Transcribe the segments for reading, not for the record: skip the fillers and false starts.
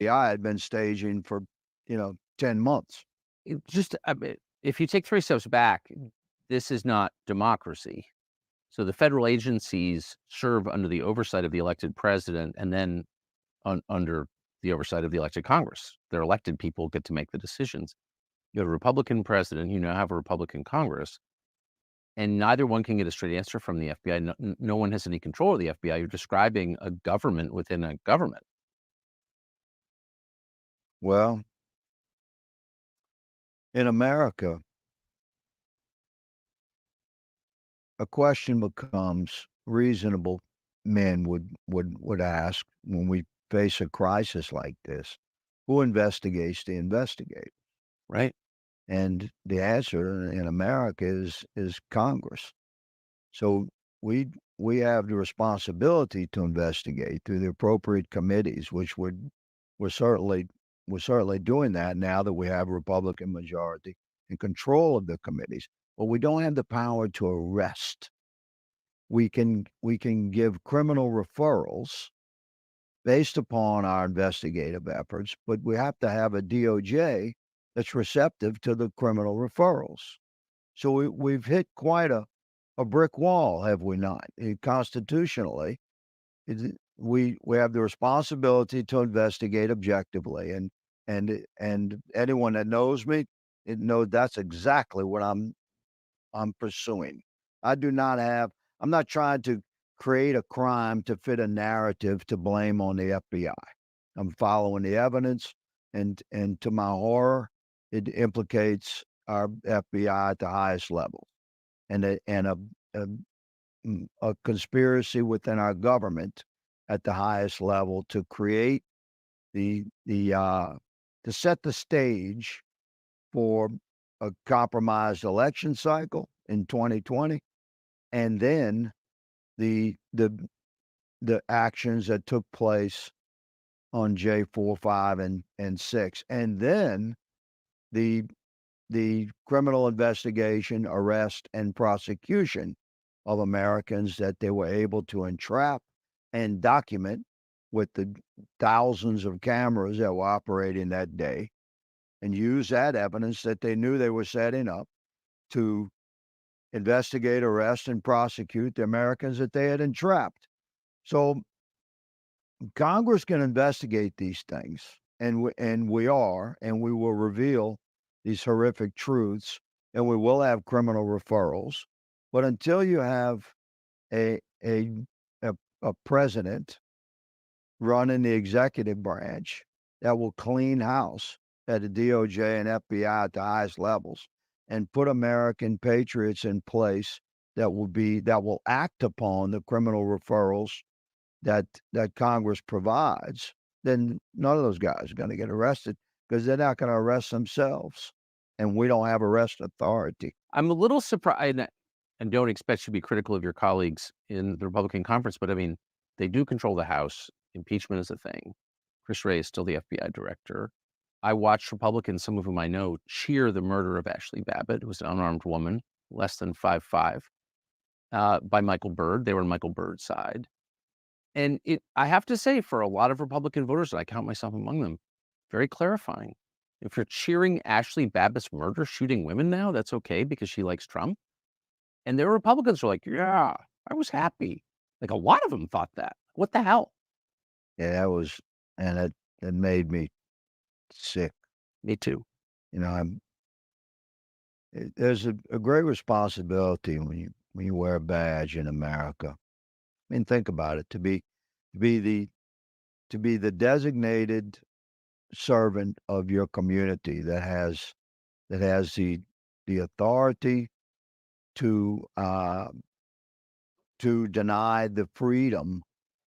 FBI had been staging for, 10 months. If you take 3 steps back, this is not democracy. So the federal agencies serve under the oversight of the elected president and then under the oversight of the elected Congress. Their elected people get to make the decisions. You have a Republican president, you now have a Republican Congress, and neither one can get a straight answer from the FBI. No one has any control of the FBI. You're describing a government within a government. Well, in America, a question becomes reasonable men would ask when we face a crisis like this, who investigates the investigators? Right. And the answer in America is Congress. So we have the responsibility to investigate through the appropriate committees, which we're certainly doing that now that we have a Republican majority in control of the committees. But we don't have the power to arrest. We can give criminal referrals based upon our investigative efforts, but we have to have a DOJ that's receptive to the criminal referrals. So we've hit quite a brick wall, have we not? Constitutionally, we have the responsibility to investigate objectively, and anyone that knows me, it knows that's exactly what I'm pursuing. I'm not trying to create a crime to fit a narrative to blame on the FBI. I'm following the evidence, and to my horror, it implicates our FBI at the highest level, and a, a conspiracy within our government at the highest level to create the to set the stage for a compromised election cycle in 2020, and then the the the actions that took place on J4, 5, and 6, and then the criminal investigation, arrest, and prosecution of Americans that they were able to entrap and document with the thousands of cameras that were operating that day, and use that evidence that they knew they were setting up to investigate, arrest, and prosecute the Americans that they had entrapped. So Congress can investigate these things, and we are, and we will reveal these horrific truths, and we will have criminal referrals. But until you have a a a president running the executive branch that will clean house at the DOJ and FBI at the highest levels and put American patriots in place that will act upon the criminal referrals that Congress provides, then none of those guys are gonna get arrested because they're not gonna arrest themselves, and we don't have arrest authority. I'm a little surprised, and don't expect you to be critical of your colleagues in the Republican conference, but I mean, they do control the House. Impeachment is a thing. Chris Wray is still the FBI director. I watched Republicans, some of whom I know, cheer the murder of Ashley Babbitt, who was an unarmed woman, less than 5'5", by Michael Byrd. They were on Michael Byrd's side. And I have to say, for a lot of Republican voters, and I count myself among them, very clarifying. If you're cheering Ashley Babbitt's murder, shooting women now, that's okay because she likes Trump. And there were Republicans who are like, yeah, I was happy. Like a lot of them thought that. What the hell? Yeah, it made me sick. Me too. You know, there's a great responsibility when you wear a badge in America. I mean, think about it, to be the designated servant of your community that has the authority to deny the freedom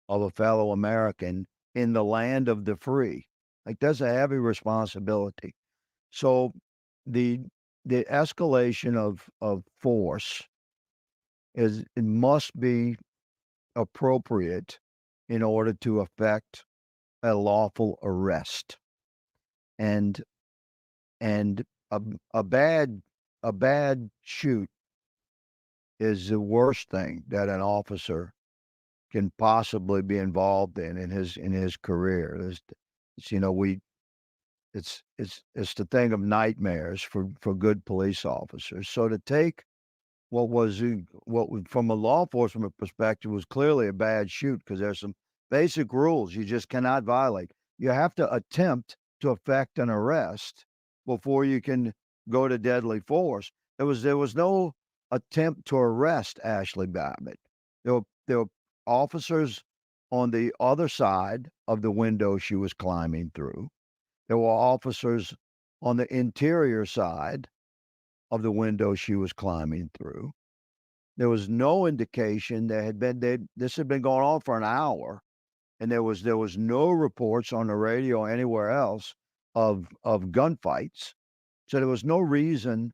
of a fellow American in the land of the free. Like, that's a heavy responsibility. So the escalation of force it must be appropriate in order to effect a lawful arrest. And and a bad shoot is the worst thing that an officer can possibly be involved in his career. It's, it's the thing of nightmares for good police officers. So to take from a law enforcement perspective was clearly a bad shoot because there's some basic rules you just cannot violate. You have to attempt to effect an arrest before you can go to deadly force. There was no attempt to arrest Ashley Babbitt. There were officers on the other side of the window she was climbing through. There were officers on the interior side of the window she was climbing through. There was no indication this had been going on for an hour, and there was no reports on the radio or anywhere else of gunfights. So there was no reason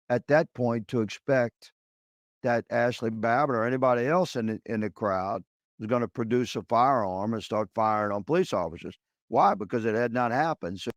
at that point to expect that Ashley Babbitt or anybody else in the crowd was going to produce a firearm and start firing on police officers. Why? Because it had not happened. So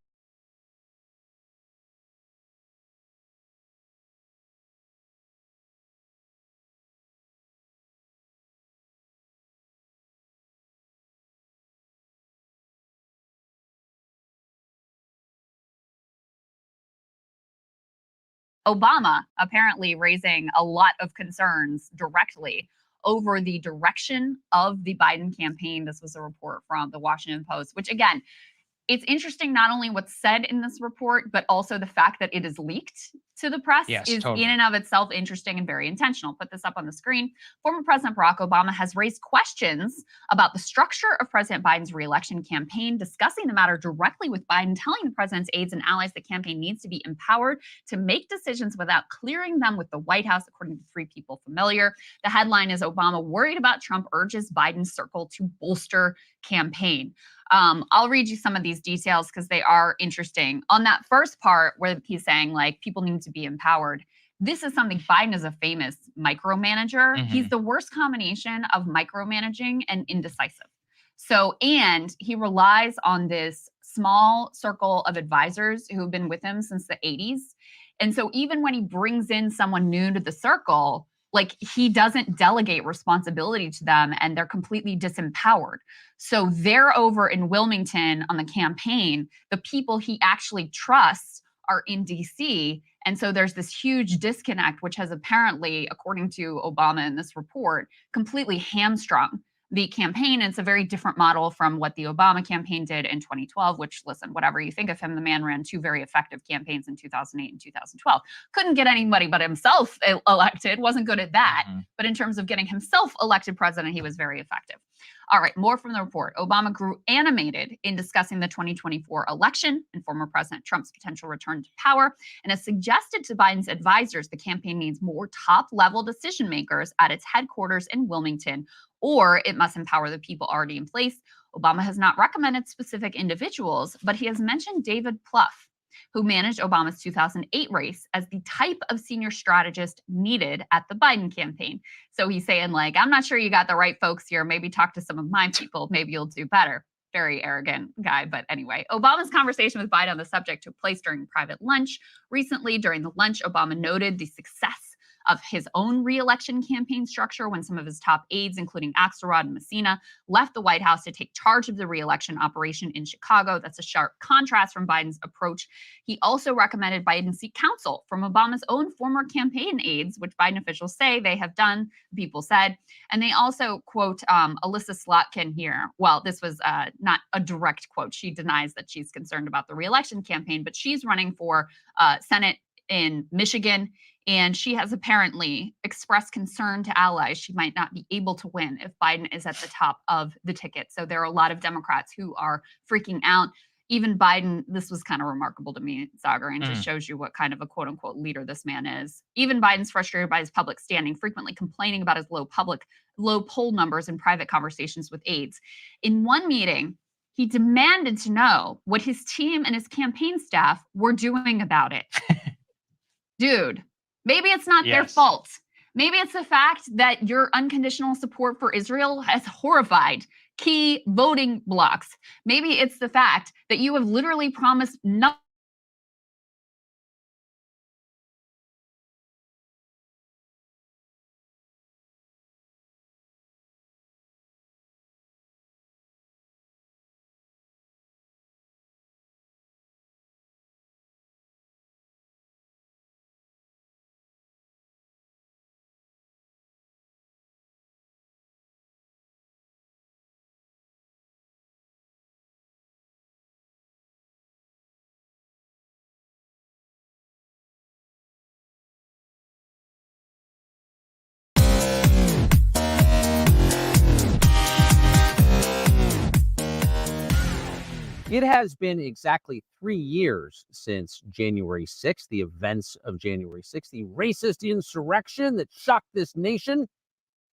Obama apparently raising a lot of concerns directly over the direction of the Biden campaign. This was a report from the Washington Post, which again, it's interesting not only what's said in this report, but also the fact that it is leaked to the press is totally. in and of itself interesting and very intentional. Put this up on the screen. Former President Barack Obama has raised questions about the structure of President Biden's reelection campaign, discussing the matter directly with Biden, telling the president's aides and allies the campaign needs to be empowered to make decisions without clearing them with the White House, according to three people familiar. The headline is Obama worried about Trump urges Biden's circle to bolster campaign. I'll read you some of these details because they are interesting. On that first part where he's saying like people need to be empowered, this is something Biden is a famous micromanager. Mhm. He's the worst combination of micromanaging and indecisive. So, and he relies on this small circle of advisors who've been with him since the 80s. And so even when he brings in someone new to the circle, like he doesn't delegate responsibility to them and they're completely disempowered. So they're over in Wilmington on the campaign. The people he actually trusts are in DC. And so there's this huge disconnect, which has apparently, according to Obama in this report, completely hamstrung the campaign. And it's a very different model from what the Obama campaign did in 2012, which, listen, whatever you think of him, the man ran two very effective campaigns in 2008 and 2012. Couldn't get anybody but himself elected, wasn't good at that. Mhm. But in terms of getting himself elected president, he was very effective. All right, more from the report. Obama grew animated in discussing the 2024 election and former President Trump's potential return to power, and has suggested to Biden's advisors the campaign needs more top-level decision makers at its headquarters in Wilmington, or it must empower the people already in place. Obama has not recommended specific individuals, but he has mentioned David Plouffe, who managed Obama's 2008 race, as the type of senior strategist needed at the Biden campaign. So he's saying, like, I'm not sure you got the right folks here. Maybe talk to some of my people. Maybe you'll do better. Very arrogant guy. But anyway, Obama's conversation with Biden on the subject took place during private lunch. Recently, during the lunch, Obama noted the success of his own re-election campaign structure when some of his top aides, including Axelrod and Messina, left the White House to take charge of the re-election operation in Chicago. That's a sharp contrast from Biden's approach. He also recommended Biden seek counsel from Obama's own former campaign aides, which Biden officials say they have done, people said. And they also quote Alyssa Slotkin here. Well, this was not a direct quote. She denies that she's concerned about the re-election campaign, but she's running for Senate in Michigan. And she has apparently expressed concern to allies she might not be able to win if Biden is at the top of the ticket. So there are a lot of Democrats who are freaking out. Even Biden, this was kind of remarkable to me, Zagar, and just shows you what kind of a quote unquote leader this man is. Even Biden's frustrated by his public standing, frequently complaining about his low poll numbers in private conversations with aides. In one meeting, he demanded to know what his team and his campaign staff were doing about it. Dude. Maybe it's not their fault. Maybe it's the fact that your unconditional support for Israel has horrified key voting blocs. Maybe it's the fact that you have literally promised nothing It has been exactly 3 years since January 6th, the events of January 6th, the racist insurrection that shocked this nation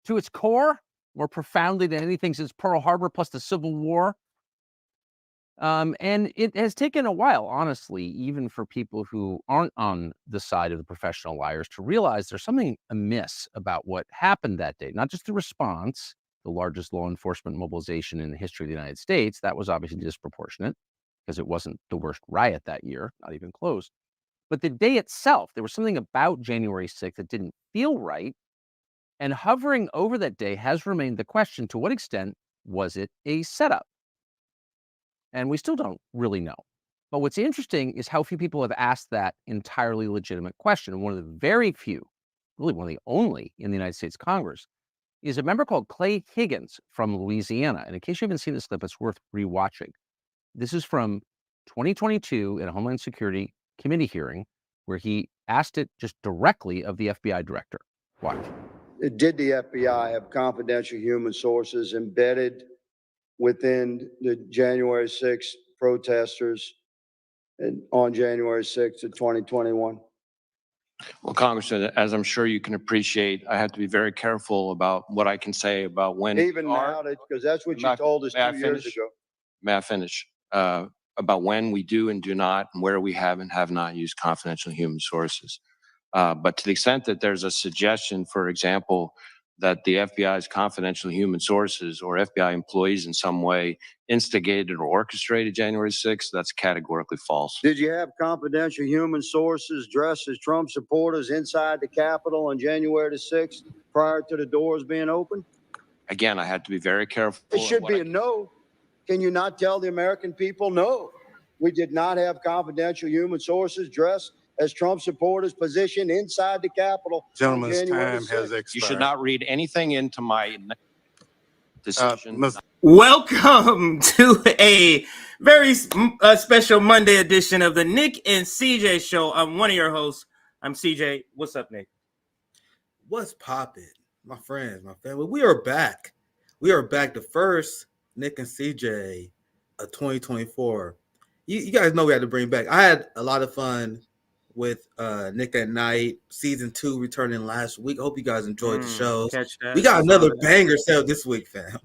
to its core, more profoundly than anything since Pearl Harbor, plus the Civil War. And it has taken a while, honestly, even for people who aren't on the side of the professional liars, to realize there's something amiss about what happened that day. Not just the response, the largest law enforcement mobilization in the history of the United States. That was obviously disproportionate because it wasn't the worst riot that year, not even close. But the day itself, there was something about January 6th that didn't feel right. And hovering over that day has remained the question, to what extent was it a setup? And we still don't really know. But what's interesting is how few people have asked that entirely legitimate question. And one of the very few, really one of the only in the United States Congress, is a member called Clay Higgins from Louisiana. And in case you haven't seen this clip, it's worth rewatching. This is from 2022 in a Homeland Security Committee hearing where he asked it just directly of the FBI director. Watch. Did the FBI have confidential human sources embedded within the January 6th protesters on January 6th of 2021? Well, Congressman, as I'm sure you can appreciate, I have to be very careful about what I can say about when. Even now, because that's what you told us 2 years ago. May I finish? About when we do and do not, and where we have and have not used confidential human sources. But to the extent that there's a suggestion, for example, that the FBI's confidential human sources or FBI employees in some way instigated or orchestrated January 6th, that's categorically false. Did you have confidential human sources dressed as Trump supporters inside the Capitol on January the 6th prior to the doors being open? Again, I had to be very careful. It should be a no. Can you not tell the American people, no, we did not have confidential human sources dressed as Trump supporters positioned inside the Capitol? Gentleman's time has expired. You should not read anything into my decision. Welcome to a very special Monday edition of the Nick and CJ Show. I'm one of your hosts. I'm CJ. What's up, Nick? What's poppin', my friends, my family? We are back. We are back. The first Nick and CJ of 2024. You guys know we had to bring back. I had a lot of fun with Nick at Night, season 2 returning last week. Hope you guys enjoyed the show. We got another banger set this week, fam.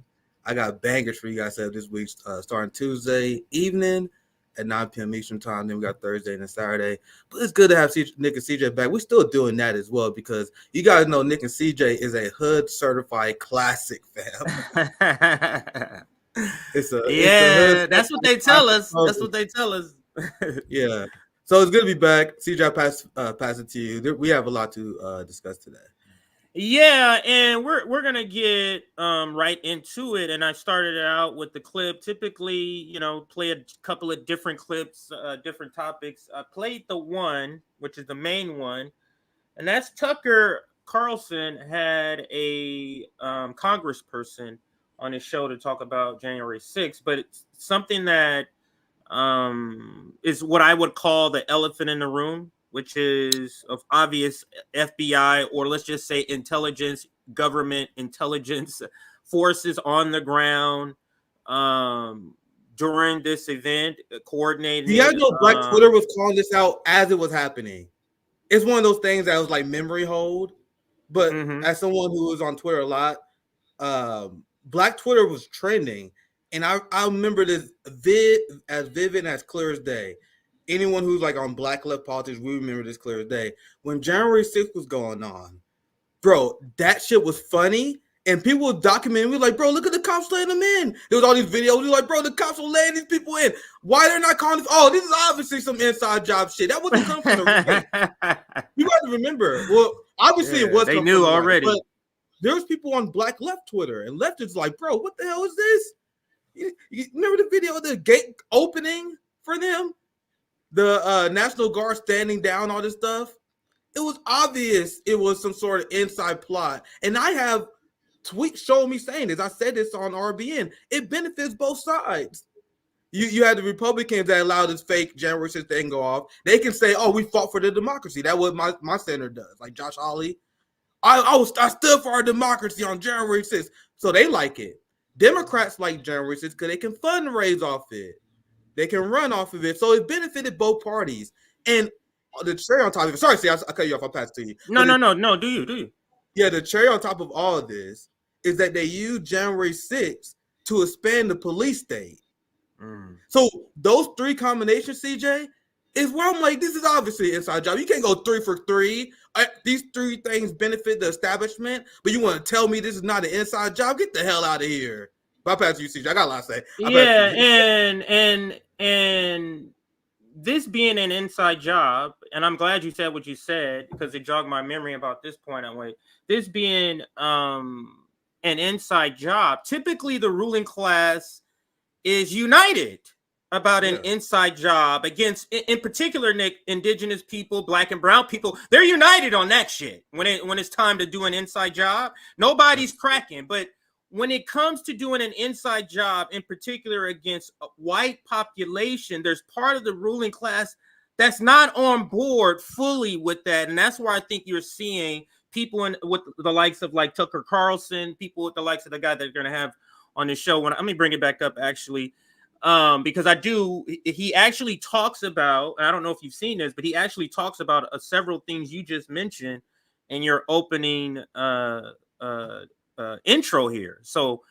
I got bangers for you guys set this week, starting Tuesday evening at 9 p.m. Eastern time. Then we got Thursday and Saturday. But it's good to have Nick and CJ back. We're still doing that as well because you guys know Nick and CJ is a hood certified classic, fam. That's what they tell us. That's what they tell us. Yeah. So it's good to be back. CJ, pass it to you. We have a lot to discuss today. Yeah, and we're gonna get right into it. And I started it out with the clip. Typically, play a couple of different clips, different topics. I played the one, which is the main one, and that's Tucker Carlson had a congressperson on his show to talk about January 6th, but it's something that is what I would call the elephant in the room, which is of obvious FBI, or let's just say intelligence, government intelligence forces on the ground during this event, coordinating. Yeah, I know Black Twitter was calling this out as it was happening. It's one of those things that was like memory hold, but as someone who was on Twitter a lot, Black Twitter was trending. And I remember this as vivid as clear as day. Anyone who's like on Black left politics, we remember this clear as day. When January 6th was going on, bro, that shit was funny. And people were documenting. We were like, bro, look at the cops letting them in. There was all these videos. We were like, bro, the cops are letting these people in. Why they're not calling this? Oh, this is obviously some inside job shit. That wasn't coming from the right. You got to remember. Well, obviously it was. They knew already. Right, but there was people on Black left Twitter. And left is like, bro, what the hell is this? You remember the video of the gate opening for them? The National Guard standing down, all this stuff? It was obvious it was some sort of inside plot. And I have tweets showing me saying this. I said this on RBN. It benefits both sides. You had the Republicans that allowed this fake January 6th thing go off. They can say, oh, we fought for the democracy. That's what my senator does. Like Josh Hawley. I stood for our democracy on January 6th. So they like it. Democrats like January 6th because they can fundraise off it. They can run off of it. So it benefited both parties. And the cherry on top of it, sorry, see, I cut you off. I'll pass it to you. No. Do you? Yeah, the cherry on top of all of this is that they used January 6th to expand the police state. So those three combinations, CJ, is where I'm like, this is obviously an inside job. You can't go 3 for 3. These three things benefit the establishment, but you want to tell me this is not an inside job? Get the hell out of here. But I'll pass to you, CJ. I got a lot to say. And this being an inside job, and I'm glad you said what you said because it jogged my memory about this point. This being an inside job, typically the ruling class is united about an inside job against, in particular, Nick, indigenous people, black and brown people. They're united on that shit when it's time to do an inside job. Nobody's cracking. But when it comes to doing an inside job, in particular against a white population, there's part of the ruling class that's not on board fully with that. And that's where I think you're seeing people with the likes of like Tucker Carlson, people with the likes of the guy that are going to have on the show. Let me bring it back up, actually, because he actually talks about, I don't know if you've seen this, but he actually talks about several things you just mentioned in your opening intro here. So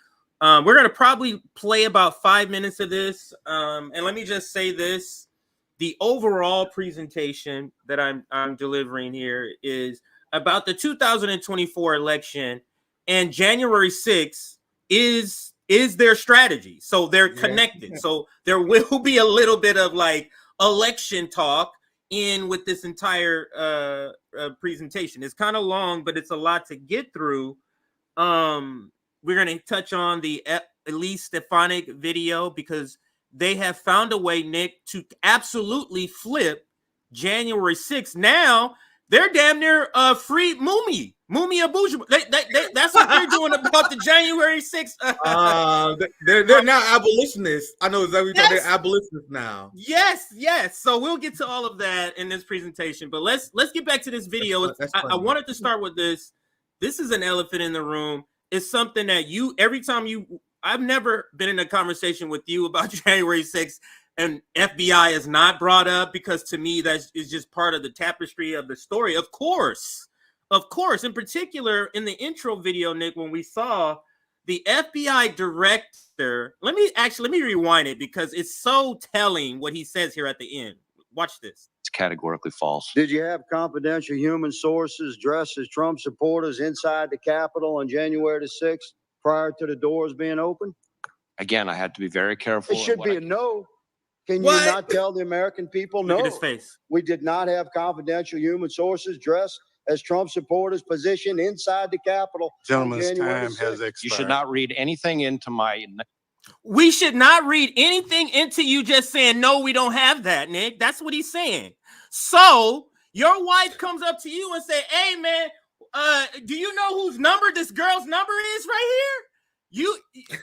we're going to probably play about 5 minutes of this. And let me just say this. The overall presentation that I'm delivering here is about the 2024 election, and January 6th is their strategy. So they're connected. So there will be a little bit of like election talk in with this entire presentation. It's kind of long, but it's a lot to get through. We're going to touch on the Elise Stefanik video because they have found a way, Nick, to absolutely flip January 6th. Now they're damn near free Mumia Abuja. That's what they're doing about the January 6th. They're now abolitionists. I know exactly what they're abolitionists now. Yes. So we'll get to all of that in this presentation. But let's get back to this video. I wanted to start with this. This is an elephant in the room. It's something that I've never been in a conversation with you about January 6th and FBI is not brought up because to me that is just part of the tapestry of the story. Of course, in particular in the intro video, Nick, when we saw the FBI director, let me rewind it because it's so telling what he says here at the end. Watch this. It's categorically false. Did you have confidential human sources dressed as Trump supporters inside the Capitol on January the 6th prior to the doors being open? Again, I had to be very careful. It should be a no. Can you not tell the American people no? Look at his face. We did not have confidential human sources dressed as Trump supporters positioned inside the Capitol. Gentleman's time has expired. You should not read anything into my... We should not read anything into you just saying, no, we don't have that, Nick. That's what he's saying. So your wife comes up to you and say, hey, man, do you know whose number this girl's number is right here?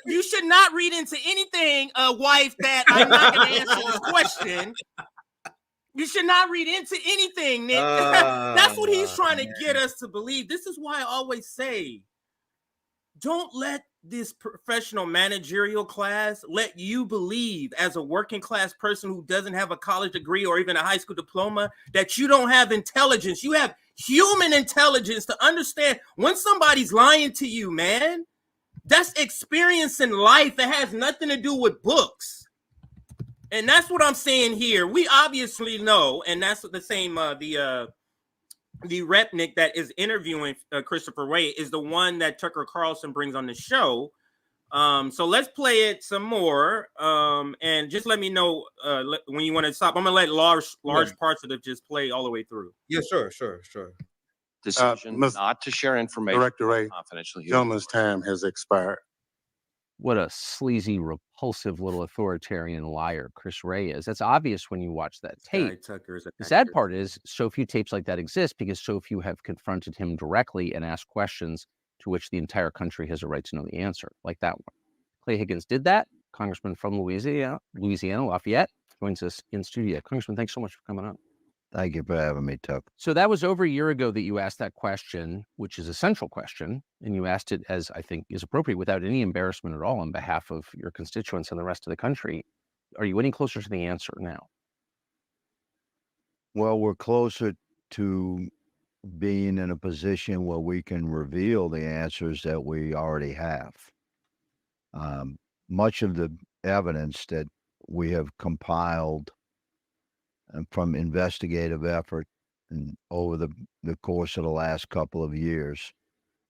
You should not read into anything, wife, that I'm not going to answer this question. You should not read into anything, Nick. That's what he's trying to get us to believe. This is why I always say, don't let this professional managerial class let you believe as a working class person who doesn't have a college degree or even a high school diploma that you don't have intelligence. You have human intelligence to understand when somebody's lying to you, man. That's experience in life. It has nothing to do with books. And that's what I'm saying here. We obviously know, and that's the same, the rep, Nick, that is interviewing Christopher Wray is the one that Tucker Carlson brings on the show. So let's play it some more. And just let me know when you want to stop. I'm going to let large parts of it just play all the way through. Yeah, sure. Decision not to share information. Director Ray, confidential. gentleman's time has expired. What a sleazy, repulsive little authoritarian liar Chris Wray is. That's obvious when you watch that tape. The sad part is so few tapes like that exist because so few have confronted him directly and asked questions to which the entire country has a right to know the answer, like that one. Clay Higgins did that. Congressman from Louisiana, Lafayette, joins us in studio. Congressman, thanks so much for coming on. Thank you for having me, Tuck. So that was over a year ago that you asked that question, which is a central question, and you asked it as I think is appropriate without any embarrassment at all on behalf of your constituents and the rest of the country. Are you any closer to the answer now? Well, we're closer to being in a position where we can reveal the answers that we already have. Much of the evidence that we have compiled from investigative effort and over the course of the last couple of years,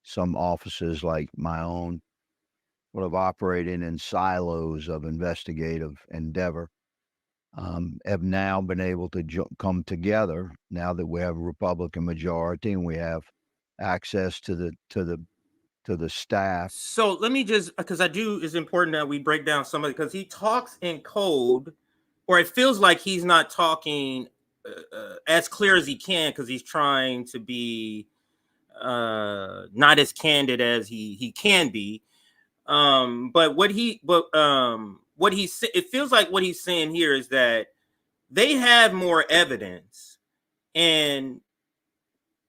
some offices like my own would have operated in silos of investigative endeavor, have now been able to come together now that we have a Republican majority and we have access to the staff. So let me just, because it's important that we break down some of it, because he talks in code, or it feels like he's not talking as clear as he can, because he's trying to be not as candid as he can be. But it feels like what he's saying here is that they have more evidence, and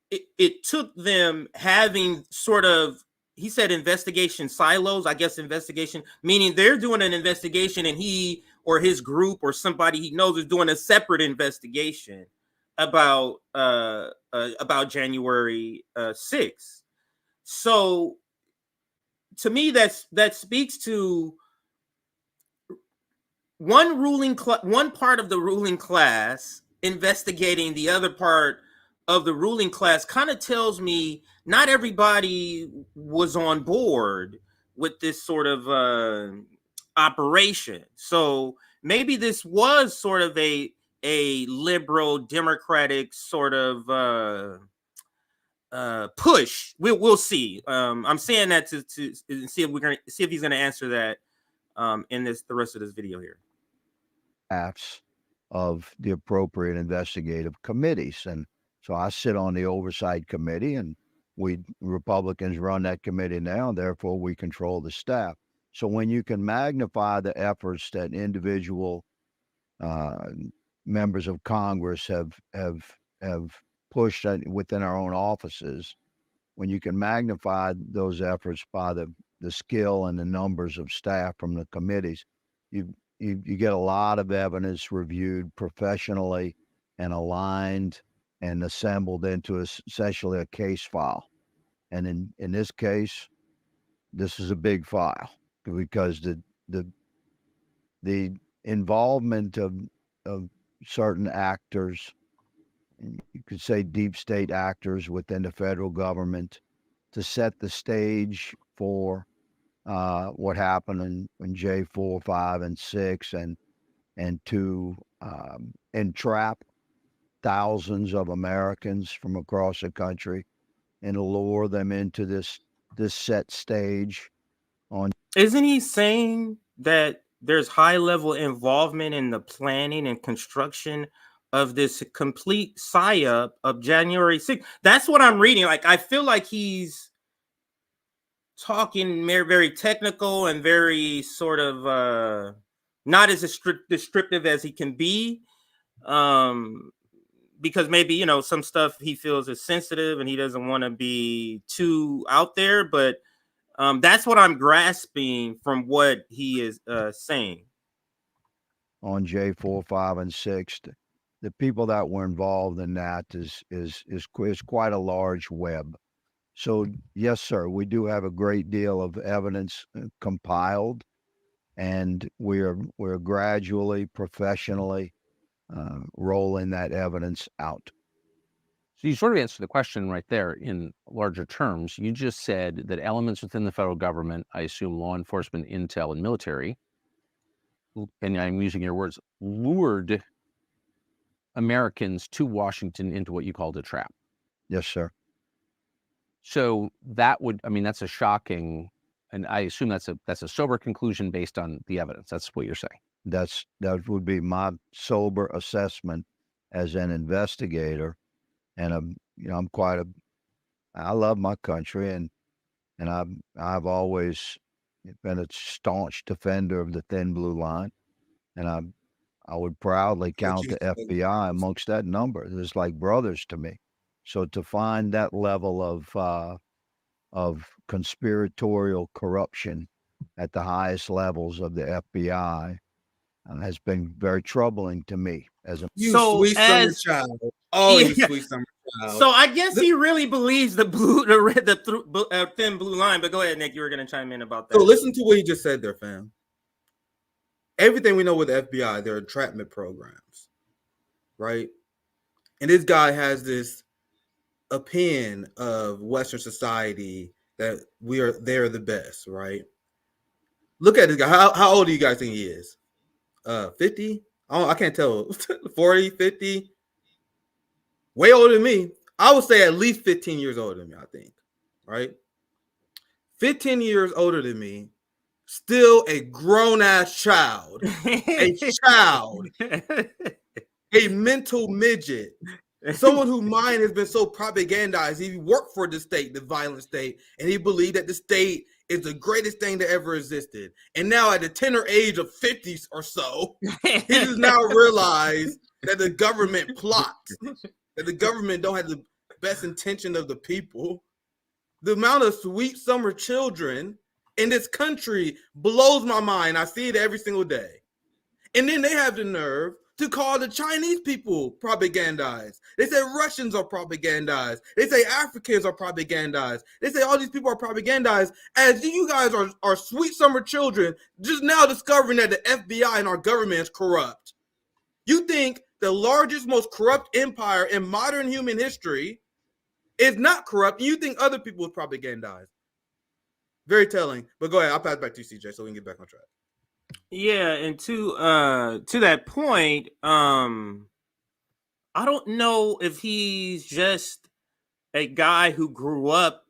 it took them having sort of, he said investigation silos, I guess investigation, meaning they're doing an investigation and he or his group or somebody he knows is doing a separate investigation about January 6th. So to me, that speaks to one part of the ruling class investigating the other part of the ruling class. Kind of tells me not everybody was on board with this sort of operation. So maybe this was sort of a liberal democratic sort of push. We'll see. I'm saying that to see if he's gonna answer that in the rest of this video here. Drafts of the appropriate investigative committees. And so I sit on the oversight committee, and we Republicans run that committee now, and therefore we control the staff. So when you can magnify the efforts that individual members of Congress have pushed within our own offices, when you can magnify those efforts by the skill and the numbers of staff from the committees, you get a lot of evidence reviewed professionally and aligned and assembled into essentially a case file. And in this case, this is a big file, because the involvement of certain actors, you could say deep state actors within the federal government, to set the stage for what happened in J4, 5, and 6, and to entrap thousands of Americans from across the country and lure them into this set stage. Isn't he saying that there's high level involvement in the planning and construction of this complete psyop of January 6th? That's what I'm reading. Like, I feel like he's talking very technical and very sort of not as descriptive as he can be, because maybe some stuff he feels is sensitive and he doesn't want to be too out there. But that's what I'm grasping from what he is saying. On J4, 5, and 6, the people that were involved in that is quite a large web. So yes, sir, we do have a great deal of evidence compiled, and we're gradually, professionally rolling that evidence out. So you sort of answered the question right there in larger terms. You just said that elements within the federal government, I assume law enforcement, intel, and military, and I'm using your words, lured Americans to Washington into what you called a trap. Yes, sir. So that would, that's a shocking, and I assume that's a sober conclusion based on the evidence. That's what you're saying. That would be my sober assessment as an investigator. And I love my country, and I've always been a staunch defender of the thin blue line, and I would proudly count the FBI amongst that number. It's like brothers to me. So to find that level of conspiratorial corruption at the highest levels of the FBI, has been very troubling to me as a. You So sweet summer as- child. Oh, you Yeah. sweet summer child. So I guess he really believes the thin blue line. But go ahead, Nick. You were going to chime in about that. So listen to what he just said there, fam. Everything we know with the FBI, they're entrapment programs, right? And this guy has this opinion of Western society that they're the best, right? Look at this guy. How old do you guys think he is? 50? I can't tell. 40, 50? Way older than me. I would say at least 15 years older than me, I think, right? 15 years older than me, still a grown-ass child, a child, a mental midget, someone whose mind has been so propagandized. He worked for the state, the violent state, and he believed that the state is the greatest thing that ever existed. And now at the tender age of 50 or so, he has now realized that the government plots, that the government don't have the best intention of the people. The amount of sweet summer children in this country blows my mind. I see it every single day. And then they have the nerve to call the Chinese people propagandized. They say Russians are propagandized. They say Africans are propagandized. They say all these people are propagandized, as you guys are sweet summer children just now discovering that the FBI and our government is corrupt. You think the largest, most corrupt empire in modern human history is not corrupt, and you think other people is propagandized. Very telling. But go ahead, I'll pass back to you, CJ, so we can get back on track. Yeah, and to that point, I don't know if he's just a guy who grew up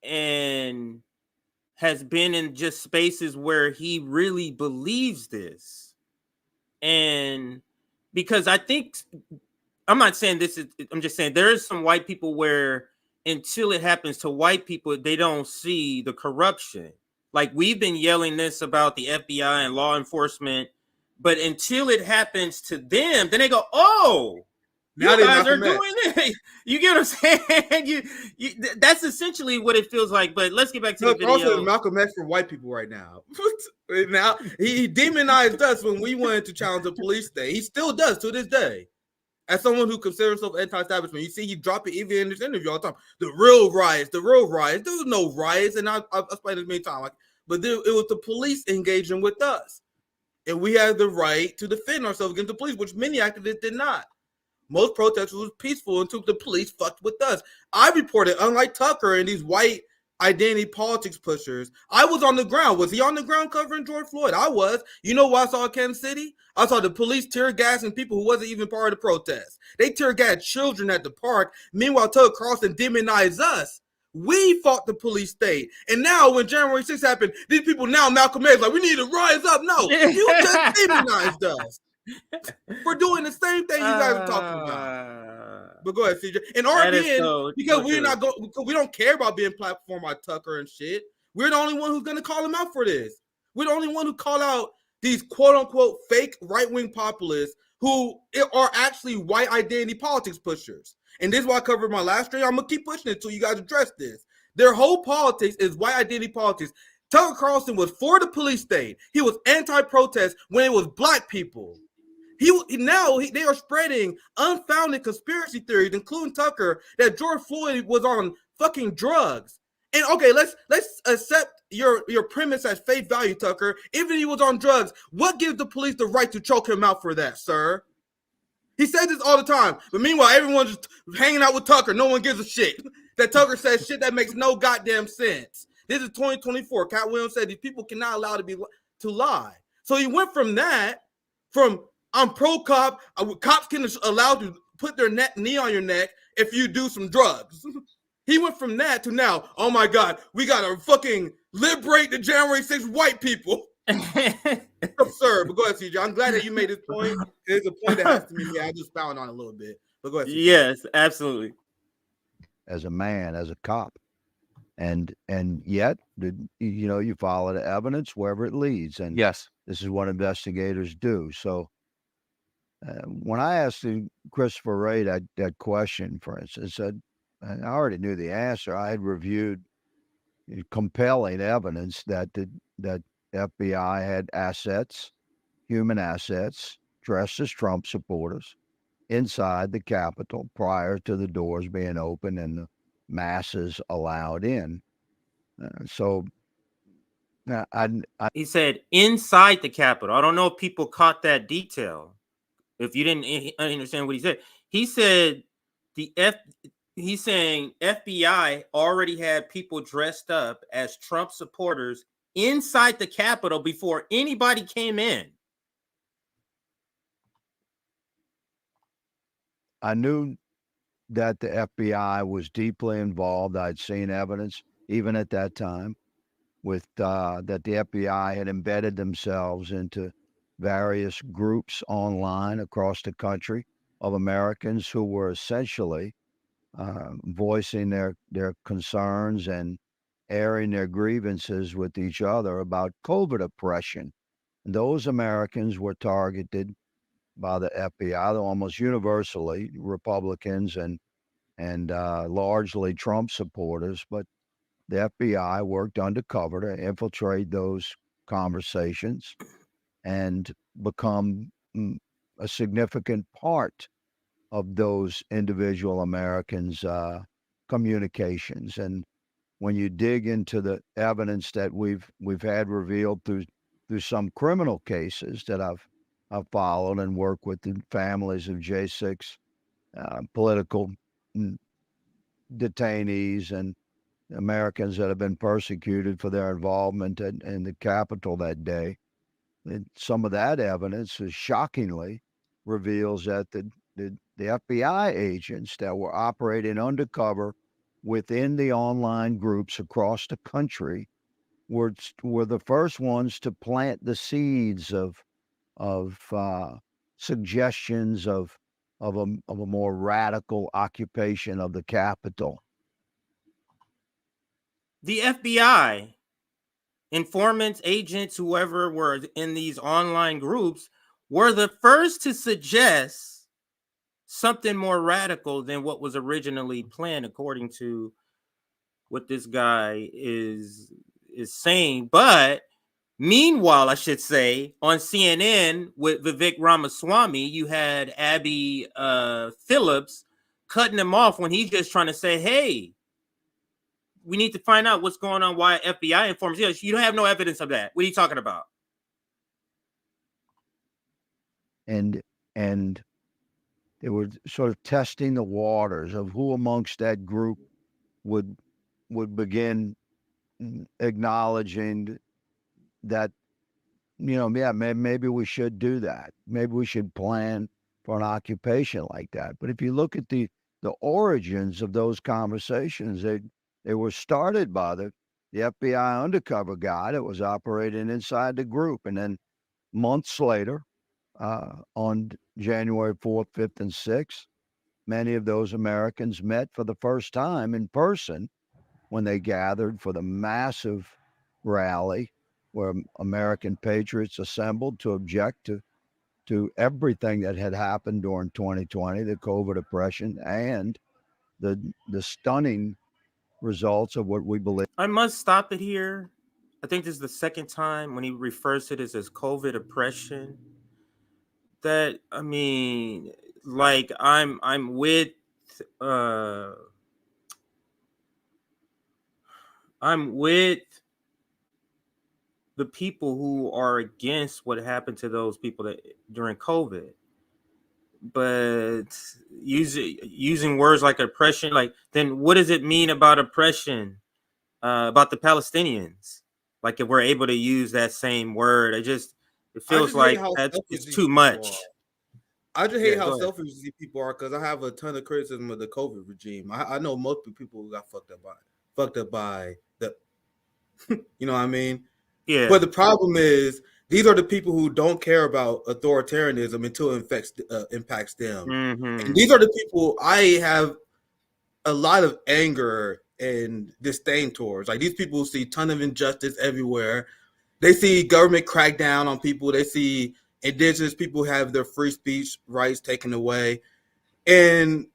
and has been in just spaces where he really believes this. And because I think, I'm not saying this is, I'm just saying there is some white people where until it happens to white people, they don't see the corruption. Like we've been yelling this about the FBI and law enforcement, but until it happens to them, then they go, "Oh, Now you they guys are Malcolm doing it." You get what I'm saying? That's essentially what it feels like. But let's get back to the video. Also, Malcolm X for white people right now. Now he demonized us when we wanted to challenge the police state. He still does to this day. As someone who considers himself anti-establishment, you see he drop it even in this interview all the time. The real riots. There was no riots, and I've explained this many times. But it was the police engaging with us, and we had the right to defend ourselves against the police, which many activists did not. Most protesters was peaceful until the police fucked with us. I reported, unlike Tucker and these white identity politics pushers, I was on the ground. Was he on the ground covering George Floyd? I was. You know what I saw in Kansas City? I saw the police tear gassing people who wasn't even part of the protest. They tear gassed children at the park. Meanwhile, Tucker Carlson demonized us. We fought the police state. And now when January 6th happened, these people now, Malcolm X, like, we need to rise up. No, you just demonized us for doing the same thing you guys are talking about. But go ahead, CJ. And RBN, because we're not going, because we don't care about being platformed by Tucker and shit. We're the only one who's going to call him out for this. We're the only one who call out these quote unquote fake right-wing populists who are actually white identity politics pushers. And this is why I covered my last stream. I'm going to keep pushing it until you guys address this. Their whole politics is white identity politics. Tucker Carlson was for the police state. He was anti-protest when it was black people. They are spreading unfounded conspiracy theories, including Tucker, that George Floyd was on fucking drugs. And okay, let's accept your premise as face value, Tucker. Even if he was on drugs, what gives the police the right to choke him out for that, sir? He says this all the time, but meanwhile, everyone's just hanging out with Tucker. No one gives a shit that Tucker says shit that makes no goddamn sense. This is 2024. Cat Williams said these people cannot allow to lie. So he went from that, from I'm pro-cop, cops can allow to put their knee on your neck if you do some drugs. He went from that to now, oh my God, we gotta fucking liberate the January 6th white people. Absurd. But go ahead, CJ. I'm glad that you made this point. It's a point that has to be made. I just found on a little bit. But go ahead, CJ. Yes, absolutely. As a man, as a cop. And yet, you follow the evidence wherever it leads. And yes, this is what investigators do. So when I asked Christopher Wray that question, for instance, I already knew the answer. I had reviewed compelling evidence that FBI had assets human assets dressed as Trump supporters inside the Capitol prior to the doors being open and the masses allowed in. So He said inside the Capitol. I don't know if people caught that detail. If you didn't understand what he said, he said he's saying FBI already had people dressed up as Trump supporters inside the Capitol before anybody came in. I knew that the FBI was deeply involved. I'd seen evidence even at that time with that the FBI had embedded themselves into various groups online across the country of Americans who were essentially voicing their concerns and airing their grievances with each other about COVID oppression. And those Americans were targeted by the FBI, almost universally Republicans and largely Trump supporters. But the FBI worked undercover to infiltrate those conversations and become a significant part of those individual Americans' communications. And when you dig into the evidence that we've had revealed through some criminal cases that I've followed and worked with the families of J6 political detainees and Americans that have been persecuted for their involvement in the Capitol that day. And some of that evidence is shockingly reveals that the FBI agents that were operating undercover within the online groups across the country were the first ones to plant the seeds of suggestions of a more radical occupation of the Capitol. The FBI, informants, agents, whoever were in these online groups, were the first to suggest something more radical than what was originally planned, according to what this guy is saying. But meanwhile, I should say, on CNN with Vivek Ramaswamy, you had Abby Phillips cutting him off when he's just trying to say, hey, we need to find out what's going on, why FBI informs you. You don't have no evidence of that. What are you talking about? And they were sort of testing the waters of who amongst that group would begin acknowledging that, yeah, maybe we should do that. Maybe we should plan for an occupation like that. But if you look at the origins of those conversations, they were started by the FBI undercover guy that was operating inside the group. And then months later, on January 4th, 5th, and 6th, many of those Americans met for the first time in person when they gathered for the massive rally where American patriots assembled to object to everything that had happened during 2020, the COVID oppression, and the stunning results of what we believe. I must stop it here. I think this is the second time when he refers to this as COVID oppression. That, I mean, like I'm with the people who are against what happened to those people that during COVID, but using words like oppression, like, then what does it mean about oppression about the Palestinians? Like, if we're able to use that same word, it feels like it's too much. I just hate how selfish these people are, because I have a ton of criticism of the COVID regime. I know most people who got fucked up by the, you know what I mean? Yeah. But the problem is, these are the people who don't care about authoritarianism until it impacts them. Mm-hmm. And these are the people I have a lot of anger and disdain towards. Like, these people see a ton of injustice everywhere. They see government crack down on people. They see indigenous people have their free speech rights taken away. And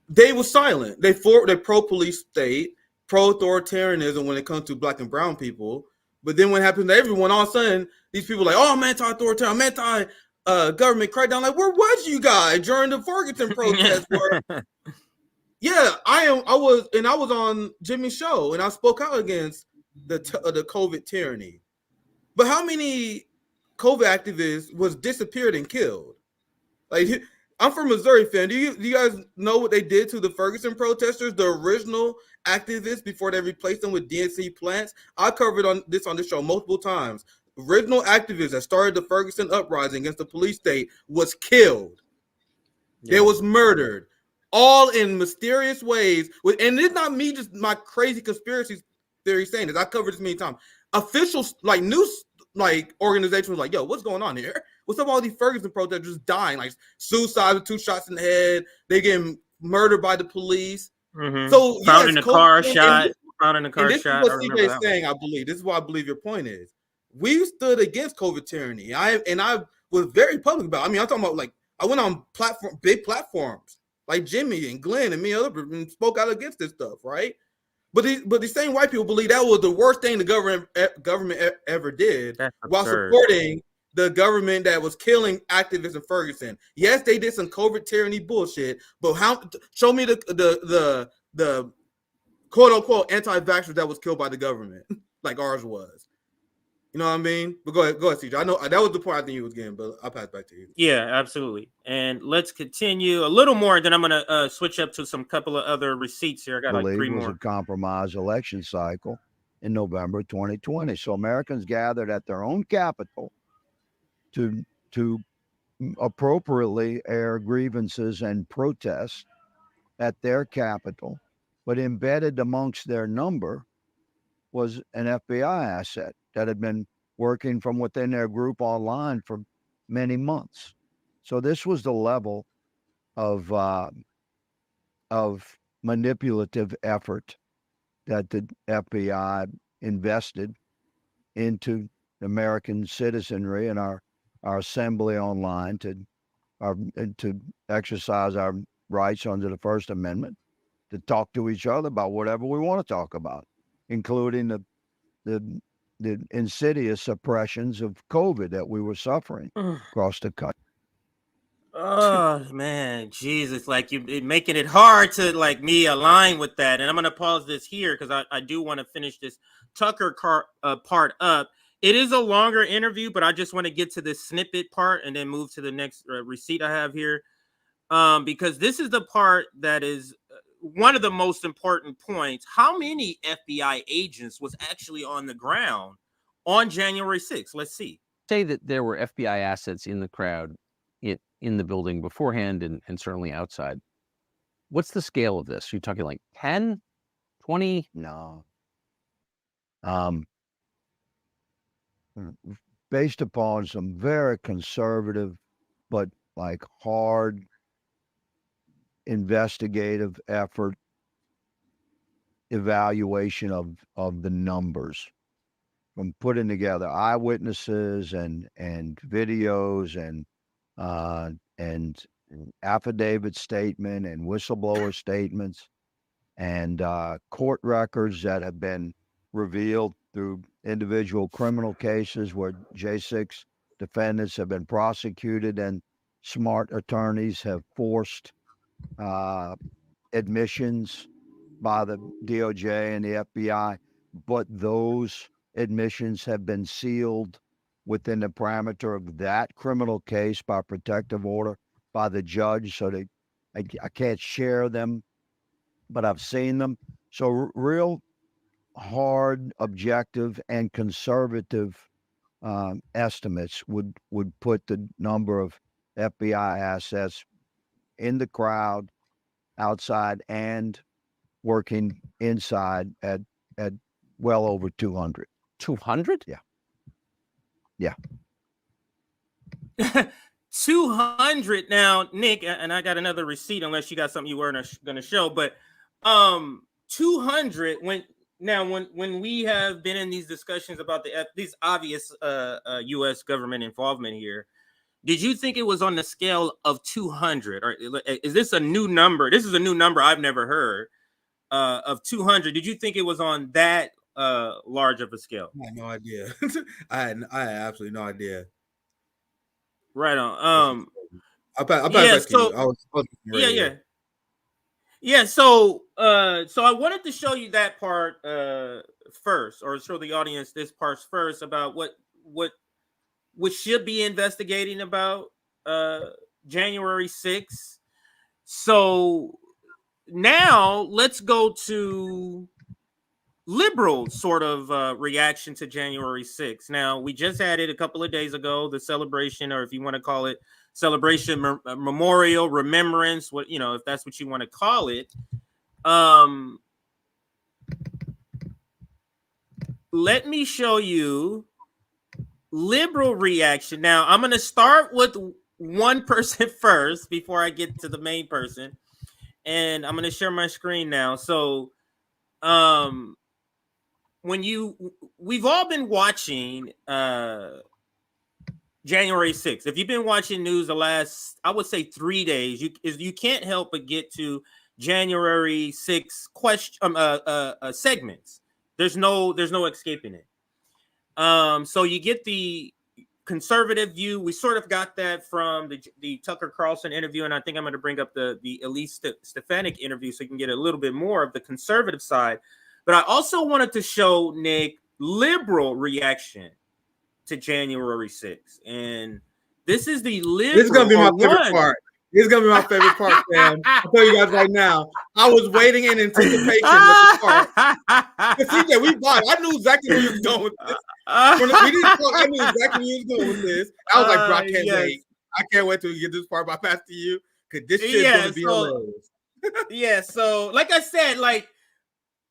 they were silent. They're pro-police state, pro-authoritarianism when it comes to Black and brown people. But then when it happens to everyone, all of a sudden, these people are like, oh, I'm anti-authoritarian, I'm anti-government crackdown. Like, where was you guys during the Ferguson protest? Yeah, I was on Jimmy's show, and I spoke out against the COVID tyranny. But how many COVID activists was disappeared and killed? Like, I'm from Missouri, fan. Do you guys know what they did to the Ferguson protesters, the original activists, before they replaced them with DNC plants? I covered on this show multiple times. Original activists that started the Ferguson uprising against the police state was killed. Yeah. They was murdered, all in mysterious ways. And it's not me, just my crazy conspiracy theory saying this. I covered this many times. Officials, like news, like organizations, was like, "Yo, what's going on here? What's up with all these Ferguson protesters dying? Like suicide with 2 shots in the head. They getting murdered by the police. Mm-hmm. So found in a car shot. Found in a car shot. This is what CJ is saying. I believe this is what I believe your point is. We stood against COVID tyranny. I was very public about it. I mean, I'm talking about, like, I went on big platforms like Jimmy and Glenn and me and others and spoke out against this stuff, right? But the same white people believe that was the worst thing the government ever did, while supporting the government that was killing activists in Ferguson. Yes, they did some COVID tyranny bullshit, but show me the quote unquote anti-vaxxers that was killed by the government, like ours was. You know what I mean? But go ahead, CJ. I know that was the point I think you was getting, but I'll pass back to you. Yeah, absolutely. And let's continue a little more, and then I'm gonna switch up to some couple of other receipts here. I got like 3 more. It was a compromised election cycle in November 2020. So Americans gathered at their own capital to appropriately air grievances and protests at their capital, but embedded amongst their number was an FBI asset that had been working from within their group online for many months. So this was the level of manipulative effort that the FBI invested into American citizenry and our assembly online to exercise our rights under the First Amendment, to talk to each other about whatever we want to talk about, including the insidious suppressions of COVID that we were suffering across the country. Oh man, Jesus! Like you making it hard to like me align with that, and I'm gonna pause this here because I do want to finish this Tucker part up. It is a longer interview, but I just want to get to this snippet part and then move to the next receipt I have here, because this is the part that is one of the most important points. How many FBI agents was actually on the ground on January 6th? Let's see. Say that there were FBI assets in the crowd, in the building beforehand and certainly outside. What's the scale of this? Are you talking like 10, 20? No. Based upon some very conservative, but like hard investigative effort, evaluation of the numbers, from putting together eyewitnesses and videos and affidavit statement and whistleblower statements and court records that have been revealed through individual criminal cases where J6 defendants have been prosecuted and smart attorneys have forced admissions by the DOJ and the FBI, but those admissions have been sealed within the parameter of that criminal case by protective order by the judge, so I can't share them, but I've seen them. So real hard, objective, and conservative estimates would put the number of FBI assets in the crowd, outside, and working inside at well over 200. 200? Yeah. 200. Now, Nick, and I got another receipt unless you got something you weren't going to show, but 200 when we have been in these discussions about these obvious U.S. government involvement here, did you think it was on the scale of 200, or is this a new number? This is a new number I've never heard of 200. Did you think it was on that large of a scale? I had no idea. I had absolutely no idea. Right on. I'll pass Yeah, back to you. I was Yeah. So I wanted to show you that part first, or show the audience this part first about what should be investigating about January 6th. So now let's go to liberal sort of reaction to January 6th. Now, we just had it a couple of days ago, the celebration, or if you want to call it celebration, memorial, remembrance, what, you know, if that's what you want to call it. Let me show you liberal reaction. Now, I'm going to start with one person first before I get to the main person. And I'm going to share my screen now. So, we've all been watching January 6th. If you've been watching news the last, I would say 3 days, you can't help but get to January 6th segments. There's no escaping it. So you get the conservative view. We sort of got that from the Tucker Carlson interview, and I think I'm going to bring up the Elise Stefanik interview so you can get a little bit more of the conservative side. But I also wanted to show Nick liberal reaction to January 6th, and this is the liberal. This is gonna be my favorite part. This is gonna be my favorite part, Sam. I'll tell you guys right now. I was waiting in anticipation with this part. CJ, we bought it. I knew exactly where you was going with this. We didn't talk, I knew exactly where you was going with this. I was like, bro, I can't wait. I can't wait till we get this part by pass to you, because this shit is gonna be hilarious. Yeah, so like I said, like,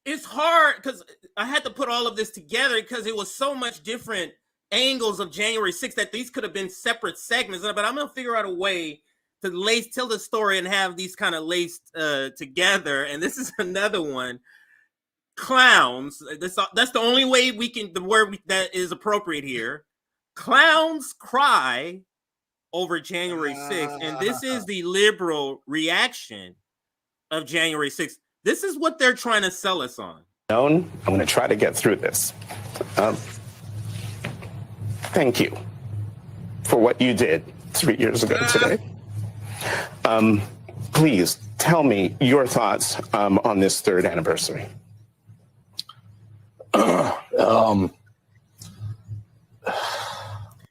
it's hard because I had to put all of this together because it was so much different angles of January 6th that these could have been separate segments. But I'm gonna figure out a way to tell the story and have these kind of laced together. And this is another one. Clowns. That's the only way we can, the word that is appropriate here. Clowns cry over January 6th. And this is the liberal reaction of January 6th. This is what they're trying to sell us on. I'm going to try to get through this. Thank you for what you did 3 years ago today. Please tell me your thoughts on this third anniversary.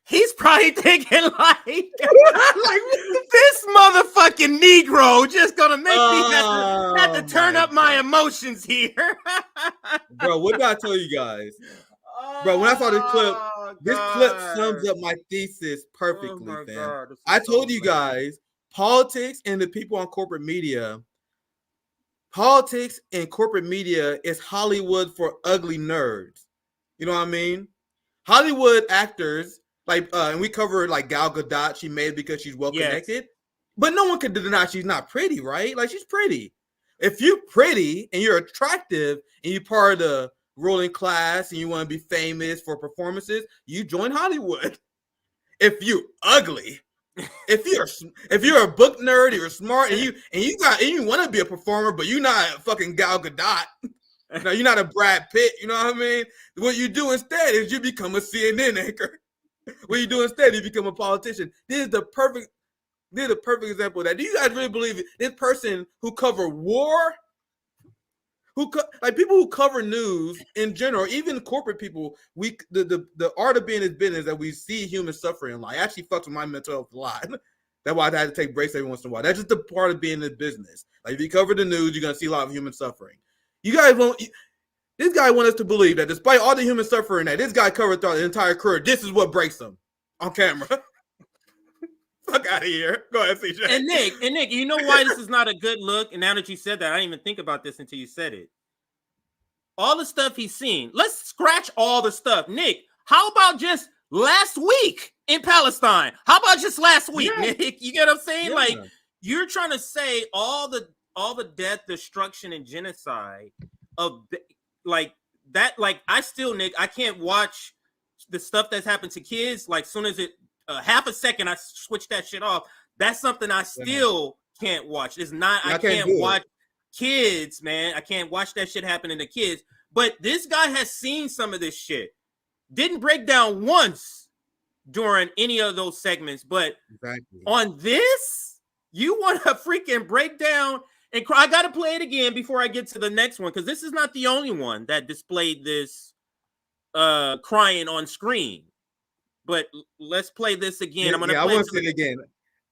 He's probably thinking like this motherfucking Negro just gonna make me have to turn up my emotions here. Bro, what did I tell you guys? Bro, when I saw this clip sums up my thesis perfectly, fam. I told you guys, politics and the people on corporate media, politics and corporate media is Hollywood for ugly nerds. You know what I mean? Hollywood actors, like, and we covered like Gal Gadot, she made it because she's well connected. Yes. But no one can deny she's not pretty, right? Like, she's pretty. If you're pretty and you're attractive and you're part of the ruling class and you want to be famous for performances, you join Hollywood. If you're ugly, if you're a book nerd, you're smart, and you want to be a performer, but you're not a fucking Gal Gadot. No, you're not a Brad Pitt. You know what I mean? What you do instead is you become a CNN anchor. What you do instead, you become a politician. This is the perfect example of that. Do you guys really believe it? This person who cover war, like people who cover news in general, even corporate people, the art of being in business that we see human suffering, like, actually fucks with my mental health a lot. That's why I had to take breaks every once in a while. That's just the part of being in business. Like, if you cover the news, you're gonna see a lot of human suffering. You guys won't. This guy wants us to believe that despite all the human suffering that this guy covered throughout his entire career, this is what breaks him on camera. Fuck out of here. Go ahead, CJ. And Nick, you know why this is not a good look? And now that you said that, I didn't even think about this until you said it. All the stuff he's seen. Let's scratch all the stuff. Nick, how about just last week in Palestine? How about just last week, Nick? You get what I'm saying? Yeah. Like, you're trying to say all the death, destruction, and genocide of like that. Like, Nick, I can't watch the stuff that's happened to kids. Like, soon as it half a second, I switch that shit off. That's something I still can't watch. It's not. I can't watch kids, man. I can't watch that shit happening to kids. But this guy has seen some of this shit. Didn't break down once during any of those segments, but on this, you want to freaking break down and cry. I got to play it again before I get to the next one, because this is not the only one that displayed this crying on screen. But let's play this again. I'm gonna I want to see it again.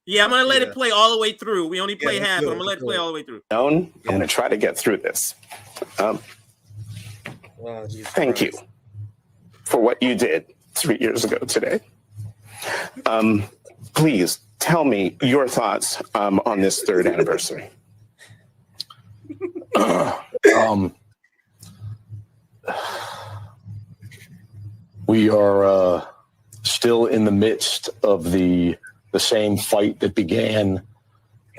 Yeah, I'm gonna let it play all the way through. We only play half. I'm gonna let it play all the way through. I'm gonna try to get through this. Thank you for what you did 3 years ago today. Please tell me your thoughts on this third anniversary. We are still in the midst of the same fight that began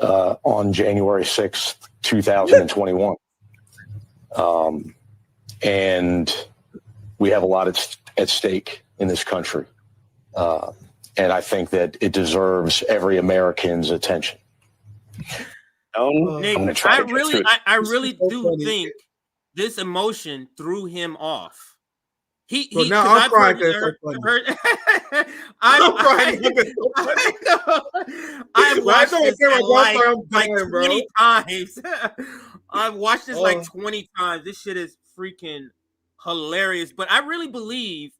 on January 6th, 2021. And we have a lot at stake in this country. And I think that it deserves every American's attention. Nick, I really do think this emotion threw him off. Now I'm crying because it's so funny. I've watched this like 20 times. I've watched this like 20 times. This shit is freaking hilarious. But I really believe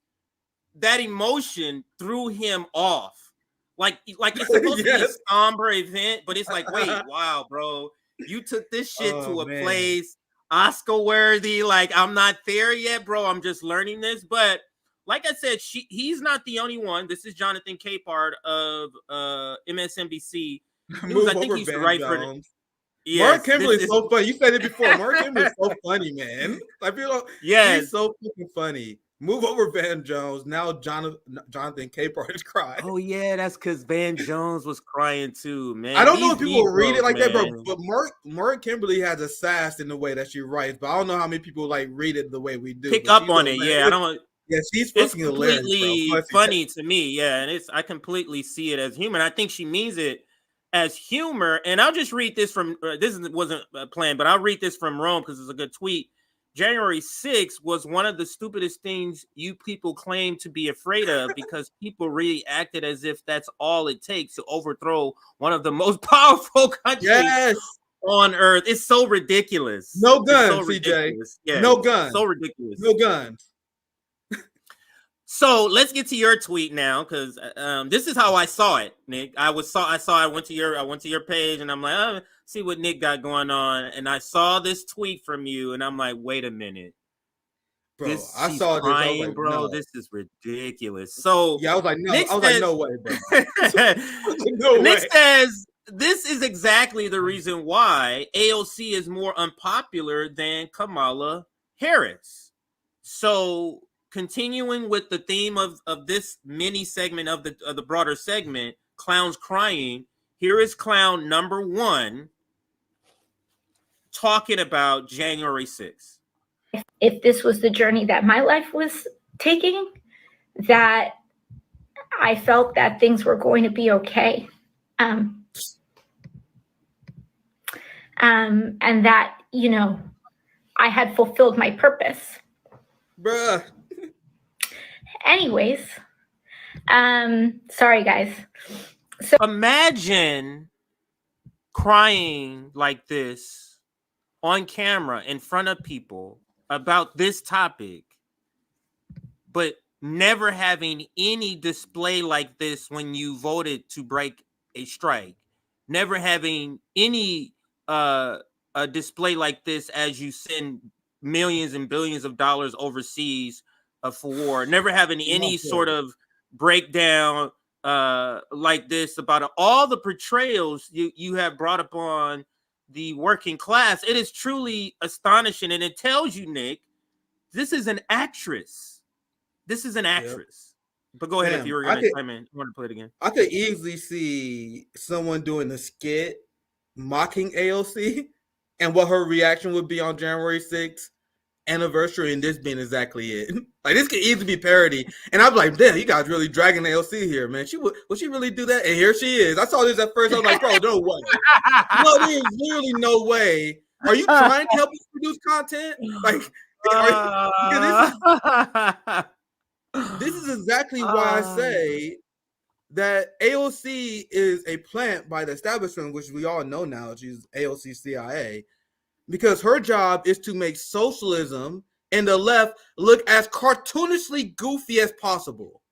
that emotion threw him off. Like it's supposed to be a somber event, but it's like, wait, wow, bro, you took this shit to a place Oscar worthy. Like, I'm not there yet, bro. I'm just learning this. But like I said, he's not the only one. This is Jonathan Capehart of MSNBC News. I think he's right for it. Yes, Mark Kimberly is so funny. You said it before. Mark Kimberly is so funny, man. I feel he's so fucking funny. Move over, Van Jones. Now Jonathan Capehart is crying. Oh yeah, that's because Van Jones was crying too, man. I don't know if people read it like that, bro. But Mark Kimberly has a sass in the way that she writes, but I don't know how many people like read it the way we do. Pick up on it, yeah. I don't. Yeah, she's fucking hilarious. It's completely funny to me, yeah, and I completely see it as humor. I think she means it as humor. And I'll just read this from this wasn't planned, but I'll read this from Rome because it's a good tweet. January 6th was one of the stupidest things you people claim to be afraid of because people really acted as if that's all it takes to overthrow one of the most powerful countries on earth. It's so ridiculous. No guns, CJ. Yeah, no guns. So ridiculous. No guns. So let's get to your tweet now, because this is how I saw it, Nick. I went to your page and I'm like, oh, see what Nick got going on, and I saw this tweet from you, and I'm like, wait a minute, bro. I saw crying, this, like, bro. No. This is ridiculous. So yeah, I was like, no. I was like, no way, bro. Nick says this is exactly the reason why AOC is more unpopular than Kamala Harris. So, continuing with the theme of this mini segment of the broader segment, clowns crying. Here is clown number 1 talking about January 6th. If this was the journey that my life was taking, that I felt that things were going to be okay. And that, you know, I had fulfilled my purpose. Bruh. Anyways, sorry guys. So imagine crying like this on camera in front of people about this topic, but never having any display like this when you voted to break a strike, never having any a display like this as you send millions and billions of dollars overseas for war, never having any sort of breakdown like this about all the portrayals you have brought upon the working class. It is truly astonishing, and it tells you, Nick, this is an actress. This is an actress. Yep. But go ahead if you were going to chime in. I want to play it again. I could easily see someone doing a skit mocking AOC and what her reaction would be on January 6th anniversary, and this being exactly it. Like, this could easily be parody. And I'm like, damn, you guys really dragging AOC here, man. Would she really do that? And here she is. I saw this at first. I was like, bro, no way. No, there's literally no way. Are you trying to help us produce content? Like, This is exactly why I say that AOC is a plant by the establishment, which we all know now. She's AOC CIA, because her job is to make socialism and the left look as cartoonishly goofy as possible.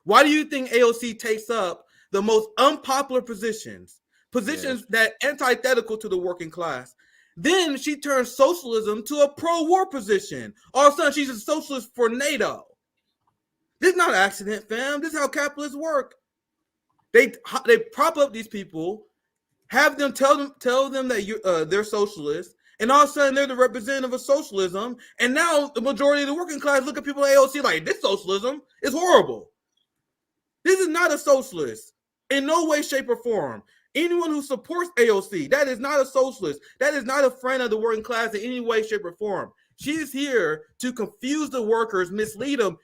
Why do you think AOC takes up the most unpopular positions that antithetical to the working class? Then she turns socialism to a pro-war position. All of a sudden, she's a socialist for NATO. This is not an accident, fam. This is how capitalists work. They prop up these people, have them tell them that they're socialists, and all of a sudden they're the representative of socialism. And now the majority of the working class look at people like AOC like, this socialism is horrible. This is not a socialist in no way, shape, or form. Anyone who supports AOC, that is not a socialist. That is not a friend of the working class in any way, shape, or form. She is here to confuse the workers, mislead them,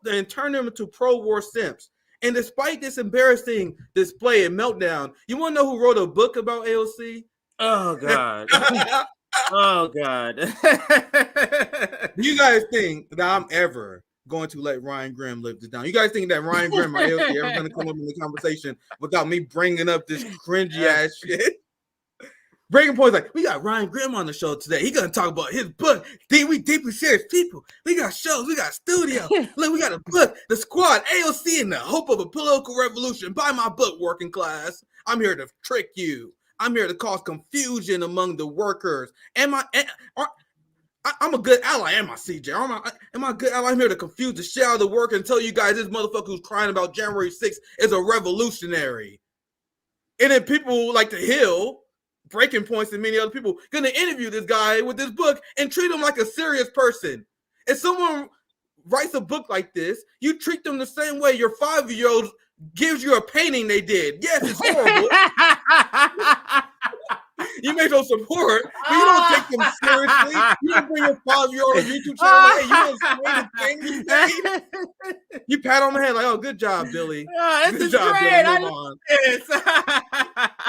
and turn them into pro-war simps. And despite this embarrassing display and meltdown, you want to know who wrote a book about AOC? Oh, God. Oh, God. Do you guys think that I'm ever going to let Ryan Grimm live this down? You guys think that Ryan Grimm or AOC ever going to come up in the conversation without me bringing up this cringy ass shit? Breaking Point's like, we got Ryan Grimm on the show today. He's going to talk about his book. We deeply serious people. We got shows. We got studio. Look, we got a book. The Squad, AOC, and the Hope of a Political Revolution. Buy my book, working class. I'm here to trick you. I'm here to cause confusion among the workers. I'm a good ally. Am I, CJ? Am I a good ally? I'm here to confuse the shit out of the worker and tell you guys this motherfucker who's crying about January 6th is a revolutionary. And then people like the Hill, Breaking Points, and many other people gonna interview this guy with this book and treat him like a serious person. If someone writes a book like this, you treat them the same way your 5-year-old gives you a painting they did. Yes, it's horrible. You may show support, but you don't take them seriously. You don't bring your 5-year-old on YouTube channel. Hey, you know the thing. You pat on the head like, "Oh, good job, Billy. Good job, Billy. Move on."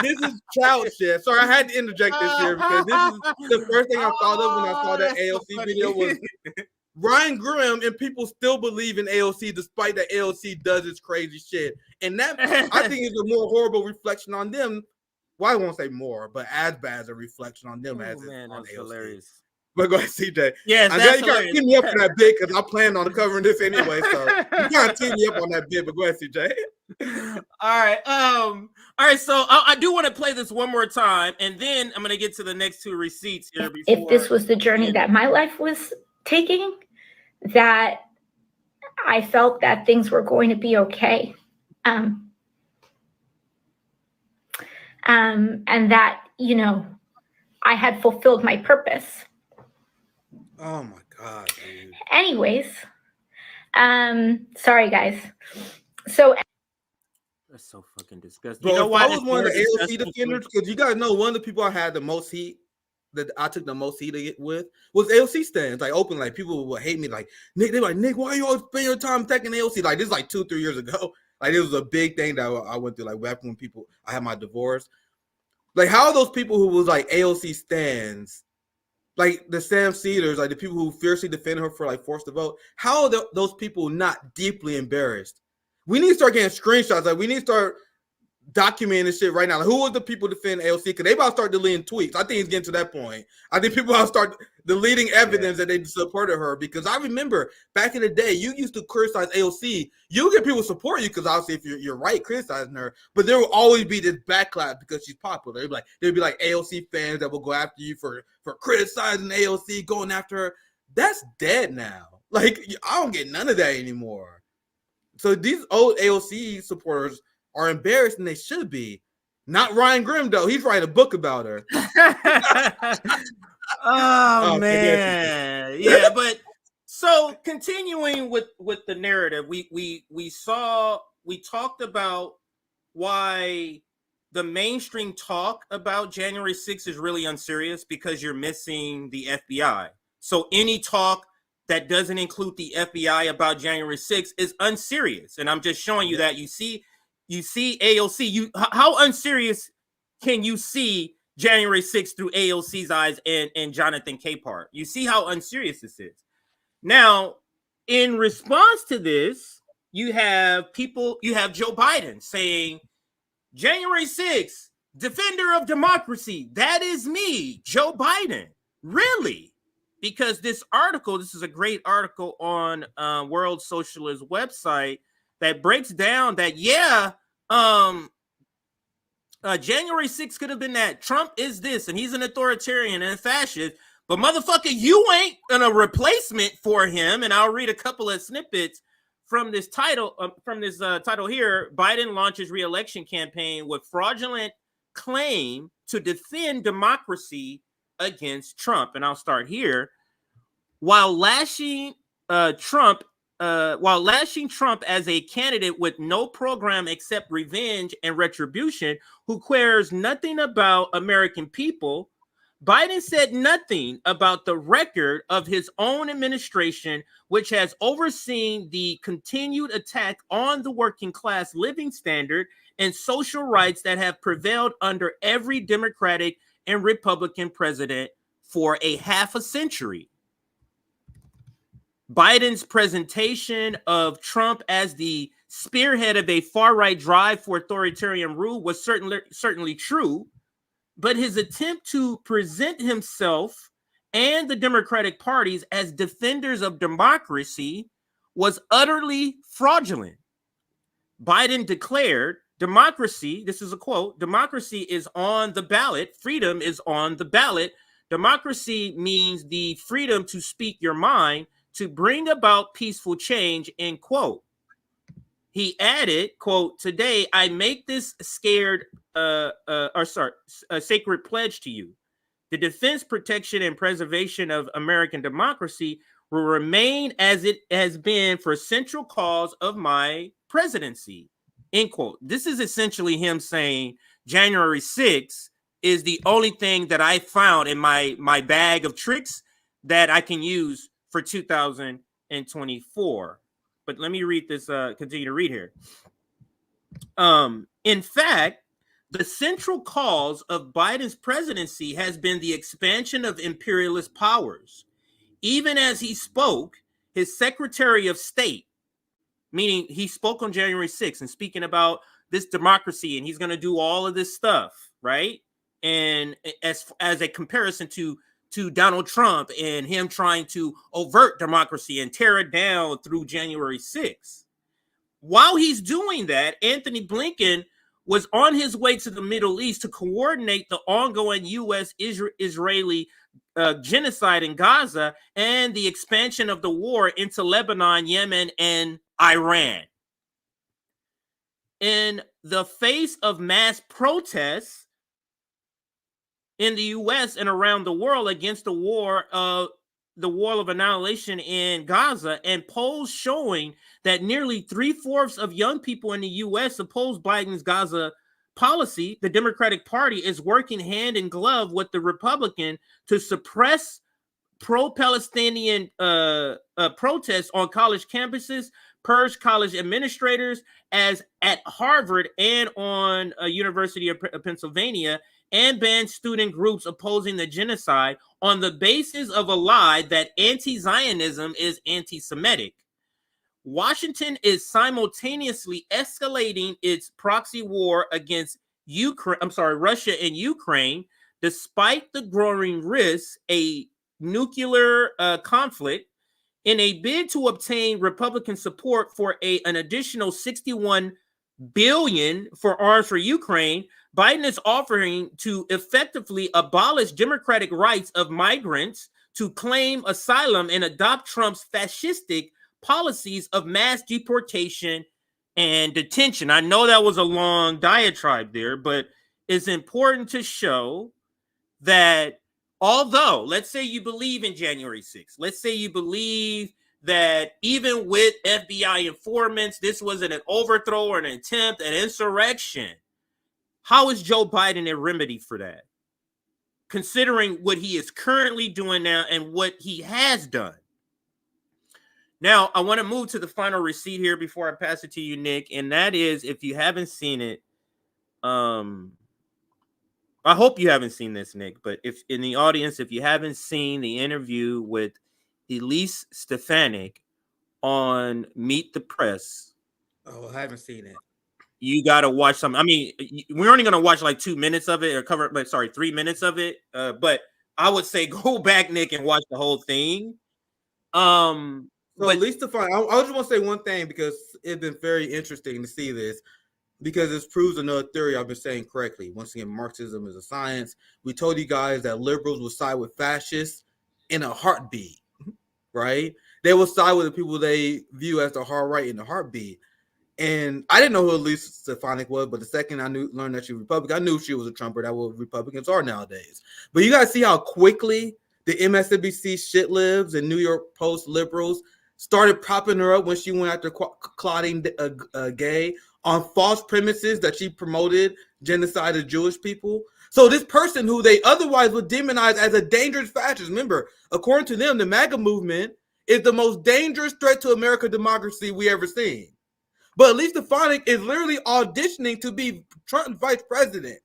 This is child shit. Sorry, I had to interject this here because this is the first thing I thought of when I saw that AOC video was Ryan Grimm, and people still believe in AOC despite that AOC does this crazy shit. And that, I think, is a more horrible reflection on them. Well, I won't say more, but as bad as a reflection on them as it's on AOC. Hilarious. But go ahead, CJ. Yes, I'm glad you got to keep me up on that bit because I planned on covering this anyway. So you got to keep me up on that bit. But go ahead, CJ. All right. So I do want to play this one more time, and then I'm going to get to the next two receipts here. If this was the journey that my life was taking, that I felt that things were going to be okay. And that, you know, I had fulfilled my purpose. Oh my God, dude. Anyways, sorry guys. So that's so fucking disgusting. Bro, you know if why I was one of the AOC defenders, because you guys know one of the people I had the most heat, that I took the most heat to get with, was AOC stands. Like open, like people would hate me, like Nick. They're like, Nick, why you always spend your time attacking AOC? Like this, is like 2-3 years ago. Like it was a big thing that I went through. Like back when I had my divorce. Like how are those people who was like AOC stands, like the Sam Cedars, like the people who fiercely defend her for like forced to vote, how are those people not deeply embarrassed? We need to start getting screenshots. Like we need to start documenting this shit right now. Like, who are the people defending AOC? Because they about to start deleting tweets. I think it's getting to that point. I think people about to start deleting evidence that they supported her. Because I remember back in the day, you used to criticize AOC. You get people support you because obviously if you're right criticizing her, but there will always be this backlash because she's popular. There'd be like AOC fans that will go after you for criticizing AOC, going after her. That's dead now. Like I don't get none of that anymore. So these old AOC supporters are embarrassed, and they should be. Not Ryan Grimm, though. He's writing a book about her. Oh man. Yeah, but so continuing with the narrative, we talked about why the mainstream talk about January 6th is really unserious because you're missing the FBI. So any talk that doesn't include the FBI about January 6th is unserious. And I'm just showing you that. You see AOC, how unserious can you see January 6th through AOC's eyes and Jonathan Capehart. You see how unserious this is. Now, in response to this, you have Joe Biden saying, January 6th, defender of democracy. That is me, Joe Biden. Really? Because this is a great article on World Socialist website that breaks down that, January 6th could have been that. Trump is this, and he's an authoritarian and a fascist, but motherfucker, you ain't a replacement for him. And I'll read a couple of snippets from this title, title here. Biden launches re-election campaign with fraudulent claim to defend democracy against Trump. And I'll start here. While lashing Trump as a candidate with no program except revenge and retribution, who cares nothing about American people, Biden said nothing about the record of his own administration, which has overseen the continued attack on the working class living standard and social rights that have prevailed under every Democratic and Republican president for a half a century. Biden's presentation of Trump as the spearhead of a far-right drive for authoritarian rule was certainly true, but his attempt to present himself and the Democratic parties as defenders of democracy was utterly fraudulent. Biden declared, democracy, this is a quote, democracy is on the ballot, freedom is on the ballot. Democracy means the freedom to speak your mind, to bring about peaceful change, end quote. He added, quote, today I make this sacred pledge to you. The defense, protection, and preservation of American democracy will remain as it has been for central cause of my presidency, end quote. This is essentially him saying January 6th is the only thing that I found in my bag of tricks that I can use for 2024. But let me read this, continue to read here. In fact, the central cause of Biden's presidency has been the expansion of imperialist powers. Even as he spoke, his Secretary of State, meaning he spoke on January 6th and speaking about this democracy, and he's going to do all of this stuff, right? And as a comparison to Donald Trump and him trying to overt democracy and tear it down through January 6th. While he's doing that, Antony Blinken was on his way to the Middle East to coordinate the ongoing U.S.-Israeli genocide in Gaza and the expansion of the war into Lebanon, Yemen, and Iran. In the face of mass protests in the U.S. and around the world against the war of annihilation in Gaza, and polls showing that nearly 3/4 of young people in the U.S. oppose Biden's Gaza policy, the Democratic Party is working hand in glove with the Republican to suppress pro-Palestinian protests on college campuses, purge college administrators, as at Harvard and on University of Pennsylvania, and ban student groups opposing the genocide on the basis of a lie that anti-Zionism is anti-Semitic. Washington is simultaneously escalating its proxy war against Russia and Ukraine, despite the growing risk a nuclear conflict, in a bid to obtain Republican support for an additional $61 billion for arms for Ukraine. Biden is offering to effectively abolish democratic rights of migrants to claim asylum and adopt Trump's fascistic policies of mass deportation and detention. I know that was a long diatribe there, but it's important to show that although, let's say you believe in January 6th, let's say you believe that even with FBI informants, this wasn't an overthrow or an attempt at insurrection, how is Joe Biden a remedy for that? Considering what he is currently doing now and what he has done. Now, I want to move to the final receipt here before I pass it to you, Nick. And that is, if you haven't seen it, I hope you haven't seen this, Nick, but if in the audience, if you haven't seen the interview with Elise Stefanik on Meet the Press. Oh, I haven't seen it. You got to watch something. I mean, we're only going to watch like 2 minutes of it or cover, but sorry, 3 minutes of it. But I would say go back, Nick, and watch the whole thing. So at least to find, I just want to say one thing because it's been very interesting to see this because this proves another theory I've been saying correctly. Once again, Marxism is a science. We told you guys that liberals will side with fascists in a heartbeat, right? They will side with the people they view as the hard right in a heartbeat. And I didn't know who Elise Stefanik was, but the second I learned that she was Republican, I knew she was a Trumper. That's what Republicans are nowadays. But you guys see how quickly the MSNBC shit libs and New York Post liberals started propping her up when she went after Claudine Gay on false premises that she promoted genocide of Jewish people. So this person who they otherwise would demonize as a dangerous fascist, remember, according to them, the MAGA movement is the most dangerous threat to American democracy we ever seen. But Elise Stefanik is literally auditioning to be Trump's vice president.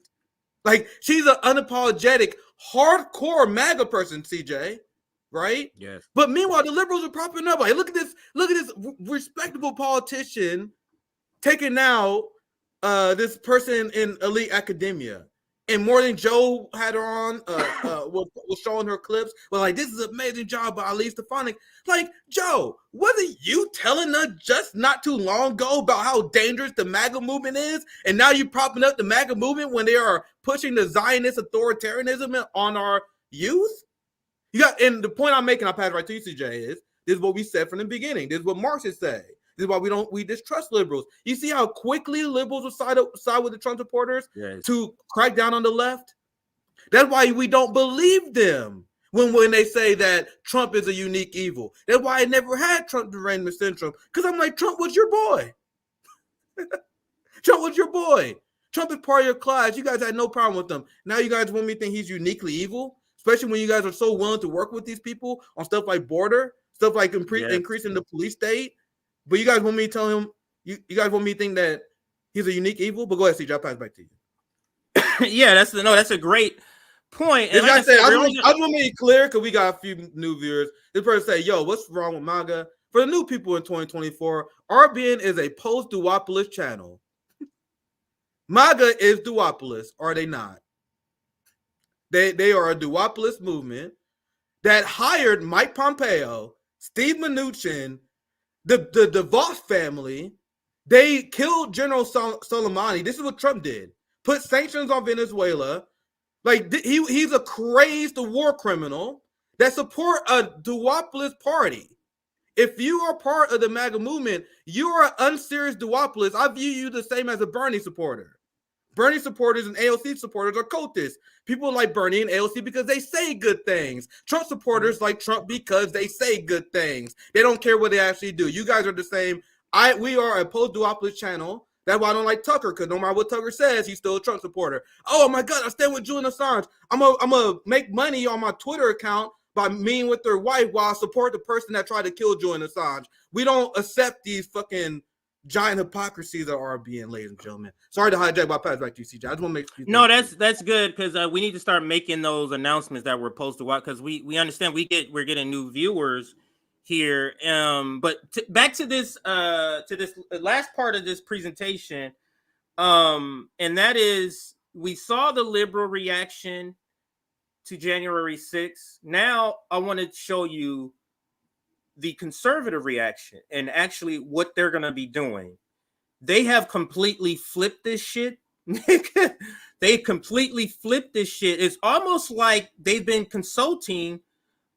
Like, she's an unapologetic, hardcore MAGA person, CJ, right? Yes. But meanwhile, the liberals are propping up. Like, look at this respectable politician taking out this person in elite academia. And Morning Joe had her on, was showing her clips. Well, like, this is an amazing job by Elise Stefanik. Like, Joe, wasn't you telling us just not too long ago about how dangerous the MAGA movement is? And now you're propping up the MAGA movement when they are pushing the Zionist authoritarianism on our youth? And the point I'm making, I'll pass right to you, CJ, is this is what we said from the beginning. This is what Marxists say. This is why we distrust liberals. You see how quickly liberals will side with the Trump supporters to crack down on the left? That's why we don't believe them when they say that Trump is a unique evil. That's why I never had Trump derangement syndrome. Because I'm like, Trump was your boy. Trump was your boy. Trump is part of your class. You guys had no problem with him. Now you guys want me to think he's uniquely evil? Especially when you guys are so willing to work with these people on stuff like border, stuff like increasing the police state. But you guys want me to tell him, you guys want me to think that he's a unique evil? But go ahead, CJ, I'll pass it back to you. Yeah, that's a great point. And like I just want to make it clear because we got a few new viewers. This person say, yo, what's wrong with MAGA? For the new people in 2024, RBN is a post-duopolist channel. MAGA is duopolist, are they not? They are a duopolist movement that hired Mike Pompeo, Steve Mnuchin, the DeVos family. They killed General Soleimani. This is what Trump did. Put sanctions on Venezuela. Like, he's a crazed war criminal that support a duopolist party. If you are part of the MAGA movement, you are an unserious duopolist. I view you the same as a Bernie supporter. Bernie supporters and AOC supporters are cultists. People like Bernie and AOC because they say good things. Trump supporters like Trump because they say good things. They don't care what they actually do. You guys are the same. We are a post-duopolist channel. That's why I don't like Tucker, because no matter what Tucker says, he's still a Trump supporter. Oh my God, I stand with Julian Assange. I'm gonna make money on my Twitter account by meeting with their wife while I support the person that tried to kill Julian Assange. We don't accept these fucking giant hypocrisies that are being, ladies and gentlemen. Sorry to hijack my pass back to you, CJ. I just want to make no, that's good because we need to start making those announcements that we're supposed to watch because we understand we're getting new viewers here. But back to this last part of this presentation, and that is we saw the liberal reaction to January 6th. Now I want to show you the conservative reaction and actually what they're going to be doing. They have completely flipped this shit. They completely flipped this shit. It's almost like they've been consulting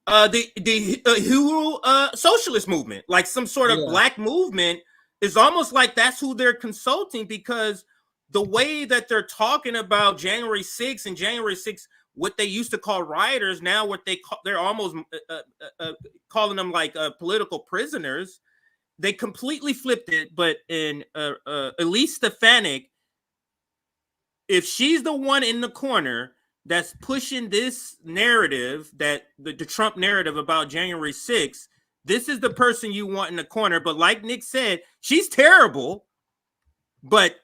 the socialist movement, like some sort of black movement. Is almost like that's who they're consulting because the way that they're talking about January 6th and January 6th, what they used to call rioters, now what they're almost calling them like political prisoners. They completely flipped it. But in Elise Stefanik, if she's the one in the corner that's pushing this narrative, that the Trump narrative about January 6th, this is the person you want in the corner. But like Nick said, she's terrible. But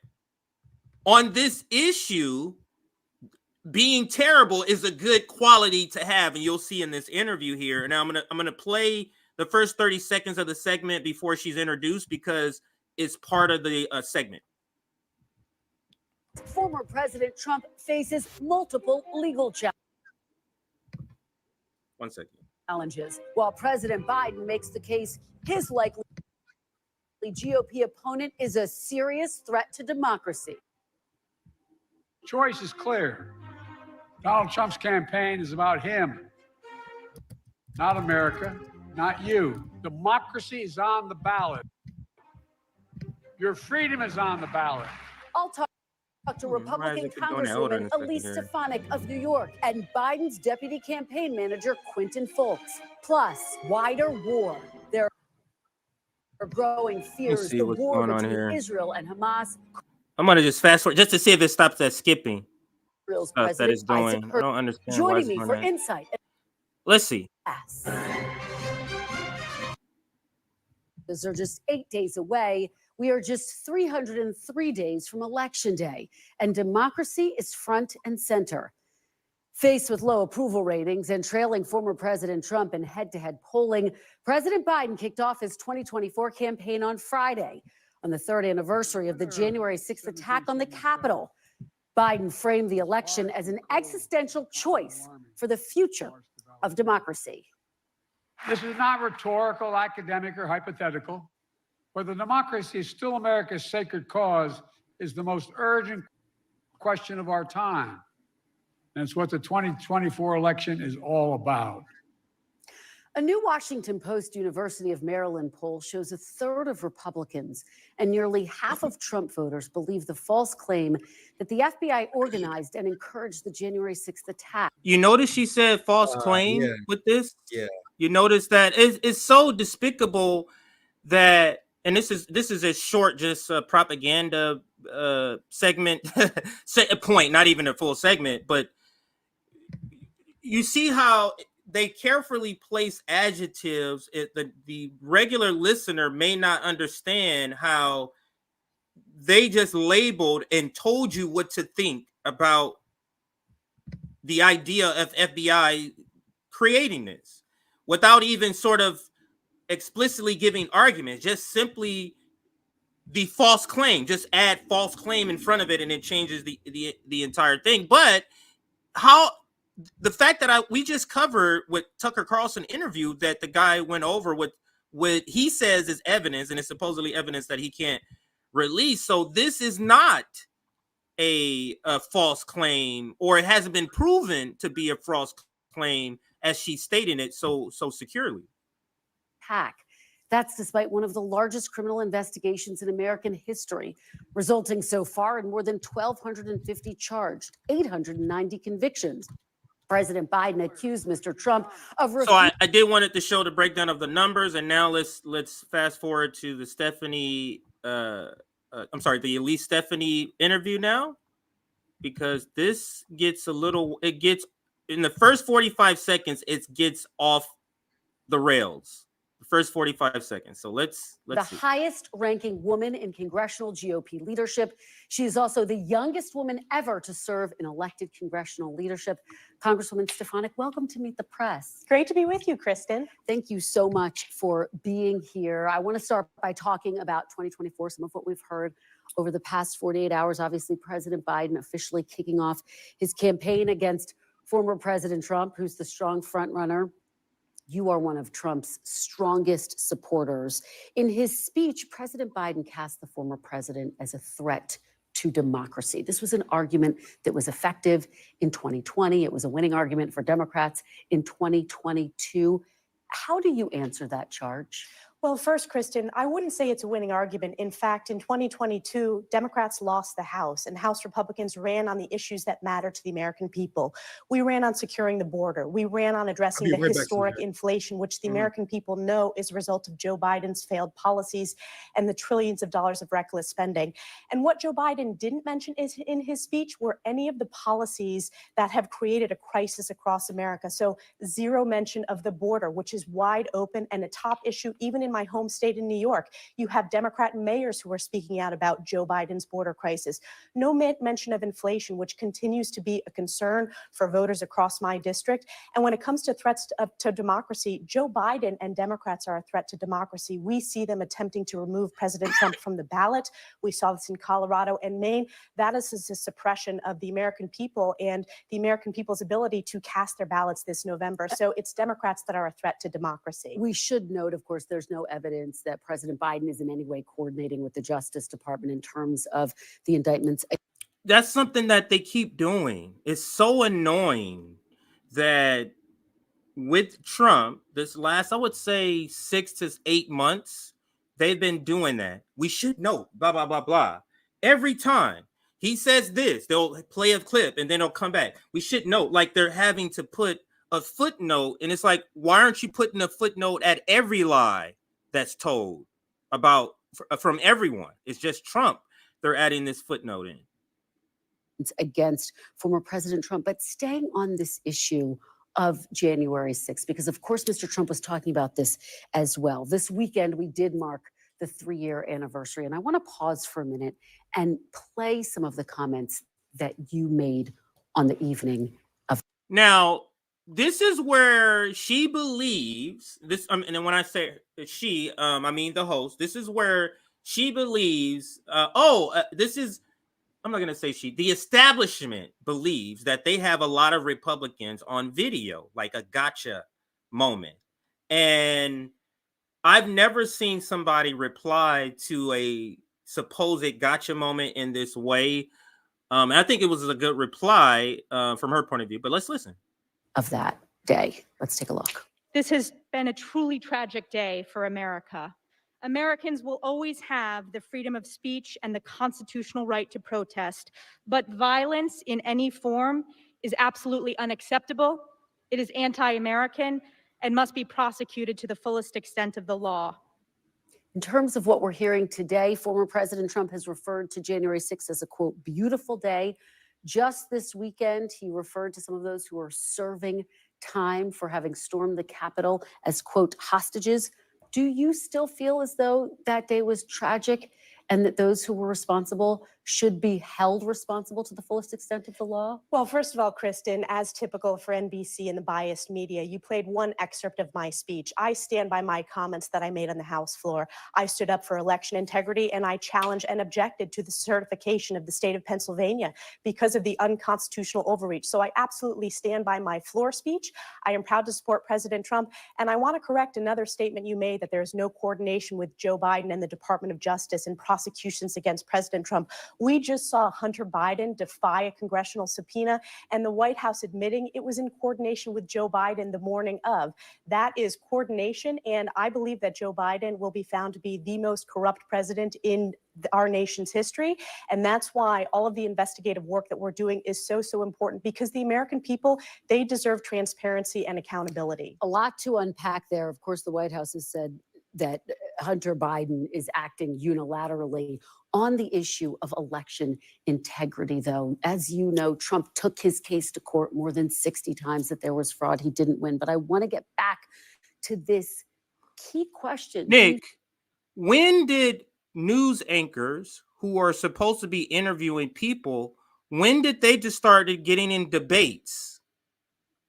on this issue, being terrible is a good quality to have, and you'll see in this interview here. Now I'm gonna play the first 30 seconds of the segment before she's introduced because it's part of the segment. Former President Trump faces multiple legal challenges. 1 second. While President Biden makes the case his likely GOP opponent is a serious threat to democracy. Choice is clear. Donald Trump's campaign is about him, not America, not you. Democracy is on the ballot. Your freedom is on the ballot. I'll talk to Republican Congresswoman Elise Stefanik of New York and Biden's deputy campaign manager, Quentin Fulks. Plus, wider war. There are growing fears the war between Israel and Hamas. I'm going to just fast forward just to see if it stops at skipping. Israel's Stuff that is President doing. I don't understand. Joining me for insight. Let's see. Those are just 8 days away. We are just 303 days from Election Day, and democracy is front and center. Faced with low approval ratings and trailing former President Trump in head-to-head polling, President Biden kicked off his 2024 campaign on Friday, on the third anniversary of the January 6th attack on the Capitol. Biden framed the election as an existential choice for the future of democracy. This is not rhetorical, academic, or hypothetical. Whether democracy is still America's sacred cause is the most urgent question of our time. And it's what the 2024 election is all about. A new Washington Post University of Maryland poll shows a third of Republicans and nearly half of Trump voters believe the false claim that the FBI organized and encouraged the January 6th attack. You notice she said false claim with this? Yeah. You notice that it's so despicable that, and this is a short, just propaganda segment, a point, not even a full segment, but you see how they carefully place adjectives. The regular listener may not understand how they just labeled and told you what to think about the idea of FBI creating this without even sort of explicitly giving arguments, just simply the false claim, just add false claim in front of it and it changes the entire thing. But how the fact that we just covered with Tucker Carlson interview that the guy went over with what he says is evidence, and it's supposedly evidence that he can't release. So this is not a false claim, or it hasn't been proven to be a false claim as she's stating it so securely. Hack. That's despite one of the largest criminal investigations in American history, resulting so far in more than 1,250 charged, 890 convictions. President Biden accused Mr. Trump of. So I did wanted to show the breakdown of the numbers, and now let's fast forward to the the Elise Stefanik interview now, because this gets in the first 45 seconds, it gets off the rails. The first 45 seconds. So let's the see. Highest ranking woman in congressional GOP leadership. She is also the youngest woman ever to serve in elected congressional leadership. Congresswoman Stefanik, welcome to Meet the Press. Great to be with you, Kristen. Thank you so much for being here. I want to start by talking about 2024, some of what we've heard over the past 48 hours. Obviously, President Biden officially kicking off his campaign against former President Trump, who's the strong front runner. You are one of Trump's strongest supporters. In his speech, President Biden cast the former president as a threat to democracy. This was an argument that was effective in 2020. It was a winning argument for Democrats in 2022. How do you answer that charge? Well, first, Kristen, I wouldn't say it's a winning argument. In fact, in 2022, Democrats lost the House, and House Republicans ran on the issues that matter to the American people. We ran on securing the border. We ran on addressing the historic inflation, which the American people know is a result of Joe Biden's failed policies and the trillions of dollars of reckless spending. And what Joe Biden didn't mention in his speech were any of the policies that have created a crisis across America. So zero mention of the border, which is wide open and a top issue even in in my home state in New York. You have Democrat mayors who are speaking out about Joe Biden's border crisis. No mention of inflation, which continues to be a concern for voters across my district. And when it comes to threats to democracy, Joe Biden and Democrats are a threat to democracy. We see them attempting to remove President Trump from the ballot. We saw this in Colorado and Maine. That is a suppression of the American people and the American people's ability to cast their ballots this November. So it's Democrats that are a threat to democracy. We should note, of course, there's no evidence that President Biden is in any way coordinating with the Justice Department in terms of the indictments. That's something that they keep doing. It's so annoying that with Trump, this last, I would say 6 to 8 months, they've been doing that. We should know, blah, blah, blah, blah. Every time he says this, they'll play a clip and then they'll come back. We should know, like they're having to put a footnote. And it's like, why aren't you putting a footnote at every lie that's told about from everyone? It's just Trump. They're adding this footnote in. Against former President Trump, but staying on this issue of January 6th, because of course, Mr. Trump was talking about this as well. This weekend, we did mark the 3-year anniversary. And I want to pause for a minute and play some of the comments that you made on the evening of. Now, this is where she believes this. And then when I say she, I mean the host. This is where she believes, this is, I'm not going to say she, the establishment believes that they have a lot of Republicans on video, like a gotcha moment. And I've never seen somebody reply to a supposed gotcha moment in this way. And I think it was a good reply from her point of view, but let's listen. Of that day. Let's take a look. This has been a truly tragic day for America. Americans will always have the freedom of speech and the constitutional right to protest, but violence in any form is absolutely unacceptable. It is anti-American and must be prosecuted to the fullest extent of the law. In terms of what we're hearing today, former President Trump has referred to January 6th as a, quote, beautiful day. Just this weekend, he referred to some of those who are serving time for having stormed the Capitol as, quote, hostages. Do you still feel as though that day was tragic and that those who were responsible should be held responsible to the fullest extent of the law? Well, first of all, Kristen, as typical for NBC and the biased media, you played one excerpt of my speech. I stand by my comments that I made on the House floor. I stood up for election integrity, and I challenged and objected to the certification of the state of Pennsylvania because of the unconstitutional overreach. So I absolutely stand by my floor speech. I am proud to support President Trump. And I want to correct another statement you made that there is no coordination with Joe Biden and the Department of Justice in prosecutions against President Trump. We just saw Hunter Biden defy a congressional subpoena and the White House admitting it was in coordination with Joe Biden the morning of. That is coordination, and I believe that Joe Biden will be found to be the most corrupt president in our nation's history. And that's why all of the investigative work that we're doing is so important, because the American people, they deserve transparency and accountability. A lot to unpack there. Of course, the White House has said that Hunter Biden is acting unilaterally on the issue of election integrity, though. As you know, Trump took his case to court more than 60 times that there was fraud. He didn't win. But I want to get back to this key question. Nick, when did news anchors who are supposed to be interviewing people, when did they just started getting in debates?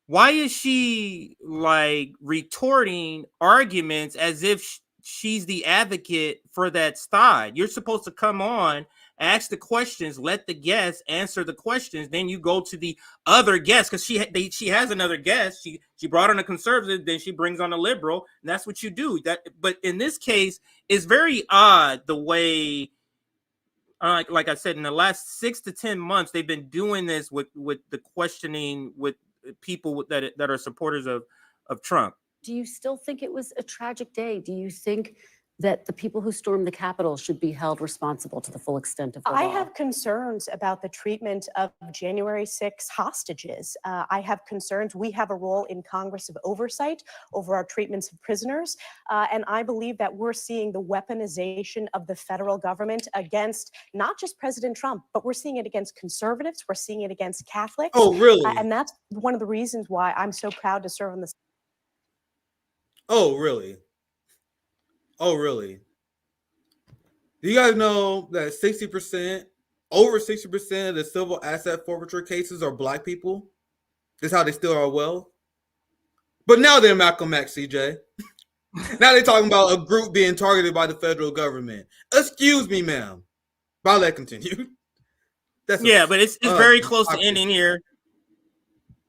Why is she like retorting arguments as if she's the advocate for that side? You're supposed to come on, ask the questions, let the guests answer the questions, then you go to the other guest, because she has another guest. She brought on a conservative, then she brings on a liberal, and that's what you do. But in this case, it's very odd the way, like I said, in the last 6 to 10 months, they've been doing this with the questioning with people that are supporters of Trump. Do you still think it was a tragic day? Do you think that the people who stormed the Capitol should be held responsible to the full extent of the law? I have concerns about the treatment of January 6 hostages. I have concerns. We have a role in Congress of oversight over our treatments of prisoners. And I believe that we're seeing the weaponization of the federal government against not just President Trump, but we're seeing it against conservatives. We're seeing it against Catholics. Oh, really? And that's one of the reasons why I'm so proud to serve on the. Oh, really? Oh, really? Do you guys know that 60%, over 60% of the civil asset forfeiture cases are black people? That's how they steal our wealth. But now they're Malcolm X, CJ. Now they're talking about a group being targeted by the federal government. Excuse me, ma'am. But I'll let continue. But it's very close to ending here.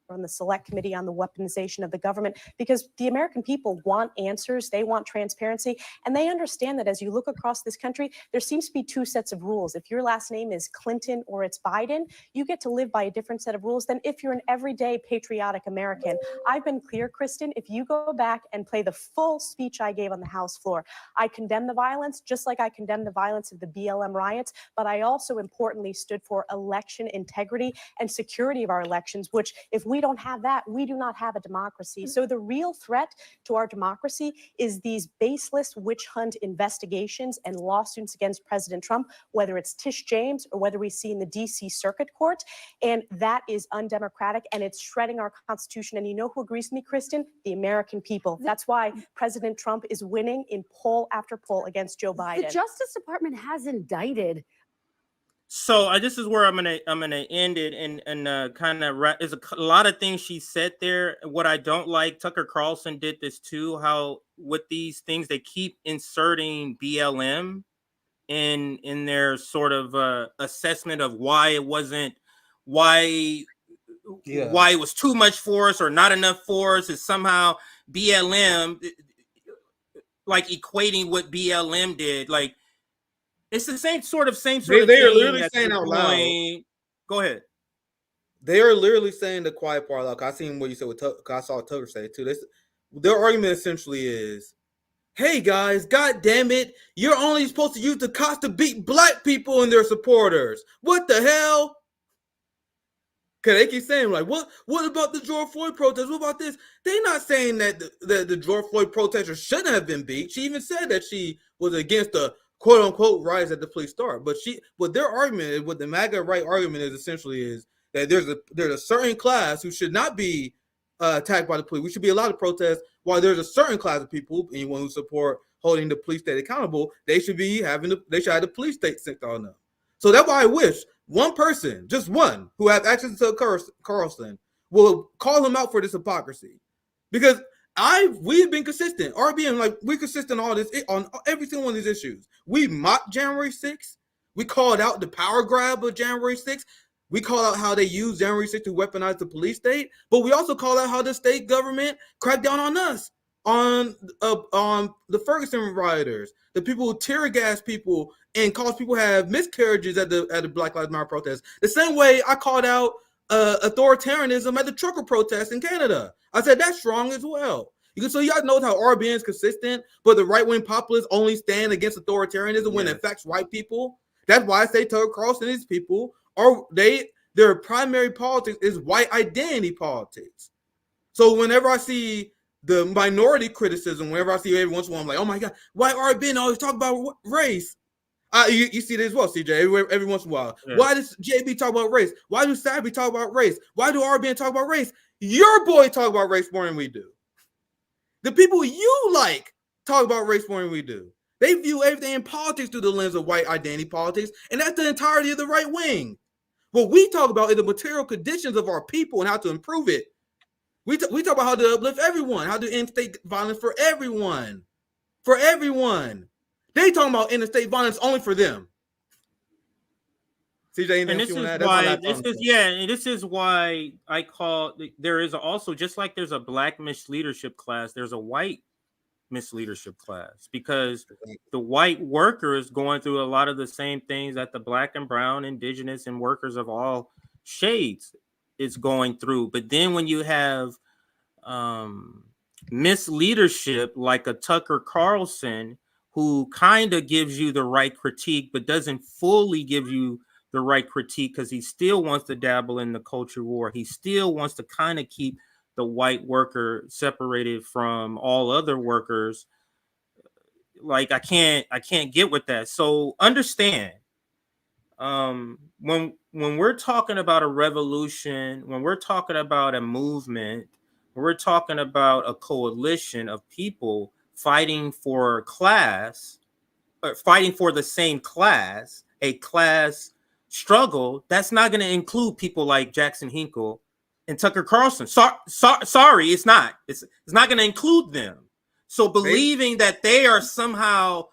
On the select committee on the weaponization of the government, because the American people want answers, they want transparency, and they understand that as you look across this country, there seems to be two sets of rules. If your last name is Clinton or it's Biden, you get to live by a different set of rules than if you're an everyday patriotic American. I've been clear, Kristen, if you go back and play the full speech I gave on the House floor, I condemn the violence, just like I condemn the violence of the BLM riots, but I also importantly stood for election integrity and security of our elections, which if we don't have that, we do not have a democracy. So the real threat to our democracy is these baseless witch hunt investigations and lawsuits against President Trump, whether it's Tish James or whether we see in the DC Circuit Court. And that is undemocratic and it's shredding our Constitution. And you know who agrees with me, Kristen? The American people. That's why President Trump is winning in poll after poll against Joe Biden. The Justice Department has indicted. So this is where I'm gonna end it and kind of there's a lot of things she said there. What I don't like, Tucker Carlson did this too. How with these things they keep inserting BLM in their sort of assessment of why it wasn't why it was too much force or not enough force is somehow BLM, like equating what BLM did, like. It's the same sort of They thing. are literally saying out loud. Go ahead. They are literally saying the quiet part. Like I seen what you said with Tucker. I saw Tucker say it too. Their argument essentially is, "Hey guys, God damn it, you're only supposed to use the cops to beat black people and their supporters. What the hell?" Cause they keep saying like, "What about the George Floyd protest? What about this?" They're not saying that the George Floyd protesters shouldn't have been beat. She even said that she was against the quote unquote riots at the police start. But what their argument is, what the MAGA right argument is essentially is that there's a certain class who should not be attacked by the police. We should be allowed to protest, while there's a certain class of people, anyone who support holding the police state accountable, they should have the police state sent on them. So that's why I wish one person, just one, who has access to Carlson will call him out for this hypocrisy. Because we've been consistent. RBN, like we're consistent on every single one of these issues. We mocked January 6th. We called out the power grab of January 6th. We called out how they used January 6th to weaponize the police state. But we also called out how the state government cracked down on us, on the Ferguson rioters, the people who tear gas people and cause people to have miscarriages at the Black Lives Matter protest. The same way I called out authoritarianism at the trucker protest in Canada. I said that's wrong as well. So you guys know how RBN is consistent, but the right-wing populists only stand against authoritarianism when it affects white people. That's why I say Tucker Carlson and these people their primary politics is white identity politics. So whenever I see the minority criticism, whenever I see every once in a while, I'm like, oh my God, why RBN always talk about race? You see this as well, CJ, every once in a while. Yeah. Why does JB talk about race? Why do Sabby talk about race? Why do RBN talk about race? Your boy talk about race more than we do. The people you like talk about race more than we do. They view everything in politics through the lens of white identity politics, and that's the entirety of the right wing. What we talk about is the material conditions of our people and how to improve it. We talk about how to uplift everyone, how to end state violence for everyone. For everyone. They talking about interstate violence only for them. CJ, and this is why I call there is also, just like there's a black misleadership class, there's a white misleadership class, because the white worker is going through a lot of the same things that the black and brown, indigenous, and workers of all shades is going through. But then when you have misleadership like a Tucker Carlson, who kind of gives you the right critique, but doesn't fully give you the right critique because he still wants to dabble in the culture war. He still wants to kind of keep the white worker separated from all other workers. Like I can't get with that. So understand, when we're talking about a revolution, when we're talking about a movement, when we're talking about a coalition of people, fighting for class, or fighting for the same class, a class struggle, that's not going to include people like Jackson Hinkle and Tucker Carlson. Sorry, it's not. It's not going to include them. So believing that they are somehow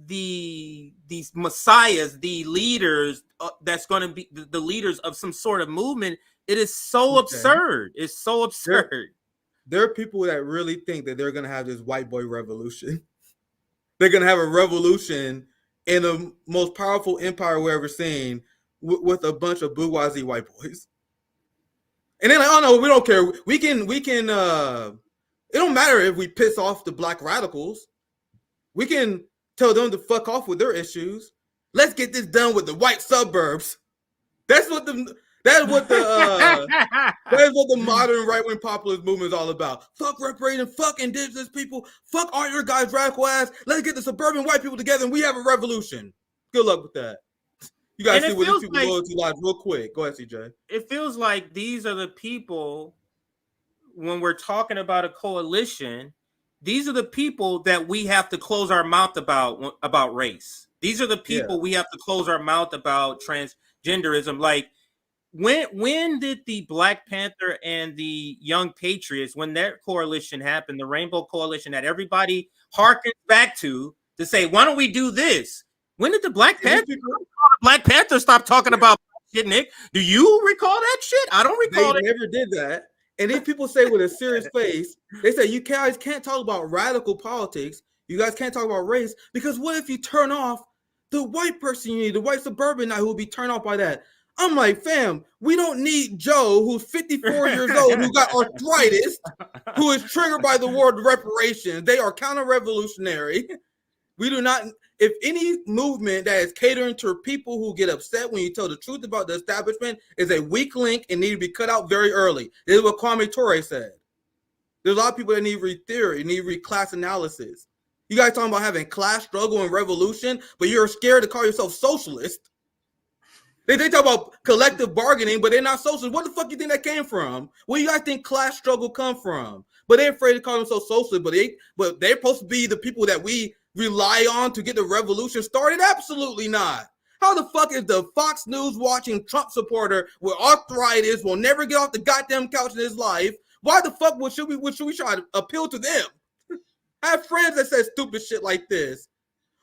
these messiahs, the leaders, that's going to be the leaders of some sort of movement, it is so absurd. It's so absurd. There are people that really think that they're going to have this white boy revolution. They're going to have a revolution in the most powerful empire we've ever seen with a bunch of bourgeoisie white boys. And then like, oh no, we don't care. We can it don't matter if we piss off the black radicals. We can tell them to fuck off with their issues. Let's get this done with the white suburbs. That is what the modern right-wing populist movement is all about. Fuck reparating, fuck indigenous people, fuck all your guys' radical ass. Let's get the suburban white people together and we have a revolution. Good luck with that. You guys see what these people loyalty lies real quick. Go ahead, CJ. It feels like these are the people, when we're talking about a coalition, these are the people that we have to close our mouth about race. These are the people we have to close our mouth about transgenderism. Like, when did the Black Panther and the Young Patriots, when their coalition happened, the Rainbow Coalition that everybody harkens back to say, why don't we do this? When did the Black Panther stop talking about shit, Nick? Do you recall that shit? I don't recall They never did that. And these people say with a serious face, they say, you guys can't talk about radical politics. You guys can't talk about race, because what if you turn off the white person you need, the white suburbanite who will be turned off by that? I'm like, fam, we don't need Joe, who's 54 years old, who got arthritis, who is triggered by the word reparations. They are counter-revolutionary. We do not, if any movement that is catering to people who get upset when you tell the truth about the establishment is a weak link and need to be cut out very early. This is what Kwame Ture said. There's a lot of people that need read theory, need read class analysis. You guys talking about having class struggle and revolution, but you're scared to call yourself socialist. They talk about collective bargaining, but they're not socialist. What the fuck do you think that came from? Where do you guys think class struggle come from? But they're afraid to call themselves socialist, but they're supposed to be the people that we rely on to get the revolution started? Absolutely not. How the fuck is the Fox News watching Trump supporter with arthritis, will never get off the goddamn couch in his life? Why the fuck should we try to appeal to them? I have friends that say stupid shit like this.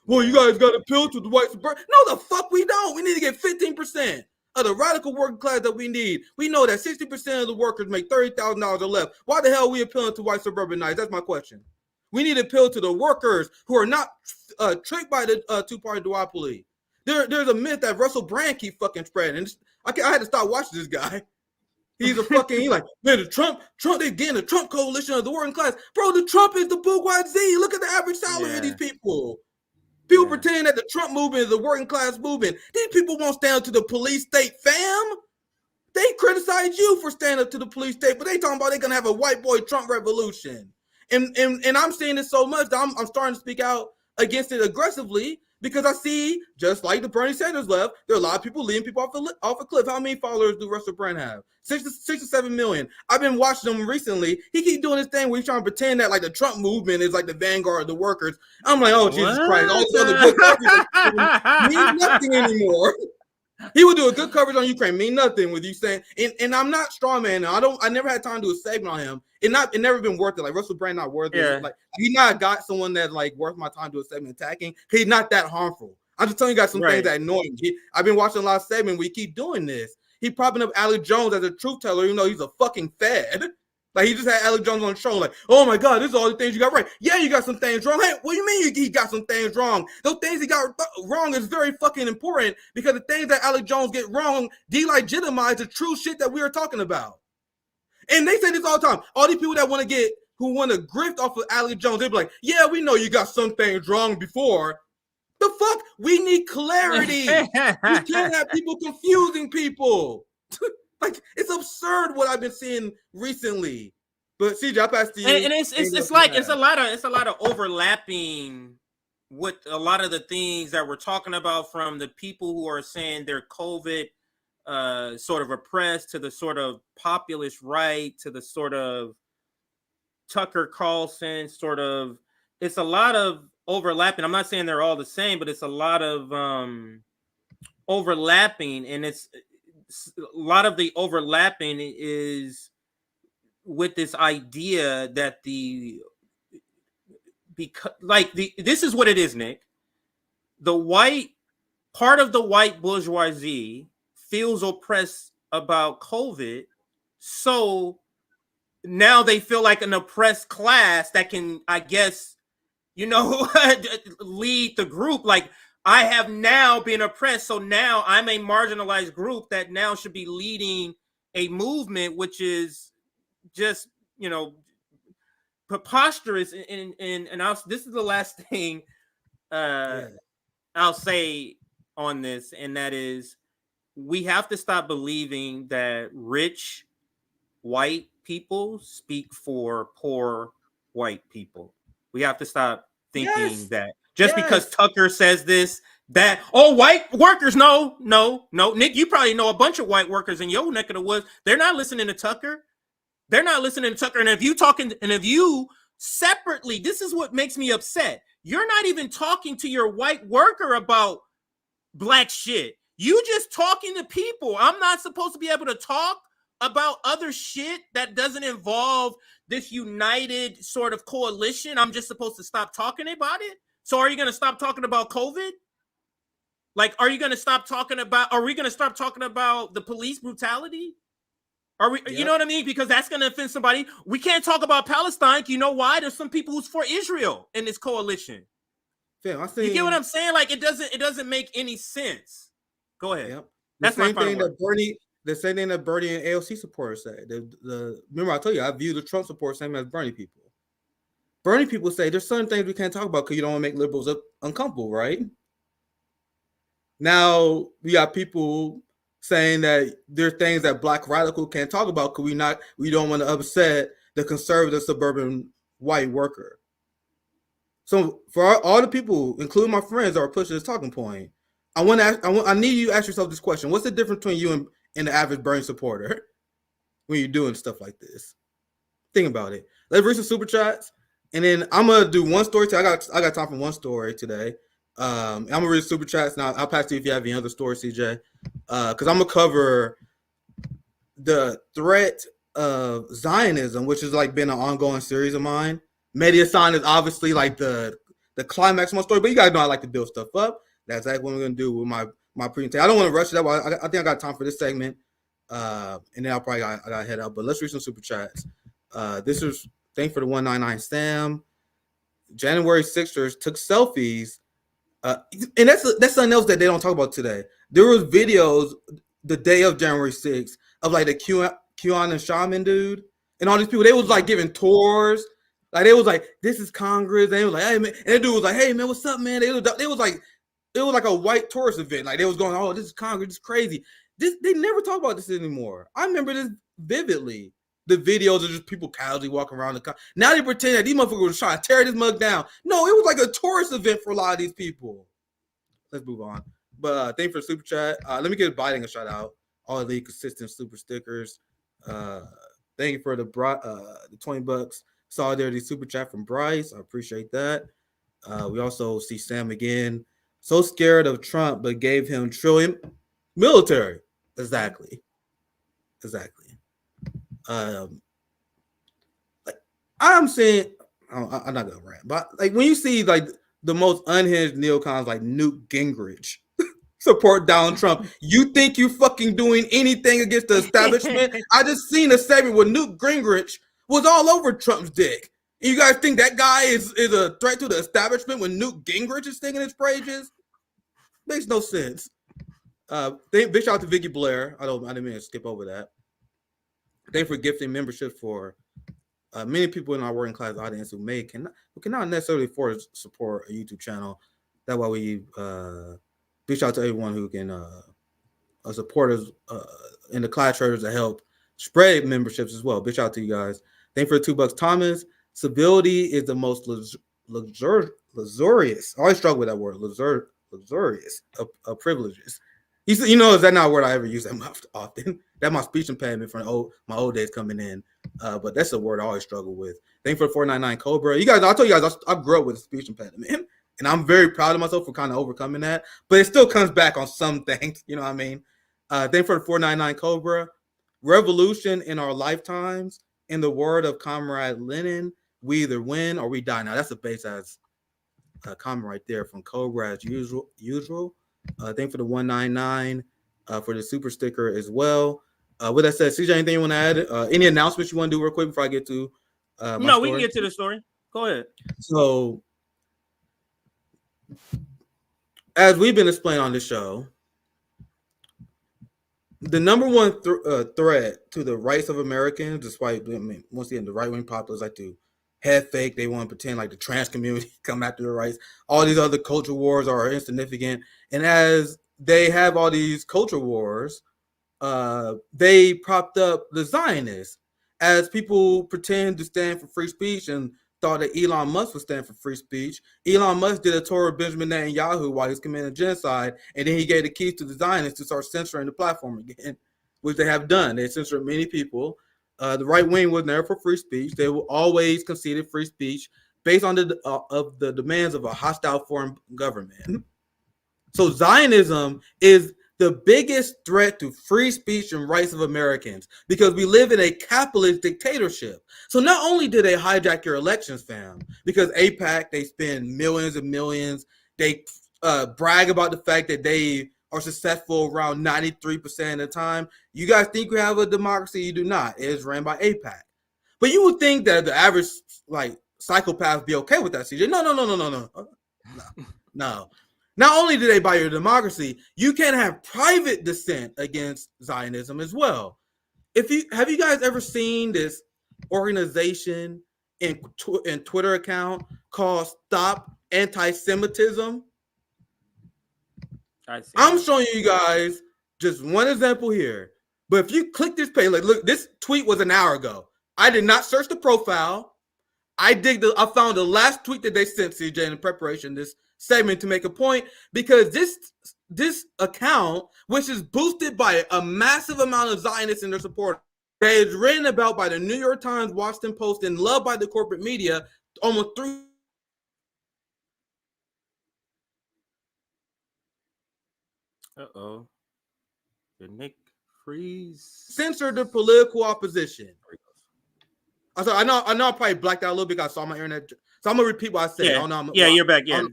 Well, you guys got to appeal to the white suburban. No, the fuck we don't. We need to get 15% of the radical working class that we need. We know that 60% of the workers make $30,000 or less. Why the hell are we appealing to white suburbanites? That's my question. We need to appeal to the workers who are not tricked by the two-party duopoly. There's a myth that Russell Brand keep fucking spreading. And I had to stop watching this guy. He's like, man, the Trump, they getting the Trump coalition of the working class. Bro, the Trump is the bourgeoisie. Look at the average salary of these people. People pretend that the Trump movement is the working class movement. These people won't stand up to the police state, fam. They criticize you for standing up to the police state, but they talking about they're gonna have a white boy Trump revolution. And I'm saying this so much that I'm starting to speak out against it aggressively, because I see, just like the Bernie Sanders left, there are a lot of people leading people off a cliff. How many followers do Russell Brand have? 6 to 7 million. I've been watching him recently. He keep doing this thing where he's trying to pretend that like the Trump movement is like the vanguard of the workers. I'm like, oh, Jesus Christ. All these other good coverage means nothing anymore. He would do a good coverage on Ukraine, mean nothing with you saying, and I'm not strong man. I never had time to do a segment on him. It never been worth it. Like Russell Brand not worth it. Like he not got someone that's like worth my time to do a segment attacking. He's not that harmful. I'm just telling you guys some things that annoy me. I've been watching a lot of segments. We keep doing this. He propping up Alex Jones as a truth teller, even though he's a fucking fed. Like he just had Alex Jones on the show, like, oh my God, this is all the things you got right. Yeah, you got some things wrong. Hey, what do you mean he got some things wrong? Those things he got wrong is very fucking important, because the things that Alex Jones get wrong delegitimize the true shit that we are talking about. And they say this all the time. All these people that want to grift off of Alex Jones, they be like, yeah, we know you got some things wrong before. The fuck? We need clarity. We can't have people confusing people. Like, it's absurd what I've been seeing recently. But CJ, I pass to you. And it's like it's a lot of overlapping with a lot of the things that we're talking about, from the people who are saying they're COVID sort of oppressed, to the sort of populist right, to the sort of Tucker Carlson sort of it's a lot of overlapping. I'm not saying they're all the same, but it's a lot of overlapping, and it's a lot of the overlapping is with this idea that this is what it is, Nick. The white part of the white bourgeoisie feels oppressed about COVID, so now they feel like an oppressed class that can, I guess, lead the group. Like, I have now been oppressed, so now I'm a marginalized group that now should be leading a movement, which is just, preposterous. And this is the last thing I'll say on this, and that is, we have to stop believing that rich white people speak for poor white people. We have to stop thinking that just because Tucker says this, that, white workers, no. Nick, you probably know a bunch of white workers in your neck of the woods. They're not listening to Tucker. And if you separately, this is what makes me upset. You're not even talking to your white worker about black shit. You just talking to people. I'm not supposed to be able to talk about other shit that doesn't involve this united sort of coalition. I'm just supposed to stop talking about it. So are you going to stop talking about COVID? Like, are we going to stop talking about the police brutality? Are we, you know what I mean? Because that's going to offend somebody. We can't talk about Palestine. You know why? There's some people who's for Israel in this coalition. Fam, you get what I'm saying? Like, it doesn't make any sense. Go ahead. Yep. That's the same my thing final word. The same thing that Bernie and AOC supporters say. Remember I told you I view the Trump supporters same as Bernie people. Bernie people say there's certain things we can't talk about because you don't want to make liberals uncomfortable, right? Now we got people saying that there are things that black radicals can't talk about because we don't want to upset the conservative suburban white worker. So for all the people, including my friends, that are pushing this talking point, I need you to ask yourself this question: what's the difference between you and the average Bernie supporter when you're doing stuff like this? Think about it. Let's read some super chats, and then I'm gonna do one story. I got time for one story today. I'm gonna read super chats now. I'll pass to you if you have any other stories, CJ, because I'm gonna cover the threat of Zionism, which has like been an ongoing series of mine. Mehdi Hasan is obviously like the climax of my story, but you guys know I like to build stuff up. That's exactly what I'm gonna do with my presentation. I don't want to rush it up. I think I got time for this segment, and then I gotta head out. But let's read some super chats. This is thank for the 199 Sam. January 6ers took selfies. And that's something else that they don't talk about today. There was videos the day of January 6th of like the QAnon and Shaman dude and all these people. They was like giving tours. Like they was like, this is Congress. They was like, hey man, and the dude was like, hey man, what's up, man? They was like, it was like a white tourist event. Like they was going, oh, this is Congress, this is crazy. They never talk about this anymore. I remember this vividly. The videos of just people casually walking around the now they pretend that these motherfuckers were trying to tear this mug down. No, it was like a tourist event for a lot of these people. Let's move on. But thank you for the super chat. Let me give Biden a shout out. All the consistent super stickers. Thank you for the $20 solidarity super chat from Bryce. I appreciate that. We also see Sam again. So scared of Trump, but gave him trillion military. Exactly. Like I'm saying, I'm not gonna rant, but like when you see like the most unhinged neocons like Newt Gingrich support Donald Trump, you think you fucking doing anything against the establishment? I just seen a segment where Newt Gingrich was all over Trump's dick. And you guys think that guy is a threat to the establishment when Newt Gingrich is singing his praises? Makes no sense. Big shout out to Vicky Blair. I didn't mean to skip over that. Thank you for gifting membership for many people in our working class audience who cannot necessarily afford to support a YouTube channel. That's why we big shout out to everyone who can support us in the class traders to help spread memberships as well. Big shout out to you guys. Thank you for the $2, Thomas. Civility is the most luxurious. I always struggle with that word, luxurious of privileges. You know, is that not a word I ever use that often? That's my speech impediment from my old days coming in. But that's a word I always struggle with. Thank you for the 499 Cobra. You guys, I told you guys I grew up with a speech impediment, and I'm very proud of myself for kind of overcoming that. But it still comes back on some things. You know what I mean? Thank you for the 499 Cobra. Revolution in our lifetimes. In the word of Comrade Lenin, we either win or we die. Now that's a base as comment right there from Cobra as usual. Thank you for the 199 for the super sticker as well. With that said, CJ, anything you want to add? Any announcements you want to do real quick before I get to No, we can get to the story. Go ahead. So, as we've been explaining on the show, the number one threat to the rights of Americans, despite, once again, the right-wing populists like to head fake, they want to pretend like the trans community come after their rights. All these other culture wars are insignificant. And as they have all these culture wars, they propped up the Zionists as people pretend to stand for free speech and thought that Elon Musk would stand for free speech. Elon Musk did a tour of Benjamin Netanyahu while he was committing genocide, and then he gave the keys to the Zionists to start censoring the platform again, which they have done. They censored many people. The right wing was never for free speech. They will always conceded free speech based on the demands of a hostile foreign government. So Zionism is the biggest threat to free speech and rights of Americans because we live in a capitalist dictatorship. So not only do they hijack your elections, fam, because AIPAC, they spend millions and millions. They brag about the fact that they are successful around 93% of the time. You guys think we have a democracy? You do not. It is ran by AIPAC. But you would think that the average psychopath be okay with that, CJ. No. Not only do they buy your democracy, you can have private dissent against Zionism as well. Have you guys ever seen this organization and Twitter account called Stop Anti-Semitism? I'm showing you guys just one example here. But if you click this page, look, this tweet was an hour ago. I did not search the profile. I found the last tweet that they sent, CJ, in preparation this segment to make a point, because this account, which is boosted by a massive amount of Zionists and their support, that is written about by the New York Times, Washington Post, and loved by the corporate media, almost 3. Uh-oh. Did Nick freeze? Censored the political opposition. I know I probably blacked out a little bit because I saw my internet. So I'm gonna repeat what I said. Yeah, you're back. Yeah.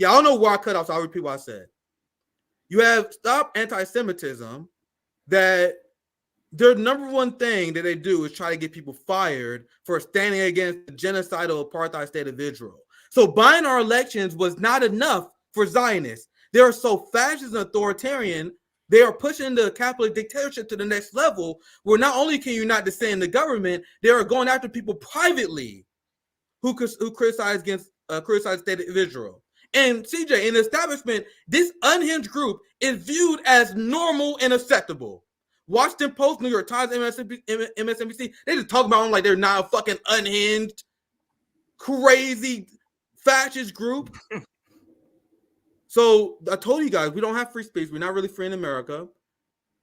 I don't know where I cut off, so I'll repeat what I said. You have Stop Anti-Semitism, that their number one thing that they do is try to get people fired for standing against the genocidal apartheid state of Israel. So buying our elections was not enough for Zionists. They are so fascist and authoritarian, they are pushing the capitalist dictatorship to the next level, where not only can you not dissent in the government, they are going after people privately who criticize the state of Israel. And CJ, in the establishment, this unhinged group is viewed as normal and acceptable. Washington Post, New York Times, MSNBC, they just talk about them like they're not a fucking unhinged, crazy, fascist group. So I told you guys, we don't have free speech. We're not really free in America.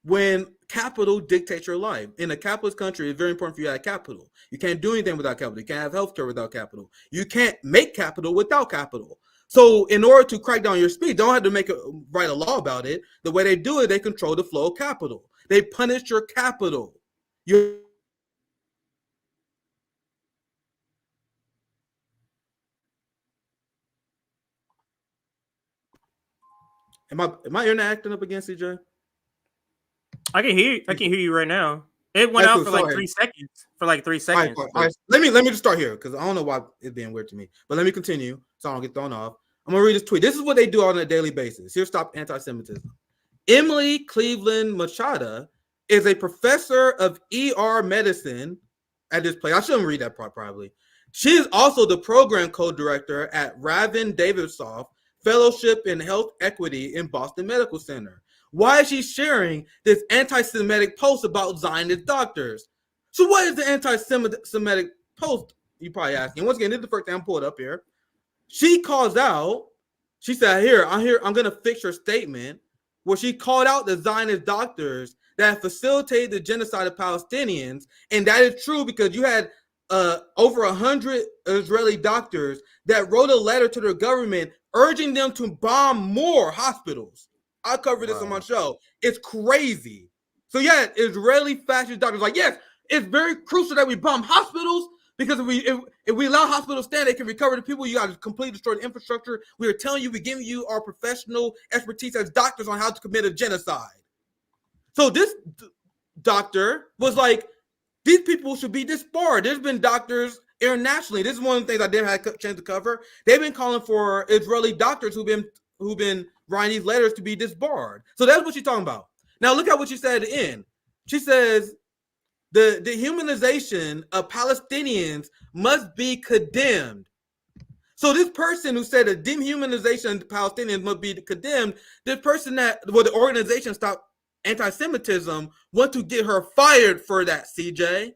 When capital dictates your life. In a capitalist country, it's very important for you to have capital. You can't do anything without capital. You can't have healthcare without capital. You can't make capital without capital. So in order to crack down your speech, they don't have to write a law about it. The way they do it, they control the flow of capital. They punish your capital. Am I internet acting up again, CJ? I can hear you right now. It went out for like 3 seconds. For like 3 seconds. All right. Let me just start here because I don't know why it's being weird to me. But let me continue so I don't get thrown off. I'm gonna read this tweet. This is what they do on a daily basis. Here's Stop Anti-Semitism. Emily Cleveland Machada is a professor of ER medicine at this place. I shouldn't read that part probably. She is also the program co-director at Raven Davidoff Fellowship in Health Equity in Boston Medical Center. Why is she sharing this anti-Semitic post about Zionist doctors? So what is the anti-Semitic post? You probably asking. Once again, this is the first thing I'm pulled up here. She calls out, she said, I'm going to fix your statement, where she called out the Zionist doctors that facilitated the genocide of Palestinians. And that is true because you had over 100 Israeli doctors that wrote a letter to their government urging them to bomb more hospitals. I covered this on my show. It's crazy. So yeah, Israeli fascist doctors like, yes, it's very crucial that we bomb hospitals because if we allow hospitals to stand, they can recover the people. You got to completely destroy the infrastructure. We are telling you, we're giving you our professional expertise as doctors on how to commit a genocide. So this doctor was like, these people should be disbarred. There's been doctors internationally. This is one of the things I didn't have a chance to cover. They've been calling for Israeli doctors who've been writing these letters to be disbarred. So that's what she's talking about. Now look at what she said at the end. She says the dehumanization of Palestinians must be condemned. So this person who said the dehumanization of Palestinians must be condemned, this person the organization Stop Anti-Semitism want to get her fired for that, CJ.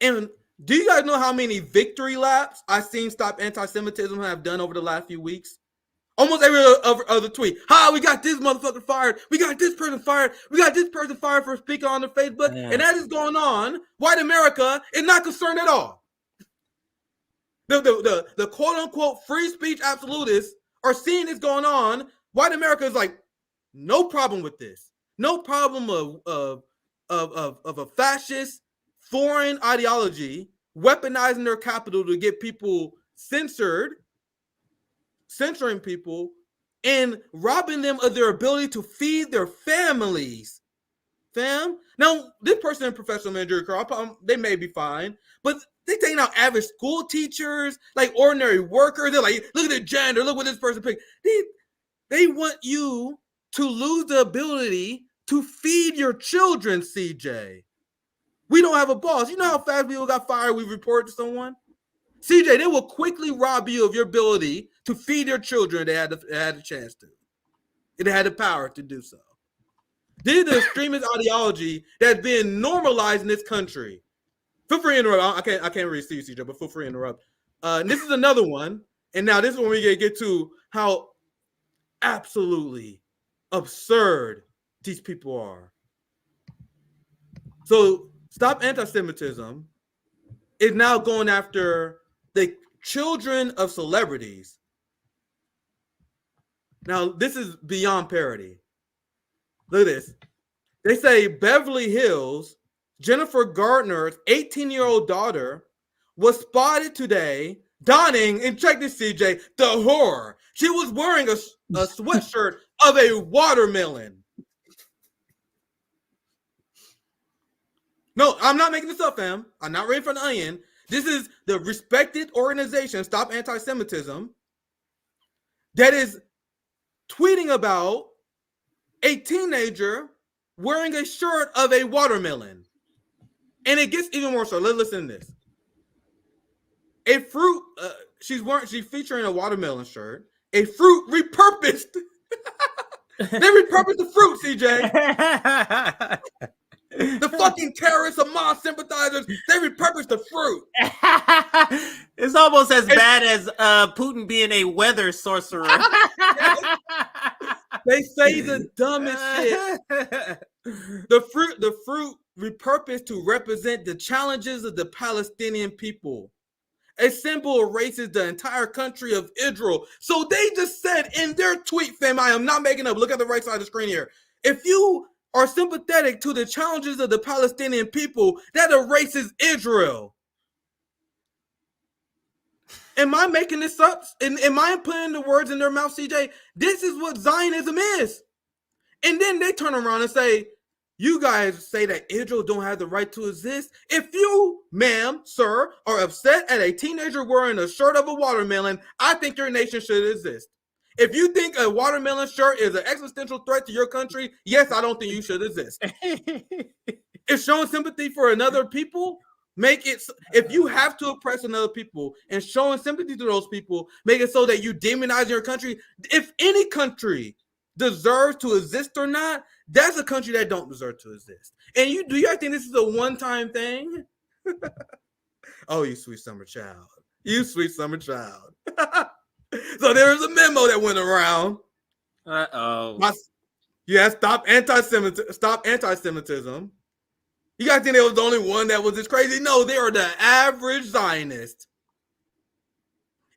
And do you guys know how many victory laps I've seen Stop Anti-Semitism have done over the last few weeks? Almost every other tweet. We got this motherfucker fired. We got this person fired. We got this person fired for speaking on the Facebook. Yeah. And that is going on. White America is not concerned at all. The quote unquote free speech absolutists are seeing this going on. White America is like, no problem with this. No problem of a fascist foreign ideology weaponizing their capital to get people censoring people and robbing them of their ability to feed their families. Fam. Now, this person in professional managerial career, they may be fine, but they taking out average school teachers, like ordinary workers. They're like, look at the gender, look what this person picked. They want you to lose the ability to feed your children, CJ. We don't have a boss. You know how fast people got fired, we report to someone? CJ, they will quickly rob you of your ability to feed your children. They had a chance to. They had the power to do so. This is the extremist ideology that's being normalized in this country. Feel free to interrupt. I can't really see you, CJ, but feel free to interrupt. This is another one. And now this is when we get to how absolutely absurd these people are. So Stop Anti-Semitism is now going after the children of celebrities. Now, this is beyond parody. Look at this. They say Beverly Hills, Jennifer Gardner's 18-year-old daughter was spotted today donning, and check this, CJ, the horror. She was wearing a sweatshirt of a watermelon. No, I'm not making this up, fam. I'm not reading from the Onion. This is the respected organization, Stop Anti-Semitism, that is tweeting about a teenager wearing a shirt of a watermelon. And it gets even more so. Let's listen to this. A fruit, she's featuring a watermelon shirt. A fruit repurposed. They repurposed the fruit, CJ. The fucking terrorists, Hamas sympathizers, they repurposed the fruit. It's almost as bad as Putin being a weather sorcerer. They say the dumbest shit. The fruit repurposed to represent the challenges of the Palestinian people. A symbol erases the entire country of Israel. So they just said in their tweet, fam, I am not making up. Look at the right side of the screen here. If you are sympathetic to the challenges of the Palestinian people, that erases Israel. Am I making this up? Am I putting the words in their mouth, CJ? This is what Zionism is. And then they turn around and say, you guys say that Israel don't have the right to exist. If you, ma'am, sir, are upset at a teenager wearing a shirt of a watermelon, I think your nation should exist. If you think a watermelon shirt is an existential threat to your country, yes, I don't think you should exist. If showing sympathy for another people, make it, if you have to oppress another people and showing sympathy to those people, make it so that you demonize your country. If any country deserves to exist or not, that's a country that don't deserve to exist. And do you think this is a one-time thing? Oh, you sweet summer child. You sweet summer child. So there was a memo that went around. Uh-oh. Yeah, stop anti-Semitism. You guys think they was the only one that was this crazy? No, they are the average Zionist.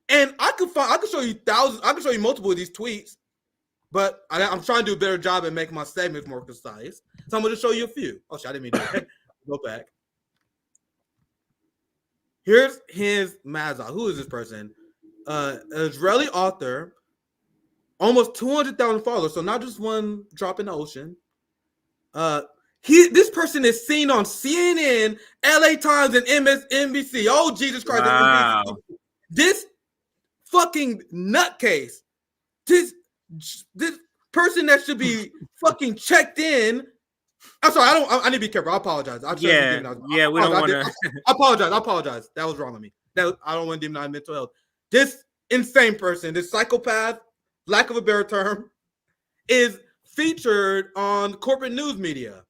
And I could show you thousands. I could show you multiple of these tweets, but I'm trying to do a better job at making my segments more concise. So I'm going to show you a few. Oh, shit, I didn't mean to go back. Here's his Mazza. Who is this person? An Israeli author, almost 200,000 followers. So not just one drop in the ocean. This person is seen on CNN, LA Times, and MSNBC. Oh, Jesus Christ. Wow. This fucking nutcase. This person that should be fucking checked in. I'm sorry, I need to be careful. I apologize. We don't want to. I apologize. That was wrong of me. I don't want to demonize mental health. This insane person, this psychopath, lack of a better term, is featured on corporate news media.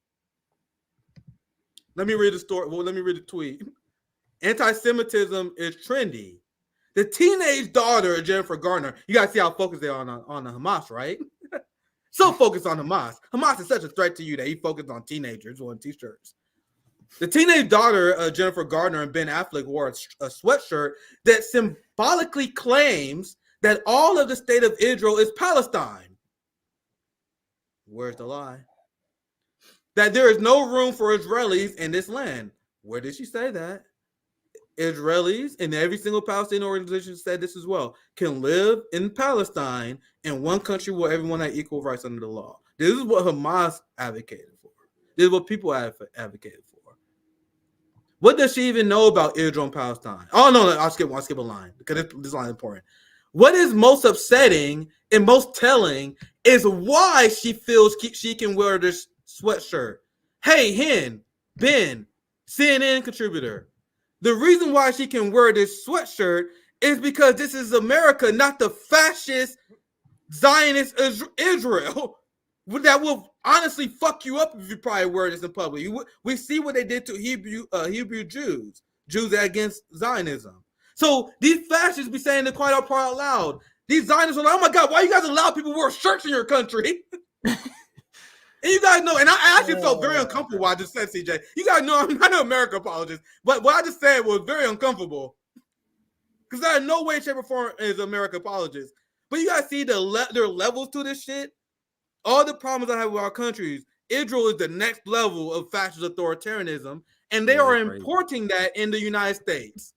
Let me read the story. Well, let me read the tweet. Anti-Semitism is trendy. The teenage daughter of Jennifer Garner. You guys see how focused they are on the Hamas, right? So focused on Hamas. Hamas is such a threat to you that he focused on teenagers wearing t-shirts. The teenage daughter of Jennifer Garner and Ben Affleck wore a sweatshirt that symbolically claims that all of the state of Israel is Palestine. Where's the lie? That there is no room for Israelis in this land. Where did she say that? Israelis and every single Palestinian organization said this as well, can live in Palestine in one country where everyone has equal rights under the law. This is what Hamas advocated for. This is what people advocated for. What does she even know about Israel and Palestine? Oh, no, I'll skip a line because this line is important. What is most upsetting and most telling is why she feels she can wear this sweatshirt. Hey, Ben, CNN contributor. The reason why she can wear this sweatshirt is because this is America, not the fascist Zionist Israel that will honestly fuck you up if you probably wear this in public. We see what they did to Hebrew Jews against Zionism. So these fascists be saying it quite out loud. These Zionists are like, oh my God, why you guys allow people to wear shirts in your country? And you guys know, and I actually felt very uncomfortable while I just said, CJ. You guys know I'm not an America apologist, but what I just said was very uncomfortable. Because there are no way, shape, or form is America apologist. But you guys see there are levels to this shit. All the problems I have with our countries, Israel is the next level of fascist authoritarianism, and they are importing that in the United States.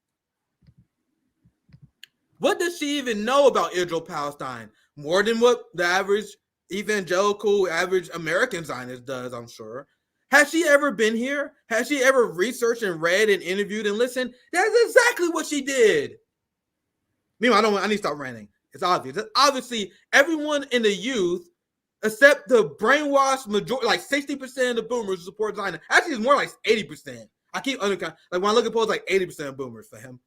What does she even know about Israel-Palestine? More than what the average evangelical, average American Zionist does, I'm sure. Has she ever been here? Has she ever researched and read and interviewed and listened? That's exactly what she did. Meanwhile, I need to stop ranting. It's obvious. Obviously, everyone in the youth, except the brainwashed majority, like 60% of the boomers support Zionism. Actually, it's more like 80%. I keep undercounting. Like when I look at polls, like 80% of boomers for him.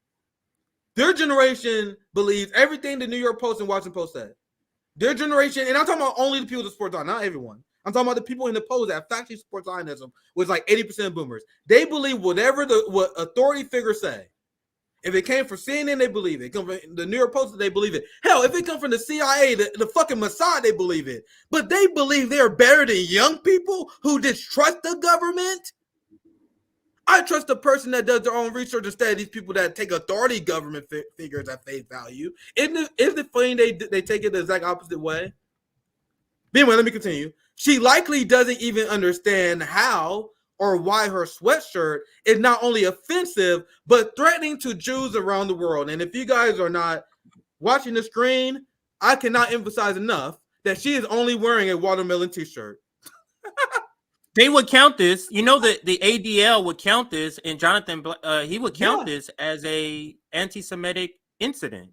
Their generation believes everything the New York Post and Washington Post said. Their generation, and I'm talking about only the people that support Zionism, not everyone. I'm talking about the people in the polls that factually support Zionism, was like 80% of boomers. They believe whatever what authority figures say. If it came from CNN, they believe it. It comes from the New York Post, they believe it. Hell, if it comes from the CIA, the fucking Mossad, they believe it. But they believe they're better than young people who distrust the government. I trust the person that does their own research instead of these people that take authority government figures at face value. Isn't it funny they take it the exact opposite way? But anyway, let me continue. She likely doesn't even understand how or why her sweatshirt is not only offensive, but threatening to Jews around the world. And if you guys are not watching the screen, I cannot emphasize enough that she is only wearing a watermelon t-shirt. They would count this, you know, the ADL would count this, and Jonathan, he would count this as a anti-Semitic incident.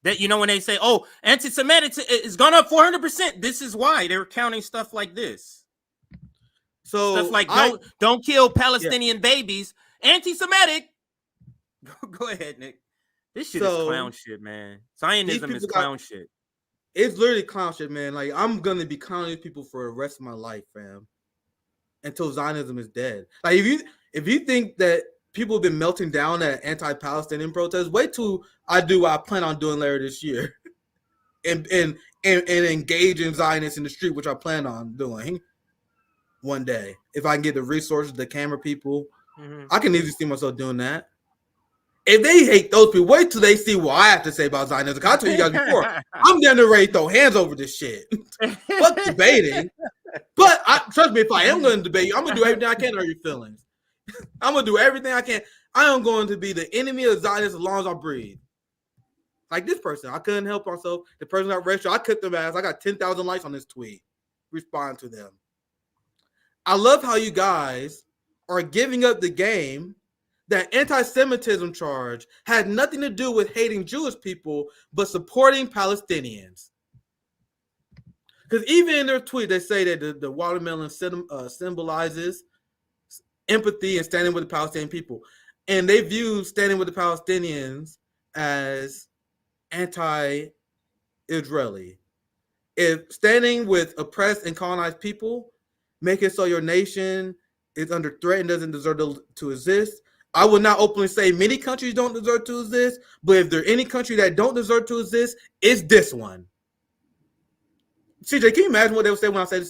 That, you know, when they say, oh, anti-Semitic is gone up 400%, this is why they're counting stuff like this. So stuff like don't kill Palestinian babies, anti-Semitic. Go ahead, Nick. This shit is clown shit, man. Zionism is clown shit. It's literally clown shit, man. Like, I'm gonna be counting these people for the rest of my life, fam. Until Zionism is dead. Like, if you think that people have been melting down at anti-Palestinian protests, wait till I do what I plan on doing later this year. and engaging Zionists in the street, which I plan on doing one day. If I can get the resources, the camera people, I can easily see myself doing that. If they hate those people, wait till they see what I have to say about Zionism. I told you guys before, I'm getting ready to throw hands over this shit. Fuck debating. But trust me, if I am going to debate you, I'm going to do everything I can to hurt your feelings. I'm going to do everything I can. I am going to be the enemy of Zionists as long as I breathe. Like this person, I couldn't help myself. The person got racial, I cut them ass. I got 10,000 likes on this tweet. Respond to them. I love how you guys are giving up the game. That anti-Semitism charge had nothing to do with hating Jewish people, but supporting Palestinians. Because even in their tweet, they say that the watermelon symbolizes empathy and standing with the Palestinian people. And they view standing with the Palestinians as anti-Israeli. If standing with oppressed and colonized people make it so your nation is under threat and doesn't deserve to exist, I would not openly say many countries don't deserve to exist, but if there's any country that don't deserve to exist, it's this one. CJ, can you imagine what they would say when I say this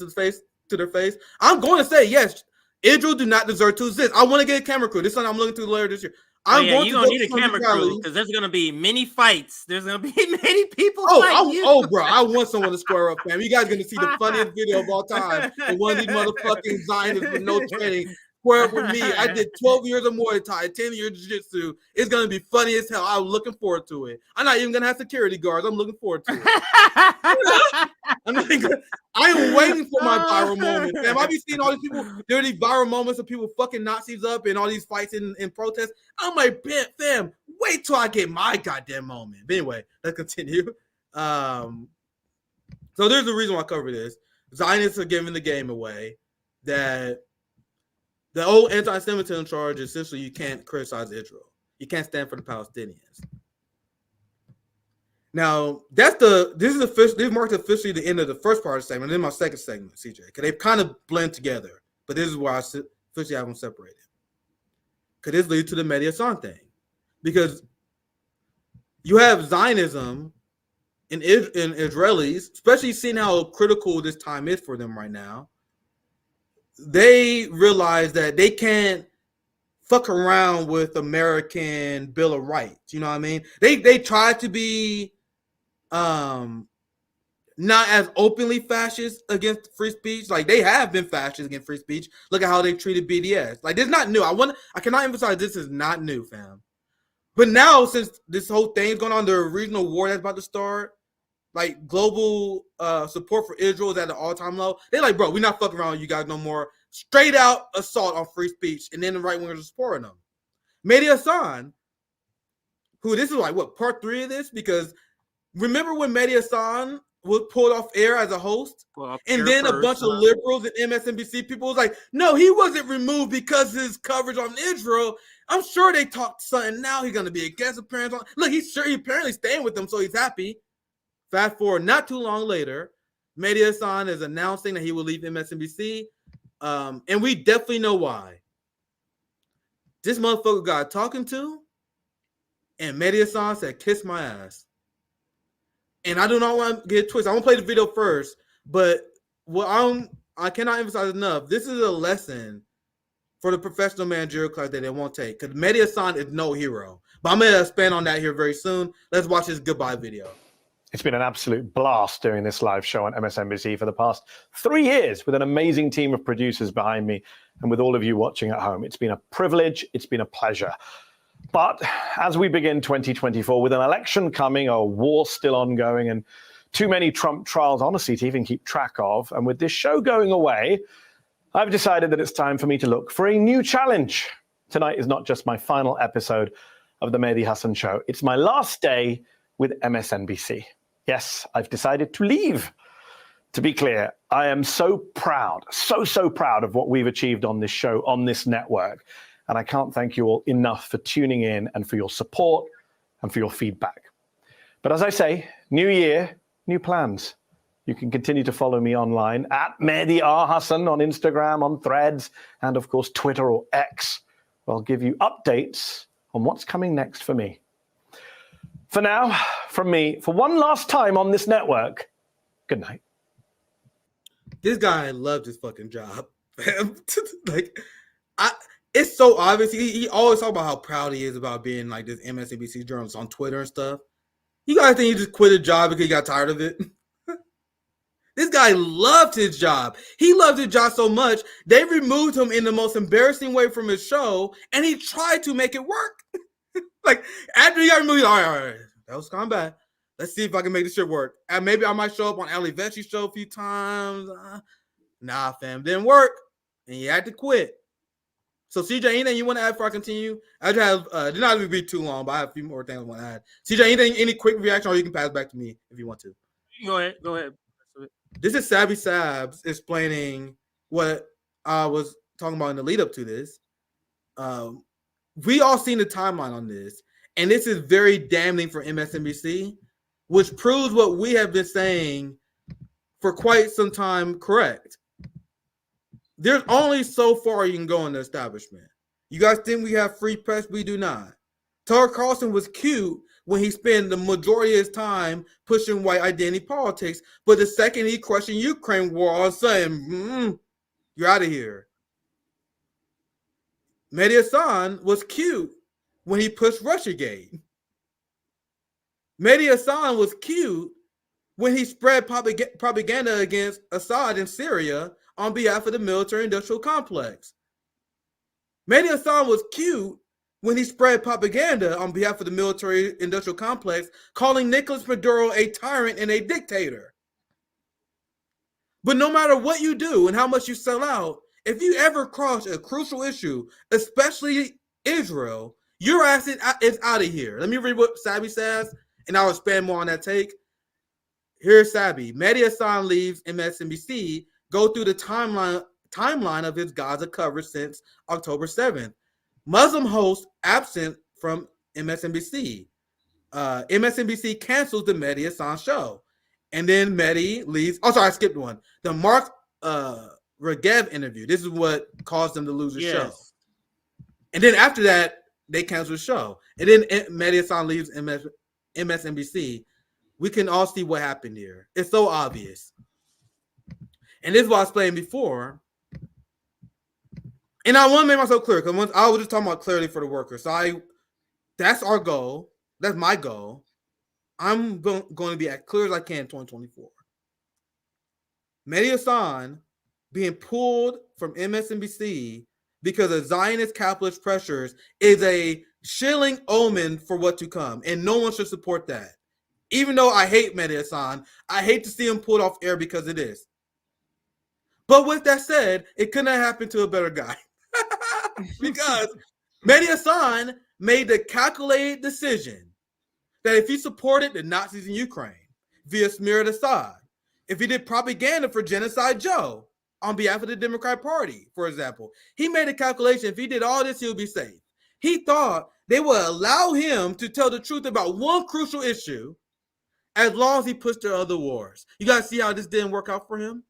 to their face? I'm going to say, yes, Israel do not deserve to exist. I want to get a camera crew. This is something I'm looking through later this year. You're going to need a camera crew because there's going to be many fights. There's going to be many people fighting you. Bro, I want someone to square up, fam. You guys are going to see the funniest video of all time. And one of these motherfucking Zionists with no training square up with me. I did 12 years of Muay Thai, 10 years of Jiu-Jitsu. It's going to be funny as hell. I'm looking forward to it. I'm not even going to have security guards. I'm looking forward to it. I am waiting for my viral moment, fam. I be seeing all these people, there are these viral moments of people fucking Nazis up and all these fights in protests. I'm like, fam, wait till I get my goddamn moment. But anyway, let's continue. So there's a reason why I cover this. Zionists are giving the game away that the old anti-Semitism charge is essentially you can't criticize Israel. You can't stand for the Palestinians. Now, this marks officially the end of the first part of the segment, and then my second segment, CJ, because they kind of blend together. But this is where I officially have them separated. Because this leads to the Mehdi Hasan thing. Because you have Zionism in Israelis, especially seeing how critical this time is for them right now. They realize that they can't fuck around with American Bill of Rights. You know what I mean? They try to be not as openly fascist against free speech. Like they have been fascist against free speech. Look at how they treated BDS. Like this is not new. I cannot emphasize this is not new, fam. But now since this whole thing is going on, the regional war that's about to start, like global support for Israel is at an all-time low. They're like, bro, we're not fucking around with you guys no more. Straight out assault on free speech, and then the right wingers are supporting them. Mehdi Hasan, who this is like what part 3 of this, because remember when Mehdi Hasan was pulled off air as a host, and then a bunch of liberals and MSNBC people was like, no, he wasn't removed because his coverage on Israel. I'm sure they talked something. Now he's gonna be a guest appearance on. Look, he's apparently staying with them, so he's happy. Fast forward, not too long later, Mehdi Hasan is announcing that he will leave MSNBC, and we definitely know why. This motherfucker got talking to, and Mehdi Hasan said, "Kiss my ass." And I do not want to get twisted. I'm gonna play the video first, but what I cannot emphasize enough. This is a lesson for the professional managerial class that they won't take, because Mehdi Hasan is no hero. But I'm gonna expand on that here very soon. Let's watch this goodbye video. It's been an absolute blast doing this live show on MSNBC for the past 3 years with an amazing team of producers behind me and with all of you watching at home. It's been a privilege. It's been a pleasure. But as we begin 2024 with an election coming, a war still ongoing, and too many Trump trials, honestly, to even keep track of, and with this show going away, I've decided that it's time for me to look for a new challenge. Tonight is not just my final episode of the Mehdi Hasan Show. It's my last day with MSNBC. Yes, I've decided to leave. To be clear, I am so proud, so proud of what we've achieved on this show, on this network. And I can't thank you all enough for tuning in and for your support and for your feedback. But as I say, new year, new plans. You can continue to follow me online at Mehdi R. Hasan on Instagram, on Threads, and of course, Twitter or X. I'll give you updates on what's coming next for me. For now, from me, for one last time on this network, good night. This guy loves his fucking job. It's so obvious. He always talk about how proud he is about being like this MSNBC journalist on Twitter and stuff. You guys think he just quit a job because he got tired of it? This guy loved his job. He loved his job so much, they removed him in the most embarrassing way from his show, and he tried to make it work. Like, after he got removed, he's like, all right, that was kind of bad. Let's see if I can make this shit work. And maybe I might show up on Ali Vecchi's show a few times. Nah, fam, didn't work. And he had to quit. So, CJ, anything you want to add before I continue? I just have, did not be too long, but I have a few more things I want to add. CJ, any quick reaction, or you can pass back to me if you want to. Go ahead. This is Savvy Sabs explaining what I was talking about in the lead up to this. We all seen the timeline on this, and this is very damning for MSNBC, which proves what we have been saying for quite some time correct. There's only so far you can go in the establishment. You guys think we have free press? We do not. Tucker Carlson was cute when he spent the majority of his time pushing white identity politics, but the second he questioned Ukraine war, all of a sudden, you're out of here. Mehdi Hasan was cute when he pushed Russiagate. Mehdi Hasan was cute when he spread propaganda against Assad in Syria on behalf of the military-industrial complex. Mehdi Hasan was cute when he spread propaganda on behalf of the military-industrial complex, calling Nicolas Maduro a tyrant and a dictator. But no matter what you do and how much you sell out, if you ever cross a crucial issue, especially Israel, your ass is out of here. Let me read what Sabby says, and I'll expand more on that take. Here's Sabby. Mehdi Hasan leaves MSNBC, go through the timeline of his Gaza coverage since October 7th. Muslim host absent from MSNBC. MSNBC cancels the Mehdi Hasan show. And then Mehdi leaves. Oh, sorry, I skipped one. The Mark Regev interview. This is what caused them to lose the show. And then after that, they canceled the show. And then Mehdi Hasan leaves MSNBC. We can all see what happened here. It's so obvious. And this is what I was explained before. And I want to make myself clear, because I was just talking about clarity for the workers. So that's our goal. That's my goal. I'm going to be as clear as I can in 2024. Mehdi Hasan being pulled from MSNBC because of Zionist capitalist pressures is a chilling omen for what to come. And no one should support that. Even though I hate Mehdi Hasan, I hate to see him pulled off air because of this. But with that said, it couldn't have happened to a better guy. Because Mehdi Hasan made the calculated decision that if he supported the Nazis in Ukraine via smeared Assad, if he did propaganda for Genocide Joe on behalf of the Democrat Party, for example, he made a calculation. If he did all this, he would be safe. He thought they would allow him to tell the truth about one crucial issue as long as he pushed their other wars. You guys see how this didn't work out for him?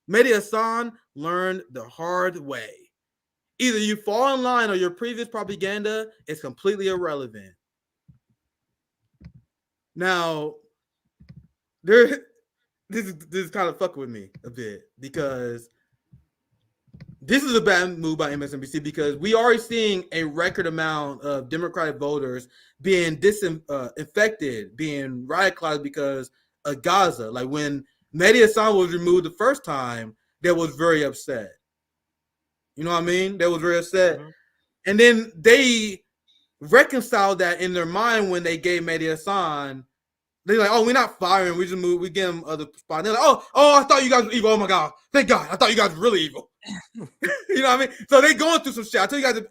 Mehdi Hasan learned the hard way. Either you fall in line or your previous propaganda is completely irrelevant. Now, this is kind of fucking with me a bit, because this is a bad move by MSNBC, because we are seeing a record amount of Democratic voters being infected, being radicalized because of Gaza. Like when Mehdi Hasan was removed the first time, they was very upset. You know what I mean? They was very upset. Mm-hmm. And then they reconciled that in their mind when they gave Mehdi Hasan. They're like, oh, we're not firing. We just move. We give them other spots. They're like, oh, I thought you guys were evil. Oh my God, thank God. I thought you guys were really evil. You know what I mean? So they going through some shit. I tell you guys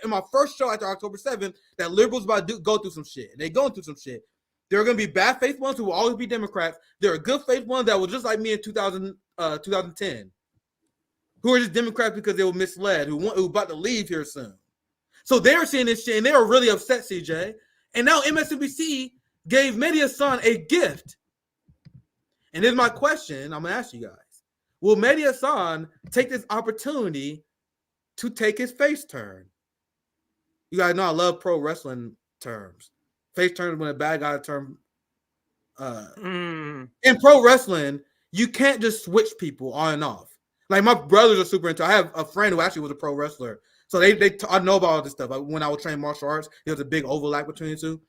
in my first show after October 7th that liberals about to go through some shit. They going through some shit. There are going to be bad faith ones who will always be Democrats. There are good faith ones that were just like me in 2010, who are just Democrats because they were misled, who about to leave here soon. So they're seeing this shit and they were really upset, CJ. And now MSNBC gave Mehdi Hasan a gift. And here's my question I'm going to ask you guys. Will Mehdi Hasan take this opportunity to take his face turn? You guys know I love pro wrestling terms. face turns when a bad guy turn. In pro wrestling, you can't just switch people on and off. Like my brothers are super into. I have a friend who actually was a pro wrestler, so I know about all this stuff. Like when I was training martial arts, there was a big overlap between the two.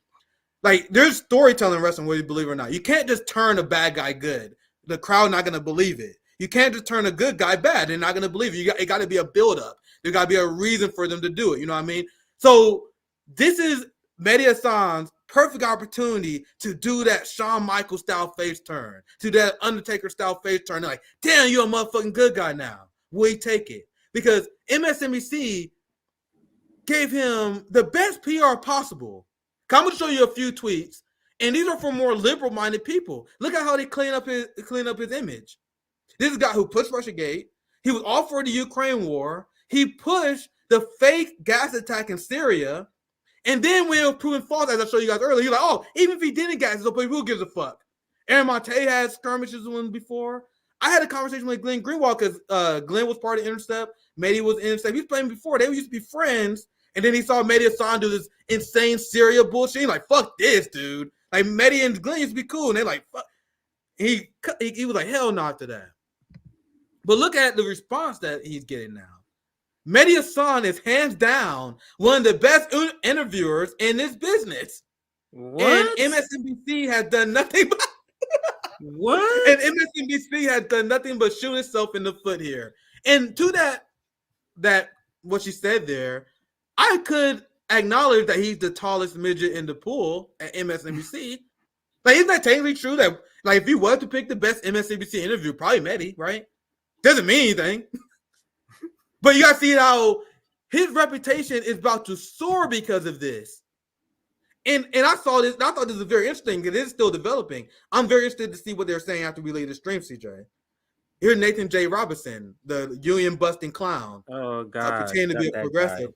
Like there's storytelling in wrestling, whether you believe it or not. You can't just turn a bad guy good. The crowd not gonna believe it. You can't just turn a good guy bad. They're not gonna believe it. It got to be a build up. There got to be a reason for them to do it. You know what I mean? So this is Mehdi Hasan's perfect opportunity to do that Shawn Michaels style face turn, to that Undertaker style face turn. They're like, damn, you're a motherfucking good guy now. Will he take it? Because MSNBC gave him the best PR possible. I'm gonna show you a few tweets, and these are from more liberal-minded people. Look at how they clean up his image. This is a guy who pushed Russiagate. He was all for the Ukraine war. He pushed the fake gas attack in Syria. And then when it was proven false, as I showed you guys earlier, he's like, oh, even if he didn't gas it up, who gives a fuck? Aaron Monte had skirmishes with him before. I had a conversation with Glenn Greenwald because Glenn was part of Intercept. Mehdi was Intercept. He was playing before. They used to be friends. And then he saw Mehdi Hasan do this insane Syria bullshit. He's like, fuck this, dude. Like, Mehdi and Glenn used to be cool. And they're like, fuck. He was like, hell no after that. But look at the response that he's getting now. Mehdi Hasan is hands down one of the best interviewers in this business. What? And MSNBC has done nothing but what? And MSNBC has done nothing but shoot itself in the foot here. And to that what she said there, I could acknowledge that he's the tallest midget in the pool at MSNBC. Like, isn't that technically true? That like if you were to pick the best MSNBC interview, probably Mehdi, right? Doesn't mean anything. But you gotta see how his reputation is about to soar because of this. And I saw this, and I thought this was very interesting because it's still developing. I'm very interested to see what they're saying after we leave the stream, CJ. Here's Nathan J. Robinson, the union busting clown. Oh God, pretending to be a progressive. Guy.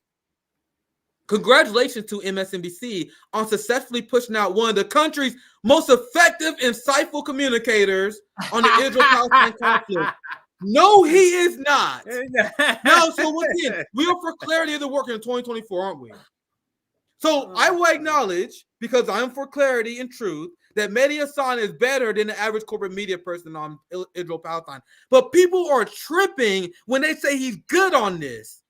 Congratulations to MSNBC on successfully pushing out one of the country's most effective, insightful communicators on the Israel-Palestine conflict. No, he is not. No, so what's in? We are for clarity of the work in 2024, aren't we? So I will acknowledge, because I am for clarity and truth, that Mehdi Hasan is better than the average corporate media person on Israel-Palestine. But people are tripping when they say he's good on this.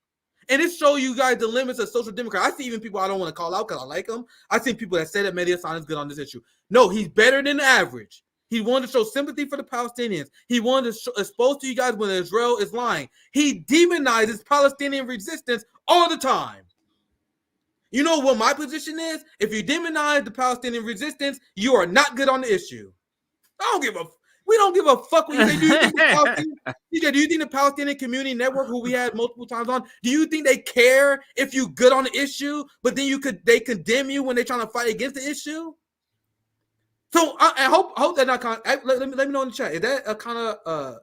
And it shows you guys the limits of social democrats. I see even people I don't want to call out because I like them. I've seen people that say that Mehdi Hasan is good on this issue. No, he's better than the average. He wanted to show sympathy for the Palestinians. He wanted to expose to you guys when Israel is lying. He demonizes Palestinian resistance all the time. You know what my position is? If you demonize the Palestinian resistance, you are not good on the issue. We don't give a fuck what you say. Do you think the Palestinian Community Network, who we had multiple times on, do you think they care if you good on the issue, but then they condemn you when they're trying to fight against the issue? So I hope that not let me know in the chat. Is that a kind of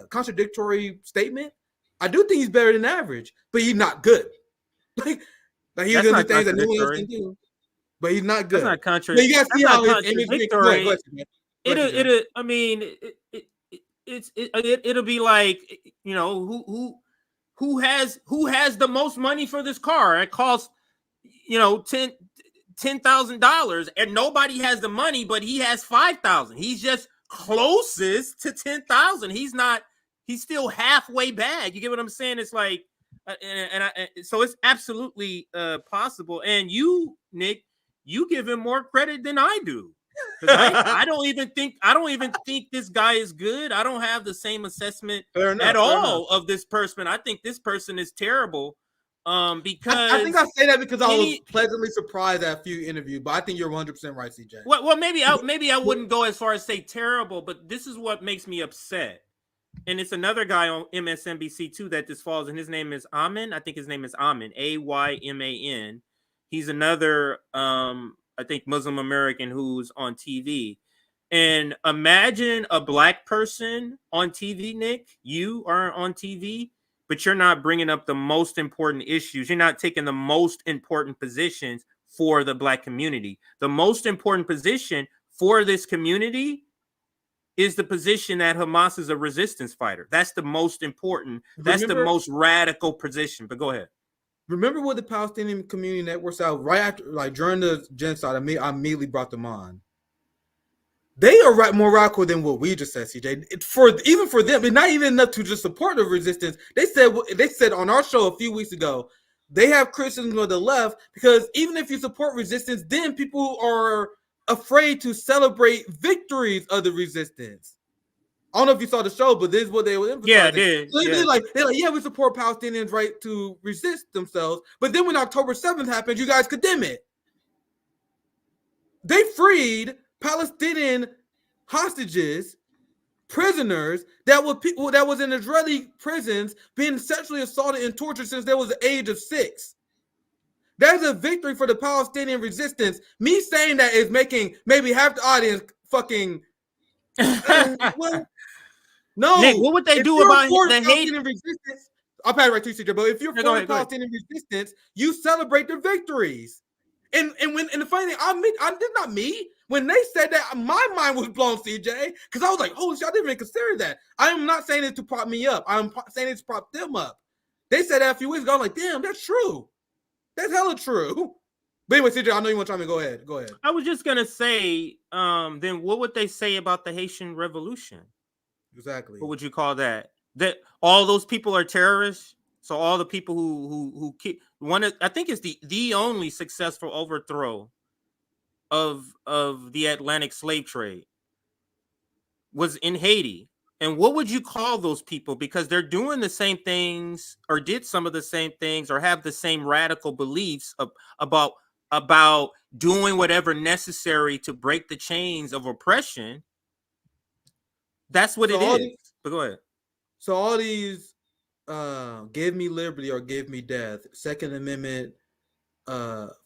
contradictory statement? I do think he's better than average, but he's not good. Like he's doing the things that no one else can do, but he's not good. That's not contradictory. You gotta see how his image it'll be like, you know, who has the most money for this car? It costs, you know, $10,000, and nobody has the money, but he has 5,000. He's just closest to 10,000. He's still halfway back. You get what I'm saying? It's like, so it's absolutely possible. And you, Nick, you give him more credit than I do. I don't even think this guy is good. I don't have the same assessment at all of this person. I think this person is terrible. Because I think I say that because I was pleasantly surprised at a few interviews, but I think you're 100% right, CJ. Well, maybe I wouldn't go as far as say terrible, but this is what makes me upset. And it's another guy on MSNBC too that this falls, and his name is Amin. I think his name is Amin, Ayman. He's another I think Muslim American who's on TV. And imagine a black person on TV, Nick. You are on TV, but you're not bringing up the most important issues. You're not taking the most important positions for the black community. The most important position for this community is the position that Hamas is a resistance fighter. That's the most important. That's the most radical position. But go ahead. Remember what the Palestinian community networks out right after, like during the genocide? I immediately brought them on. They are more radical than what we just said, CJ. Even for them, it's not even enough to just support the resistance. They said on our show a few weeks ago, they have criticism of the left because even if you support resistance, then people are afraid to celebrate victories of the resistance. I don't know if you saw the show, but this is what they were emphasizing. Yeah, I did. So they're like, yeah, we support Palestinians' right to resist themselves. But then when October 7th happened, you guys condemn it. They freed Palestinian hostages, prisoners that were people that was in Israeli prisons being sexually assaulted and tortured since they was the age of 6. That's a victory for the Palestinian resistance. Me saying that is making maybe half the audience fucking. Well, no, Nick, what would they do about the hate? Resistance, I'll pass it right to you, CJ. But if you're for the Palestinian resistance, you celebrate their victories. And the funny thing, I did not me. When they said that, my mind was blown, CJ, because I was like, holy shit, I didn't even consider that. I am not saying it to prop me up. I'm saying it to prop them up. They said that a few weeks ago. I'm like, damn, that's true. That's hella true. But anyway, CJ, I know you want to try me. Go ahead. I was just gonna say, then what would they say about the Haitian Revolution? Exactly. What would you call that? That all those people are terrorists? So all the people who keep I think it's the only successful overthrow of the Atlantic slave trade was in Haiti. And what would you call those people? Because they're doing the same things, or did some of the same things, or have the same radical beliefs about doing whatever necessary to break the chains of oppression. That's what it is. But go ahead. So all these give me liberty or give me death, Second Amendment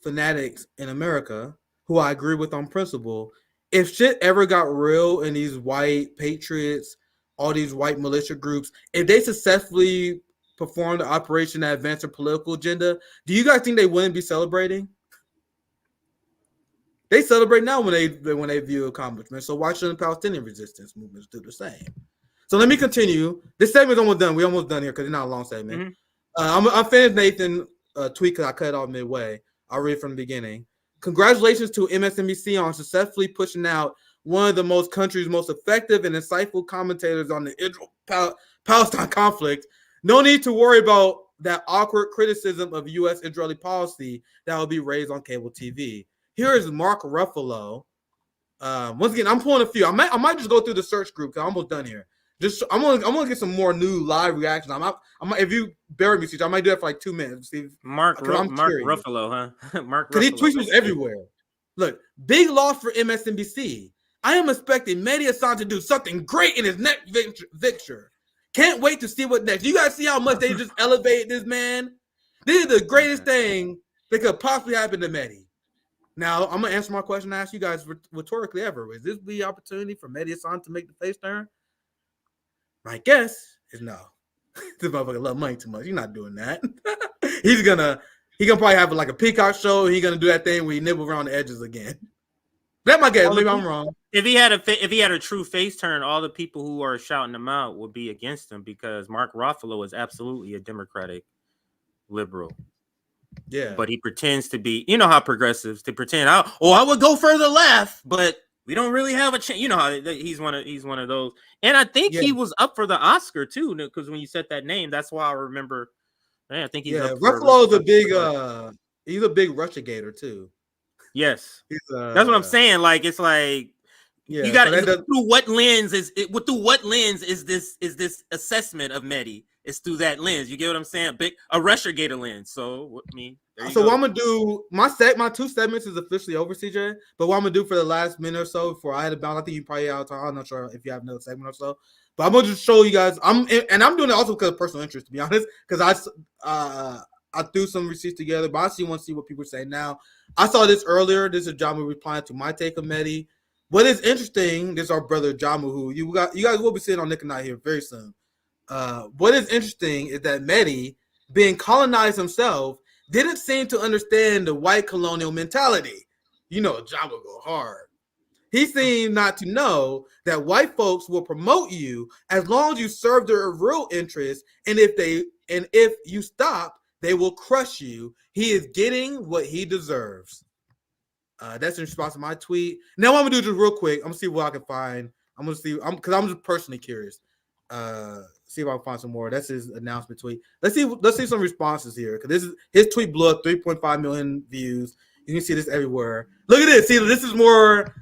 fanatics in America, who I agree with on principle, if shit ever got real and these white patriots, all these white militia groups, if they successfully performed the operation that advanced their political agenda, do you guys think they wouldn't be celebrating? They celebrate now when they view accomplishments. So why shouldn't Palestinian resistance movements do the same? So let me continue. This segment's almost done. We're almost done here because it's not a long segment. I'm finished Nathan tweet because I cut it off midway. I'll read it from the beginning. Congratulations to MSNBC on successfully pushing out one of the country's most effective and insightful commentators on the Israel-Palestine conflict. No need to worry about that awkward criticism of U.S.-Israeli policy that will be raised on cable TV. Here is Mark Ruffalo. Once again, I'm pulling a few. I might just go through the search group because I'm almost done here. I'm gonna get some more new live reactions. If you bear with me, I might do that for like 2 minutes. See, Mark Ruffalo, huh? Mark Ruffalo. Because he tweets everywhere. Look, big loss for MSNBC. I am expecting Mehdi Hasan to do something great in his next venture. Can't wait to see what next. You guys see how much they just elevated this man? This is the greatest thing that could possibly happen to Mehdi. Now, I'm going to answer my question I asked you guys rhetorically ever. Is this the opportunity for Mehdi Hasan to make the face turn? My guess is no. This motherfucker love money too much. He's not doing that. He's gonna probably have like a Peacock show. He's gonna do that thing where he nibble around the edges again. That's my guess. Maybe I'm wrong. If he had a true face turn, all the people who are shouting him out would be against him because Mark Ruffalo is absolutely a Democratic liberal. Yeah, but he pretends to be. You know how progressives they pretend. I would go further left, but we don't really have a chance. You know how he's one of those. And I think he was up for the Oscar too, because when you said that name, that's why I remember. Man, I think he's up for Ruffalo is a big. He's a big Russiagator too. Yes, that's what I'm saying. Like it's like you got through what lens is this assessment of Mehdi? It's through that lens. You get what I'm saying? A Russiagator lens. So I mean, so what I'm gonna do, my 2 segments is officially over, CJ. But what I'm gonna do for the last minute or so before I had to bounce, I think you probably out of time. I'm not sure if you have another segment or so. But I'm gonna just show you guys. I'm doing it also because of personal interest, to be honest. Because I threw some receipts together, but I want to see what people say now. I saw this earlier. This is Jamu replying to my take of Mehdi. What is interesting? This is our brother Jamu, who you guys will be seeing on Nick and I here very soon. What is interesting is that Mehdi, being colonized himself, didn't seem to understand the white colonial mentality. You know, John will go hard. He seemed not to know that white folks will promote you as long as you serve their real interests, and if you stop, They will crush you. He is getting what he deserves. That's in response to my tweet. Now what I'm gonna do just real quick. I'm gonna see what I can find. I'm gonna see. Because I'm just personally curious. See if I can find some more. That's his announcement tweet. Let's see some responses here. Because his tweet blew up 3.5 million views. You can see this everywhere. Look at this. See, this is more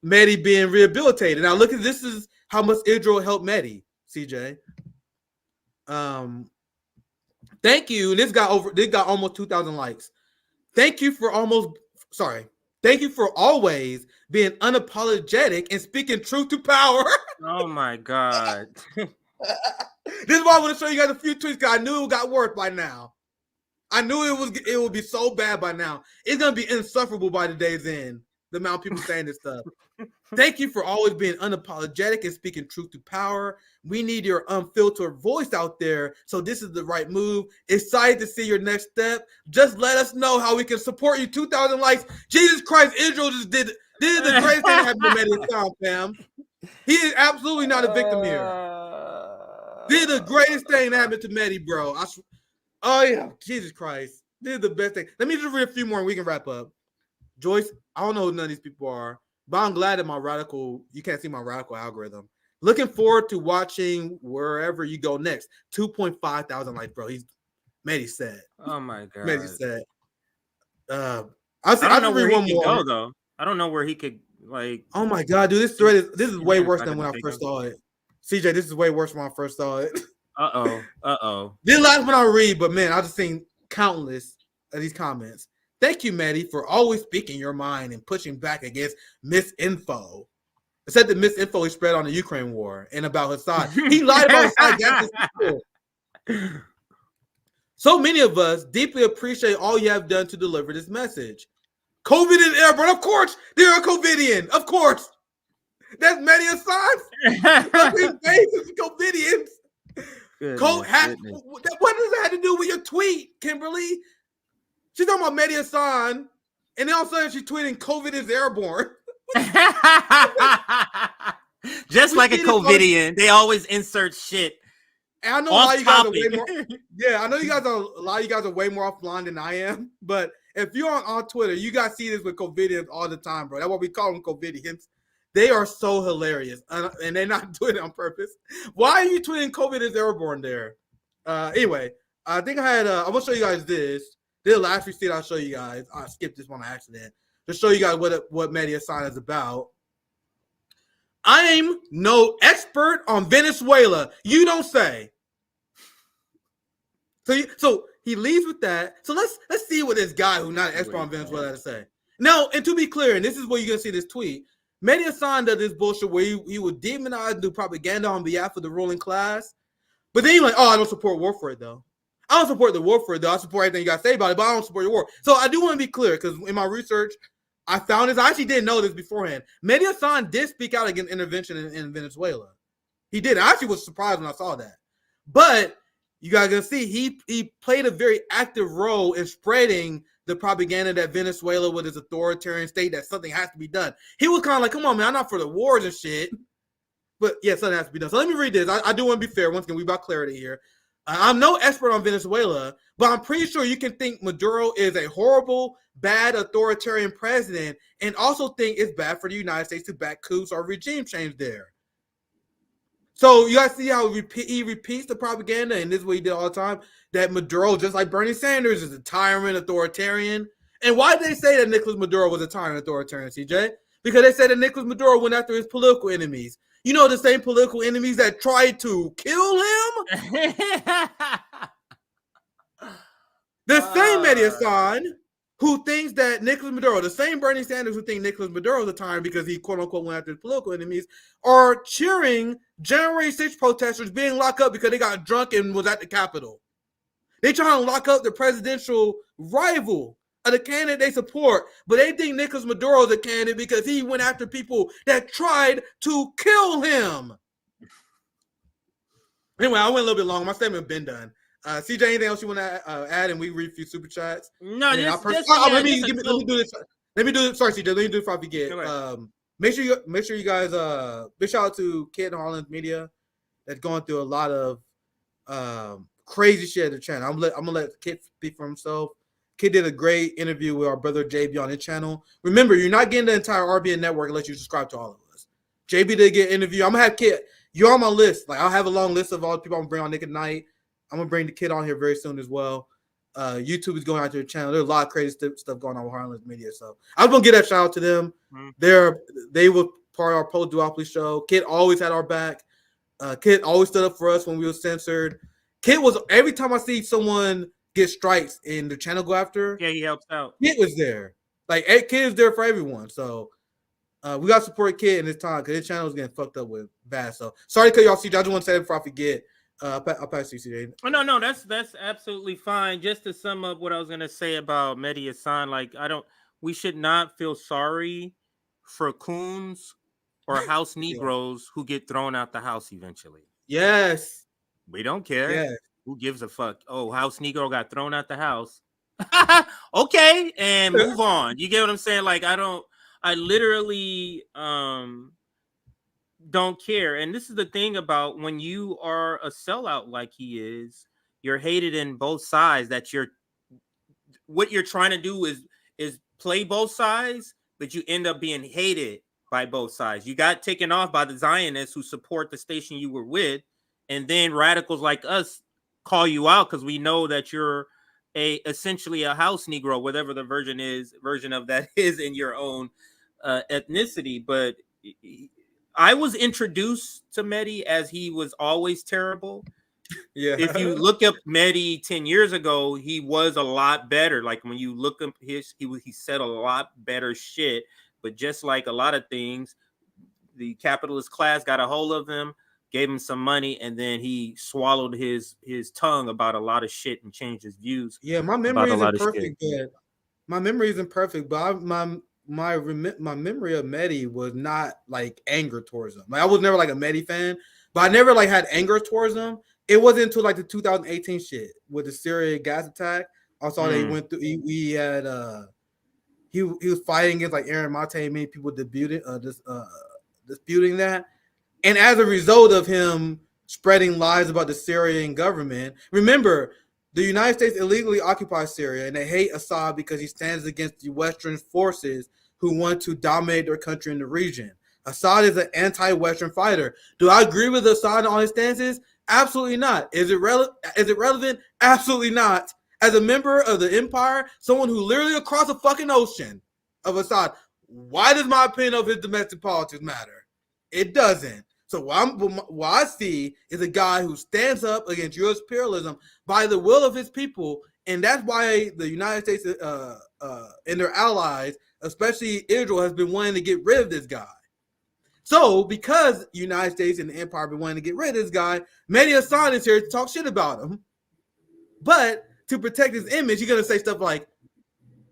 Mehdi being rehabilitated. Now look at this. Is how much Israel helped Mehdi. CJ. Thank you. This got almost 2,000 likes. Thank you for always being unapologetic and speaking truth to power. Oh my God. This is why I want to show you guys a few tweets because I knew it got worse by now. I knew it would be so bad by now. It's gonna be insufferable by the day's end. The amount of people saying this stuff. Thank you for always being unapologetic and speaking truth to power. We need your unfiltered voice out there. So this is the right move. Excited to see your next step. Just let us know how we can support you. 2,000 likes. Jesus Christ, Israel just did the greatest thing that happened to Mehdi Hasan, fam. He is absolutely not a victim here. This is the greatest thing that happened to Mehdi, bro. Oh yeah, Jesus Christ. This is the best thing. Let me just read a few more and we can wrap up. Joyce, I don't know who none of these people are, but I'm glad that you can't see my radical algorithm. Looking forward to watching wherever you go next. 2.5 thousand likes, bro. Mehdi said. Oh my God. Mehdi said. I don't know where he could go though. I don't know where he could like. Oh my God, dude, this thread is way worse than when I first saw it. CJ, this is way worse when I first saw it. Didn't last when I read, but man, I just seen countless of these comments. Thank you, Mehdi, for always speaking your mind and pushing back against misinfo. It said the misinfo he spread on the Ukraine war and about Hasan. He lied about Hasan. So many of us deeply appreciate all you have done to deliver this message. COVID is airborne. Of course, they're a COVIDian. Of course. That's Mehdi Hasan. COVIDians. What does that have to do with your tweet, Kimberly? She's talking about Mehdi Hasan, and then all of a sudden she's tweeting COVID is airborne. Just like a COVIDian, they always insert shit. And I know a lot of you guys are way more. Yeah, I know a lot of you guys are way more offline than I am. But if you're on Twitter, you guys see this with COVIDians all the time, bro. That's what we call them, COVIDians. They are so hilarious, and they're not doing it on purpose. Why are you tweeting COVID is airborne there? Anyway, I think I'm gonna show you guys this. This is the last receipt I'll show you guys. I skipped this one on accident to show you guys what Mehdi Hasan is about. I'm no expert on Venezuela. You don't say. So he leaves with that. So let's see what this guy who's not an expert on Venezuela has to say. Now, and to be clear, and this is where you're gonna see this tweet. Mehdi Hasan does this bullshit where he would demonize and do propaganda on behalf of the ruling class. But then he's like, oh, I don't support war for it though. I don't support the war for it though. I support everything you guys say about it, but I don't support the war. So I do want to be clear because in my research, I found this. I actually didn't know this beforehand. Mehdi Hasan did speak out against intervention in Venezuela. He did. I actually was surprised when I saw that. But you guys can see he played a very active role in spreading the propaganda that Venezuela was an authoritarian state, that something has to be done. He was kind of like, come on, man, I'm not for the wars and shit. But yeah, something has to be done. So let me read this. I do want to be fair. Once again, we about clarity here. I'm no expert on Venezuela, but I'm pretty sure you can think Maduro is a horrible, bad authoritarian president and also think it's bad for the United States to back coups or regime change there. So you guys see how he repeats the propaganda, and this is what he did all the time, that Maduro, just like Bernie Sanders, is a tyrant authoritarian. And why did they say that Nicolas Maduro was a tyrant authoritarian, CJ? Because they said that Nicolas Maduro went after his political enemies. You know, the same political enemies that tried to kill him? The same Mehdi Hasan who thinks that Nicolas Maduro, the same Bernie Sanders who think Nicolas Maduro is a tyrant because he quote-unquote went after his political enemies, are cheering January 6th protesters being locked up because they got drunk and was at the Capitol. They trying to lock up the presidential rival of the candidate they support, but they think Nicolas Maduro is a candidate because he went after people that tried to kill him. Anyway, I went a little bit long. My statement been done. CJ, anything else you want to add? And we read a few super chats. No, let me do this. Let me do it. Sorry, CJ. Let me do it before I forget. Make sure you guys. Big shout out to Kid Harlan's Media that's going through a lot of crazy shit at the channel. I'm gonna let Kid speak for himself. Kid did a great interview with our brother JB on his channel. Remember, you're not getting the entire RBN network unless you subscribe to all of us. JB did get an interview. I'm gonna have Kid. You're on my list. Like I'll have a long list of all the people I'm gonna bring on Nick at Night. I'm gonna bring the Kid on here very soon as well. YouTube is going out to the channel. There's a lot of crazy stuff going on with Harlan's Media. So I'm gonna give that shout out to them. They were part of our post duopoly show. Kid always had our back. Kid always stood up for us when we were censored. Kid was every time I see someone get strikes and the channel go after. Yeah, he helps out. Kid was there. Like Kid is there for everyone. So we got to support Kid in this time because his channel is getting fucked up with bad. So sorry to cut y'all, CJ. I just want to say that before I forget. I'll pass you, CJ. Oh, no, that's absolutely fine. Just to sum up what I was gonna say about Mehdi Hasan, like we should not feel sorry for coons or house Negroes who get thrown out the house eventually. Yes. We don't care. Yes. Who gives a fuck? Oh, house Negro got thrown out the house. Okay, and move on. You get what I'm saying? Like I literally don't care. And this is the thing about when you are a sellout like he is, you're hated in both sides. That what you're trying to do is play both sides, but you end up being hated by both sides. You got taken off by the Zionists who support the station you were with, and then radicals like us call you out because we know that you're essentially a house Negro, whatever the version of that is in your own ethnicity. But I was introduced to Mehdi as he was always terrible. Yeah. If you look up Mehdi 10 years ago, he was a lot better. Like when you look up he said a lot better shit. But just like a lot of things, the capitalist class got a hold of him, gave him some money, and then he swallowed his tongue about a lot of shit and changed his views. Yeah, my memory isn't perfect yet. My memory isn't perfect, but my memory of Mehdi was not like anger towards him. Like I was never like a Mehdi fan, but I never like had anger towards him. It wasn't until like the 2018 shit with the Syria gas attack. I saw they went through. He had he was fighting against like Aaron Mate and many people disputing that. And as a result of him spreading lies about the Syrian government, remember, the United States illegally occupied Syria, and they hate Assad because he stands against the Western forces who want to dominate their country in the region. Assad is an anti-Western fighter. Do I agree with Assad on his stances? Absolutely not. Is it relevant? Absolutely not. As a member of the empire, someone who literally across a fucking ocean of Assad, why does my opinion of his domestic politics matter? It doesn't. So what I see is a guy who stands up against U.S. imperialism by the will of his people, and that's why the United States and their allies, especially Israel, has been wanting to get rid of this guy. So because the United States and the empire have been wanting to get rid of this guy, Mehdi Hasan is here to talk shit about him. But to protect his image, you're going to say stuff like,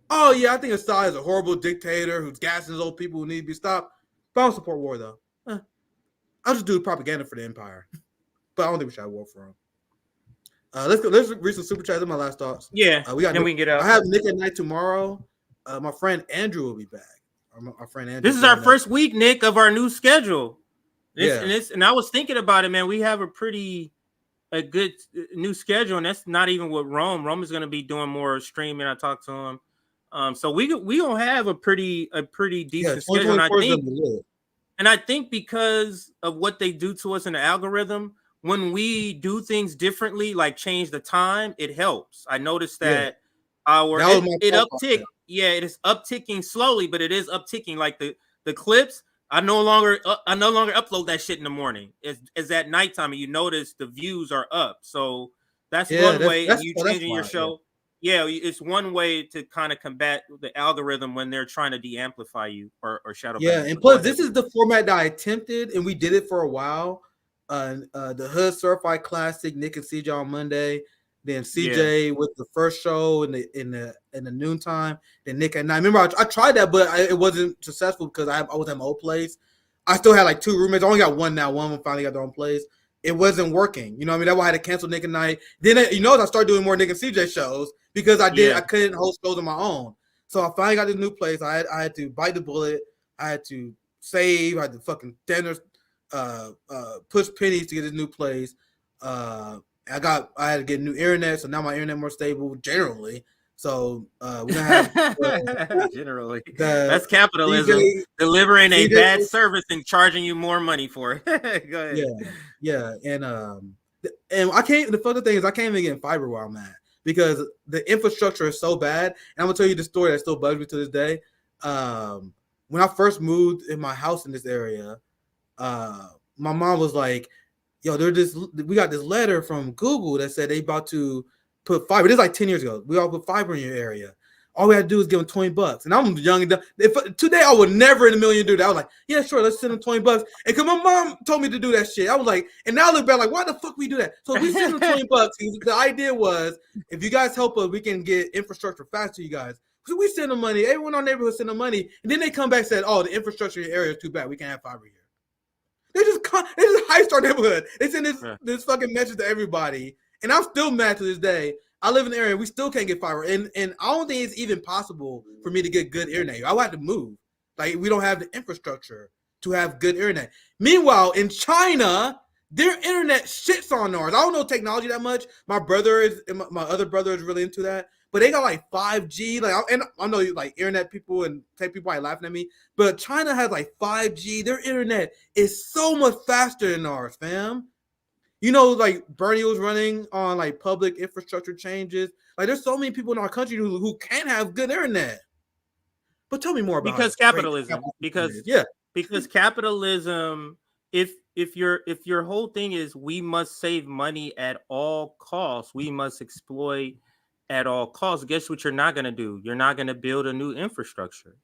oh, yeah, I think Assad is a horrible dictator who's gassing his old people who need to be stopped. But I don't support war, though. I'll just do propaganda for the empire. But I don't think we should have war for him. Let's read some super chats. That's my last thoughts. Yeah, we got then we can get out. I have Nick at Night tomorrow. My friend Andrew will be back. Our friend Andrew. This is our first week, Nick, of our new schedule. Yeah. And I was thinking about it, man. We have a good new schedule, and that's not even with Rome. Rome is going to be doing more streaming. I talked to him. So we gonna have a pretty decent schedule. And I think because of what they do to us in the algorithm, when we do things differently, like change the time, it helps. I noticed that it uptick. Yeah, it is upticking slowly, but it is upticking. Like the clips, I no longer upload that shit in the morning. It's at nighttime, and you notice the views are up. So that's one way. You changing your show. Yeah, it's one way to kind of combat the algorithm when they're trying to de-amplify you or shadow. Yeah, and plus this is the format that I attempted, and we did it for a while. The Hood Certified Classic, Nick and CJ on Monday, then CJ with the first show in the noontime, then Nick at night. Remember, I tried that, but it wasn't successful because I was at my old place. I still had like 2 roommates. I only got one now. One of them finally got their own place. It wasn't working. You know what I mean? That's why I had to cancel Nick at Night. Then I started doing more Nick and CJ shows because I couldn't host shows on my own. So I finally got this new place. I had to bite the bullet. I had to save. I had to fucking push pennies to get this new place. I had to get new internet, so now my internet more stable generally. So we're gonna have generally. That's capitalism. CJ, Delivering a CJ bad service and charging you more money for it. Go ahead. Yeah, and I can't. The funny thing is, I can't even get fiber where I'm at because the infrastructure is so bad. And I'm gonna tell you the story that still bugs me to this day. When I first moved in my house in this area, my mom was like, "Yo, we got this letter from Google that said they about to put fiber." This is like 10 years ago. We all put fiber in your area. All we had to do is give them $20. And I'm young and dumb. Today I would never in a million do that. I was like, yeah, sure, let's send them $20. And because my mom told me to do that shit, I was like, and now I look back like, why the fuck we do that? So we send them $20. The idea was, if you guys help us, we can get infrastructure fast to you guys. So we send them money. Everyone in our neighborhood send them money. And then they come back and said, oh, the infrastructure in your area is too bad. We can't have fiber here. They just heist our neighborhood. They send this fucking message to everybody. And I'm still mad to this day. I live in an area we still can't get fiber, and I don't think it's even possible for me to get good internet. I would have to move. Like, we don't have the infrastructure to have good internet. Meanwhile, in China, their internet shits on ours. I don't know technology that much. My other brother is really into that, but they got like 5G. And I know like internet people and tech people are laughing at me, but China has like 5G. Their internet is so much faster than ours, fam. You know, like Bernie was running on like public infrastructure changes. Like, there's so many people in our country who can't have good internet. But tell me more about because capitalism. Because capitalism. If your whole thing is we must save money at all costs, we must exploit at all costs. Guess what you're not going to do? You're not going to build a new infrastructure.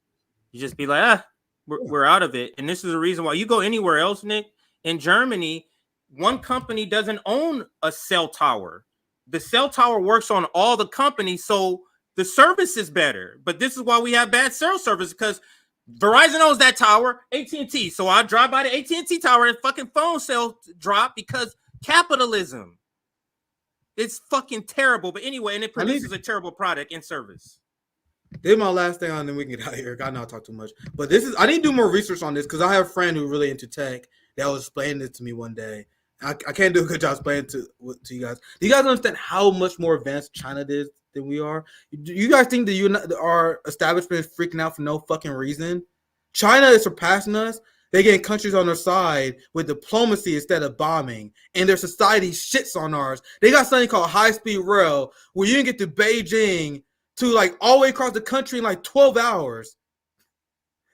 You just be like, we're out of it. And this is the reason why you go anywhere else, Nick. In Germany, one company doesn't own a cell tower. The cell tower works on all the companies, so the service is better. But this is why we have bad cell service, because Verizon owns that tower, AT&T. So I drive by the AT&T tower and fucking phone cell drop because capitalism. It's fucking terrible. But anyway, and it produces a terrible product and service. This is my last thing on, then we can get out of here. God, not talk too much. But I need to do more research on this because I have a friend who's really into tech that was explaining this to me one day. I can't do a good job explaining to you guys. Do you guys understand how much more advanced China is than we are? Do you guys think that our establishment is freaking out for no fucking reason? China is surpassing us. They're getting countries on their side with diplomacy instead of bombing, and their society shits on ours. They got something called high-speed rail where you can get to Beijing to like all the way across the country in like 12 hours.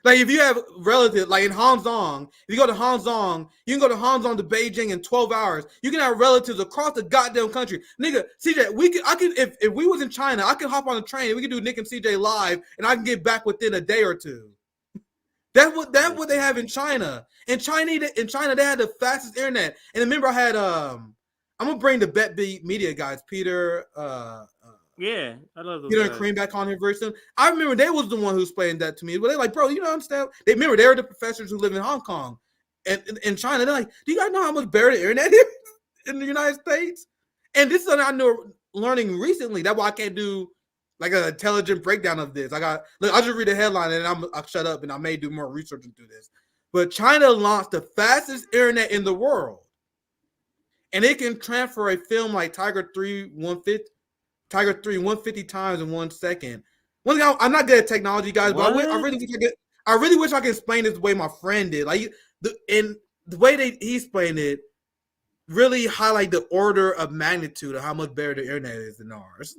Like, if you have relatives, like in Hangzhou, if you go to Hangzhou, you can go to Hangzhou to Beijing in 12 hours. You can have relatives across the goddamn country. Nigga, CJ, if we was in China, I could hop on a train and we could do Nick and CJ live, and I can get back within a day or two. That's what they have in China. In China, they had the fastest internet. And remember, I had I'm gonna bring the BetB Media guys, Peter. Yeah, I love those Peter guys. and Cream back on here very soon. I remember they was the one who explained that to me. But they're like, bro, you don't understand. They were the professors who live in Hong Kong and in China. They're like, do you guys know how much better the internet is in the United States? And this is something I know learning recently. That's why I can't do like an intelligent breakdown of this. I'll just read the headline and I'll shut up, and I may do more research into this. But China launched the fastest internet in the world. And it can transfer a film like Tiger 3 150 times in 1 second. One thing, I'm not good at technology, guys, but I really wish I could explain this the way my friend did. Like, the way he explained it really highlight the order of magnitude of how much better the internet is than ours.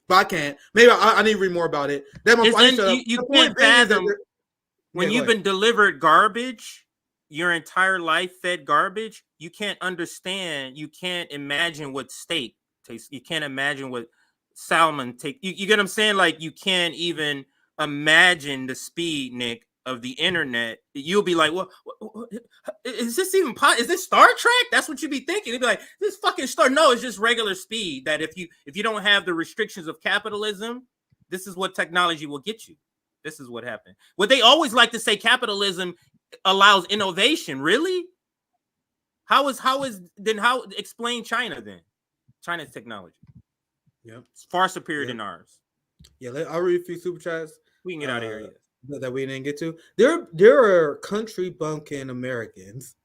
But I can't. Maybe I need to read more about it. You can't fathom when you've been delivered garbage your entire life, fed garbage. You can't understand. You can't imagine what steak tastes. You can't imagine what salmon take. You get what I'm saying? Like, you can't even imagine the speed, Nick, of the internet. You'll be like, what is this even is this Star Trek? That's what you'd be thinking. You'd be like, this fucking Star. No, it's just regular speed. That if you don't have the restrictions of capitalism, this is what technology will get you. This is what happened. What they always like to say, capitalism allows innovation. Really? How explain China then? China's technology. Yeah, it's far superior than ours. Yeah, I'll read a few super chats. We can get out of here. That we didn't get to. There are country bumpkin Americans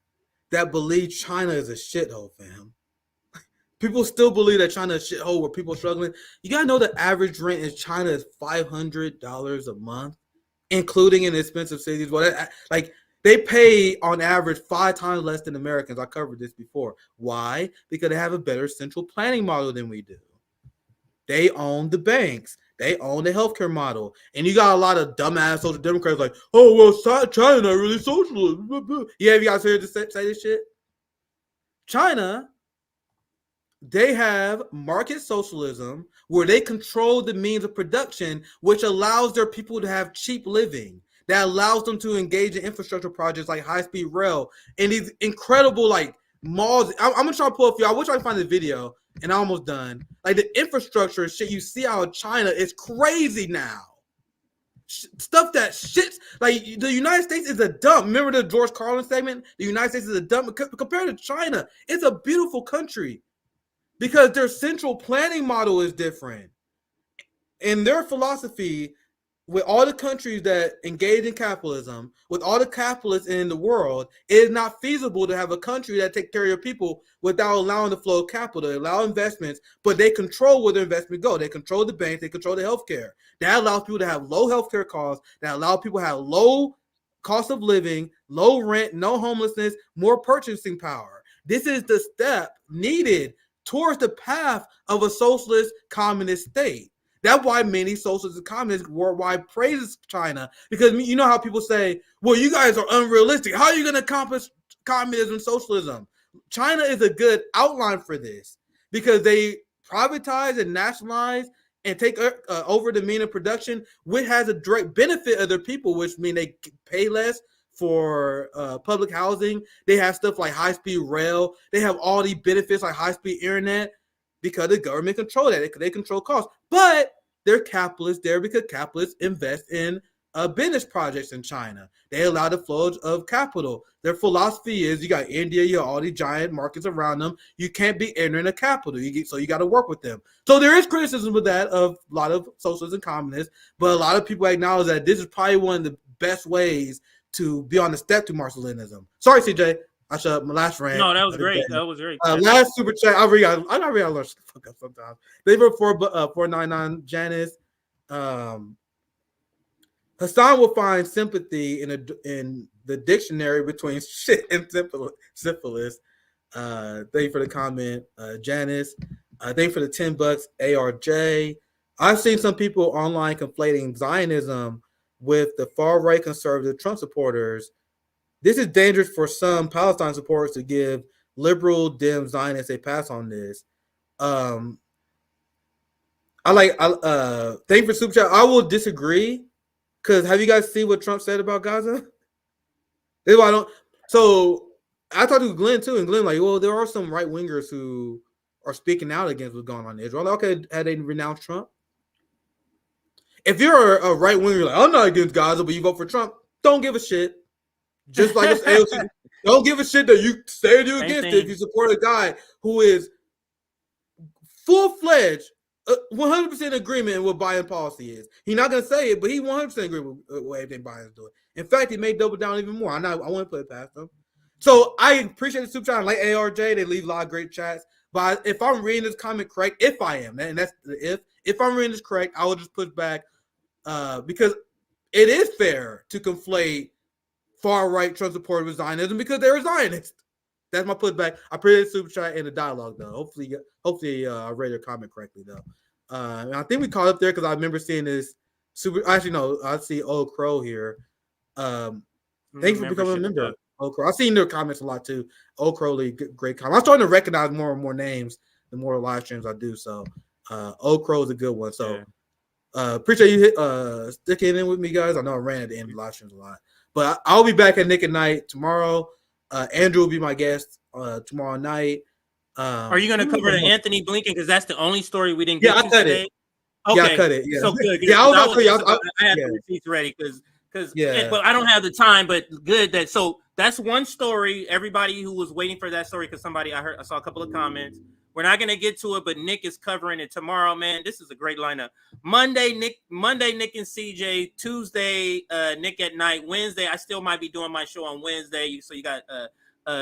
that believe China is a shithole, fam. People still believe that China is a shithole where people are struggling. You gotta know the average rent in China is $500 a month, including in expensive cities. Well, like they pay on average 5 times less than Americans. I covered this before. Why? Because they have a better central planning model than we do. They own the banks. They own the healthcare model. And you got a lot of dumbass social democrats like, oh, well, China not really socialist. Yeah, have you guys heard say this shit? China, they have market socialism where they control the means of production, which allows their people to have cheap living. That allows them to engage in infrastructure projects like high-speed rail and these incredible like malls. I'm gonna try to pull up for you. I wish I could find the video, and I'm almost done. Like the infrastructure shit you see out of China is crazy now. Stuff that shits like the United States is a dump. Remember the George Carlin segment? The United States is a dump compared to China. It's a beautiful country because their central planning model is different. In their philosophy, with all the countries that engage in capitalism, with all the capitalists in the world, it is not feasible to have a country that takes care of your people without allowing the flow of capital. They allow investments, but they control where the investment go. They control the banks, they control the healthcare. That allows people to have low healthcare costs, that allow people to have low cost of living, low rent, no homelessness, more purchasing power. This is the step needed towards the path of a socialist communist state. That's why many socialists and communists worldwide praises China, because you know how people say, well, you guys are unrealistic. How are you going to accomplish communism and socialism? China is a good outline for this because they privatize and nationalize and take over the means of production, which has a direct benefit of their people, which mean they pay less for public housing. They have stuff like high-speed rail. They have all these benefits like high-speed internet because the government control that. They control costs. But they're capitalists there because capitalists invest in business projects in China. They allow the flow of capital. Their philosophy is you got India, you got all these giant markets around them. You can't be ignorant of capital. So you got to work with them. So there is criticism of that of a lot of socialists and communists, but a lot of people acknowledge that this is probably one of the best ways to be on the step to Marxism-Leninism. Sorry, CJ. I shut up my last rant. No, that was great. That was great. Last super chat. I really learn the fuck up sometimes. They were 499 Janice. Hassan will find sympathy in the dictionary between shit and syphilis. Thank you for the comment, Janice. Thank you for the $10, ARJ. I've seen some people online conflating Zionism with the far-right conservative Trump supporters. This is dangerous for some Palestine supporters to give liberal Dem Zionists a pass on this. Thank you for super chat. I will disagree because have you guys seen what Trump said about Gaza? This is why I don't. So I talked to Glenn too, and Glenn like, well, there are some right wingers who are speaking out against what's going on in Israel. Like, okay, had they renounced Trump? If you're a right winger, like I'm not against Gaza, but you vote for Trump, don't give a shit. Just like this AOC, don't give a shit that you say you're against it if you support a guy who is full-fledged, 100% agreement with what Biden's policy is. He's not going to say it, but he 100% agree with what everything Biden's doing. In fact, he may double down even more. I want to play it past him. So I appreciate the super chat. I like ARJ. They leave a lot of great chats. But if I'm reading this comment correct, if I am, and that's the if I'm reading this correct, I will just push back because it is fair to conflate far-right Trump supporters with Zionism because they're Zionists. That's my putback. I appreciate the super chat and the dialogue, though. Hopefully, I read your comment correctly, though. And I think we caught up there because I remember seeing this super. Actually, no, I see Old Crow here. Thanks for becoming a member, Old Crow. I've seen their comments a lot too. Old Crow, great comment. I'm starting to recognize more and more names the more live streams I do. So, Old Crow is a good one. So, appreciate you sticking in with me, guys. I know I ran at the end of the live streams a lot. But I'll be back at Nick at Night tomorrow. Andrew will be my guest tomorrow night. Are you going to cover the Antony Blinken? Because that's the only story we didn't get to today. It. Okay. Yeah, I cut it. Yeah. So good. Yeah, I had the receipts ready because but I don't have the time. But good that that's one story. Everybody who was waiting for that story because I saw a couple of comments. We're not going to get to it, but Nick is covering it tomorrow, man. This is a great lineup. Monday, Nick and CJ. Tuesday, Nick at Night. Wednesday, I still might be doing my show on Wednesday. So you got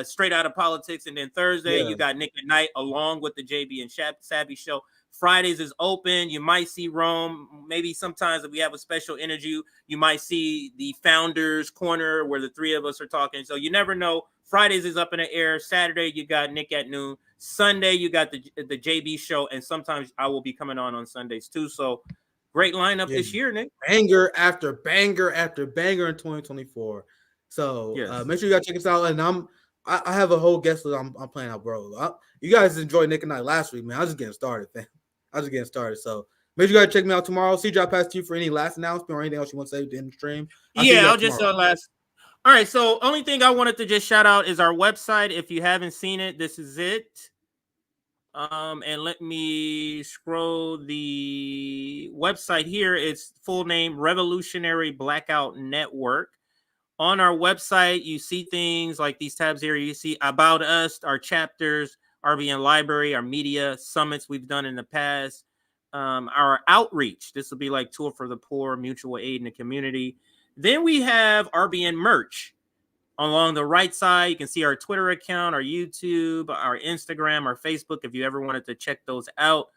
Straight Out of Politics, and then Thursday you got Nick at Night along with the JB and Savvy show. Fridays is open. You might see Rome. Maybe sometimes if we have a special interview, you might see the Founders Corner where the three of us are talking. So you never know. Fridays is up in the air. Saturday you got Nick at noon. Sunday you got the JB show, and sometimes I will be coming on Sundays too. So great lineup this year, Nick. Banger after banger after banger in 2024. So make sure you guys check us out. And I have a whole guest list I'm playing out, bro. You guys enjoyed Nick and I last week, man. I was just getting started, man. So make sure you guys check me out tomorrow. CJ, I'll pass to you for any last announcement or anything else you want to say in the stream. I'll just last. All right. So only thing I wanted to just shout out is our website. If you haven't seen it, this is it. And let me scroll the website here. It's full name, Revolutionary Blackout Network. On our website, you see things like these tabs here. You see About Us, our chapters, RBN Library, our media summits we've done in the past, our outreach. This will be like Tour for the Poor, mutual aid in the community. Then we have RBN merch. Along the right side, you can see our Twitter account, our YouTube, our Instagram, our Facebook, if you ever wanted to check those out.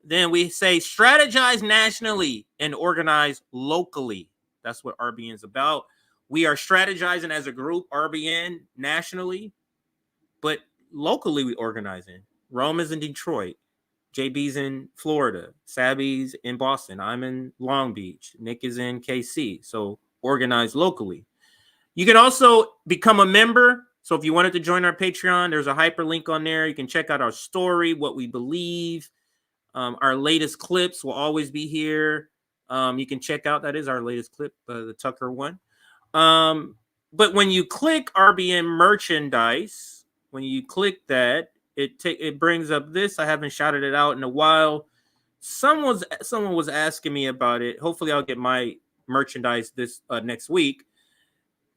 Then we say strategize nationally and organize locally. That's what RBN is about. We are strategizing as a group, RBN, nationally, but locally we organizing. Rome is in Detroit. JB's in Florida. Sabby's in Boston. I'm in Long Beach. Nick is in KC. So organize locally. You can also become a member. So if you wanted to join our Patreon, there's a hyperlink on there. You can check out our story, what we believe. Our latest clips will always be here. You can check out, that is our latest clip, the Tucker one. But when you click RBN merchandise, when you click that, it brings up this. I haven't shouted it out in a while. Someone was asking me about it. Hopefully I'll get my merchandise this next week.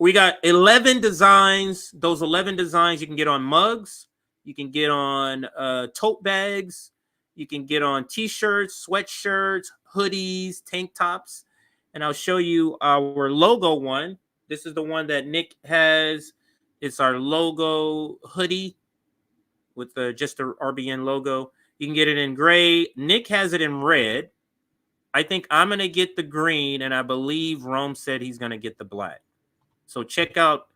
We got 11 designs. Those 11 designs you can get on mugs. You can get on tote bags. You can get on T-shirts, sweatshirts, hoodies, tank tops. And I'll show you our logo one. This is the one that Nick has. It's our logo hoodie with just the RBN logo. You can get it in gray. Nick has it in red. I think I'm going to get the green, and I believe Rome said he's going to get the black. So check out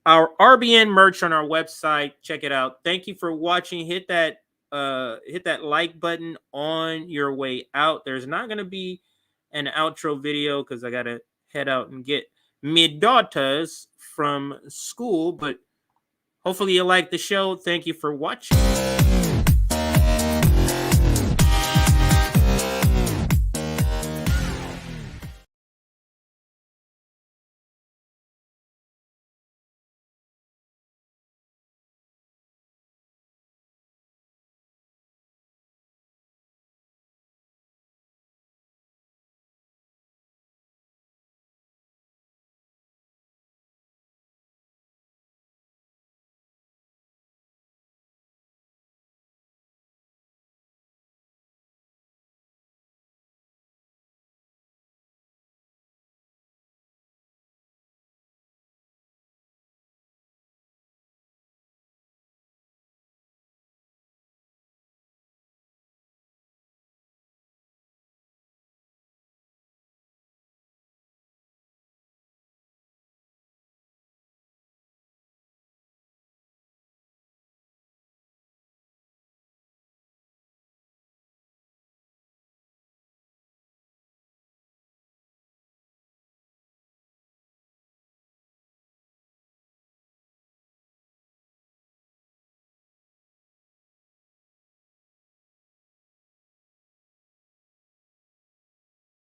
our RBN merch on our website. Check it out. Thank you for watching. Hit that like button on your way out. There's not going to be an outro video because I got to head out and get my daughters from school. But hopefully you like the show. Thank you for watching.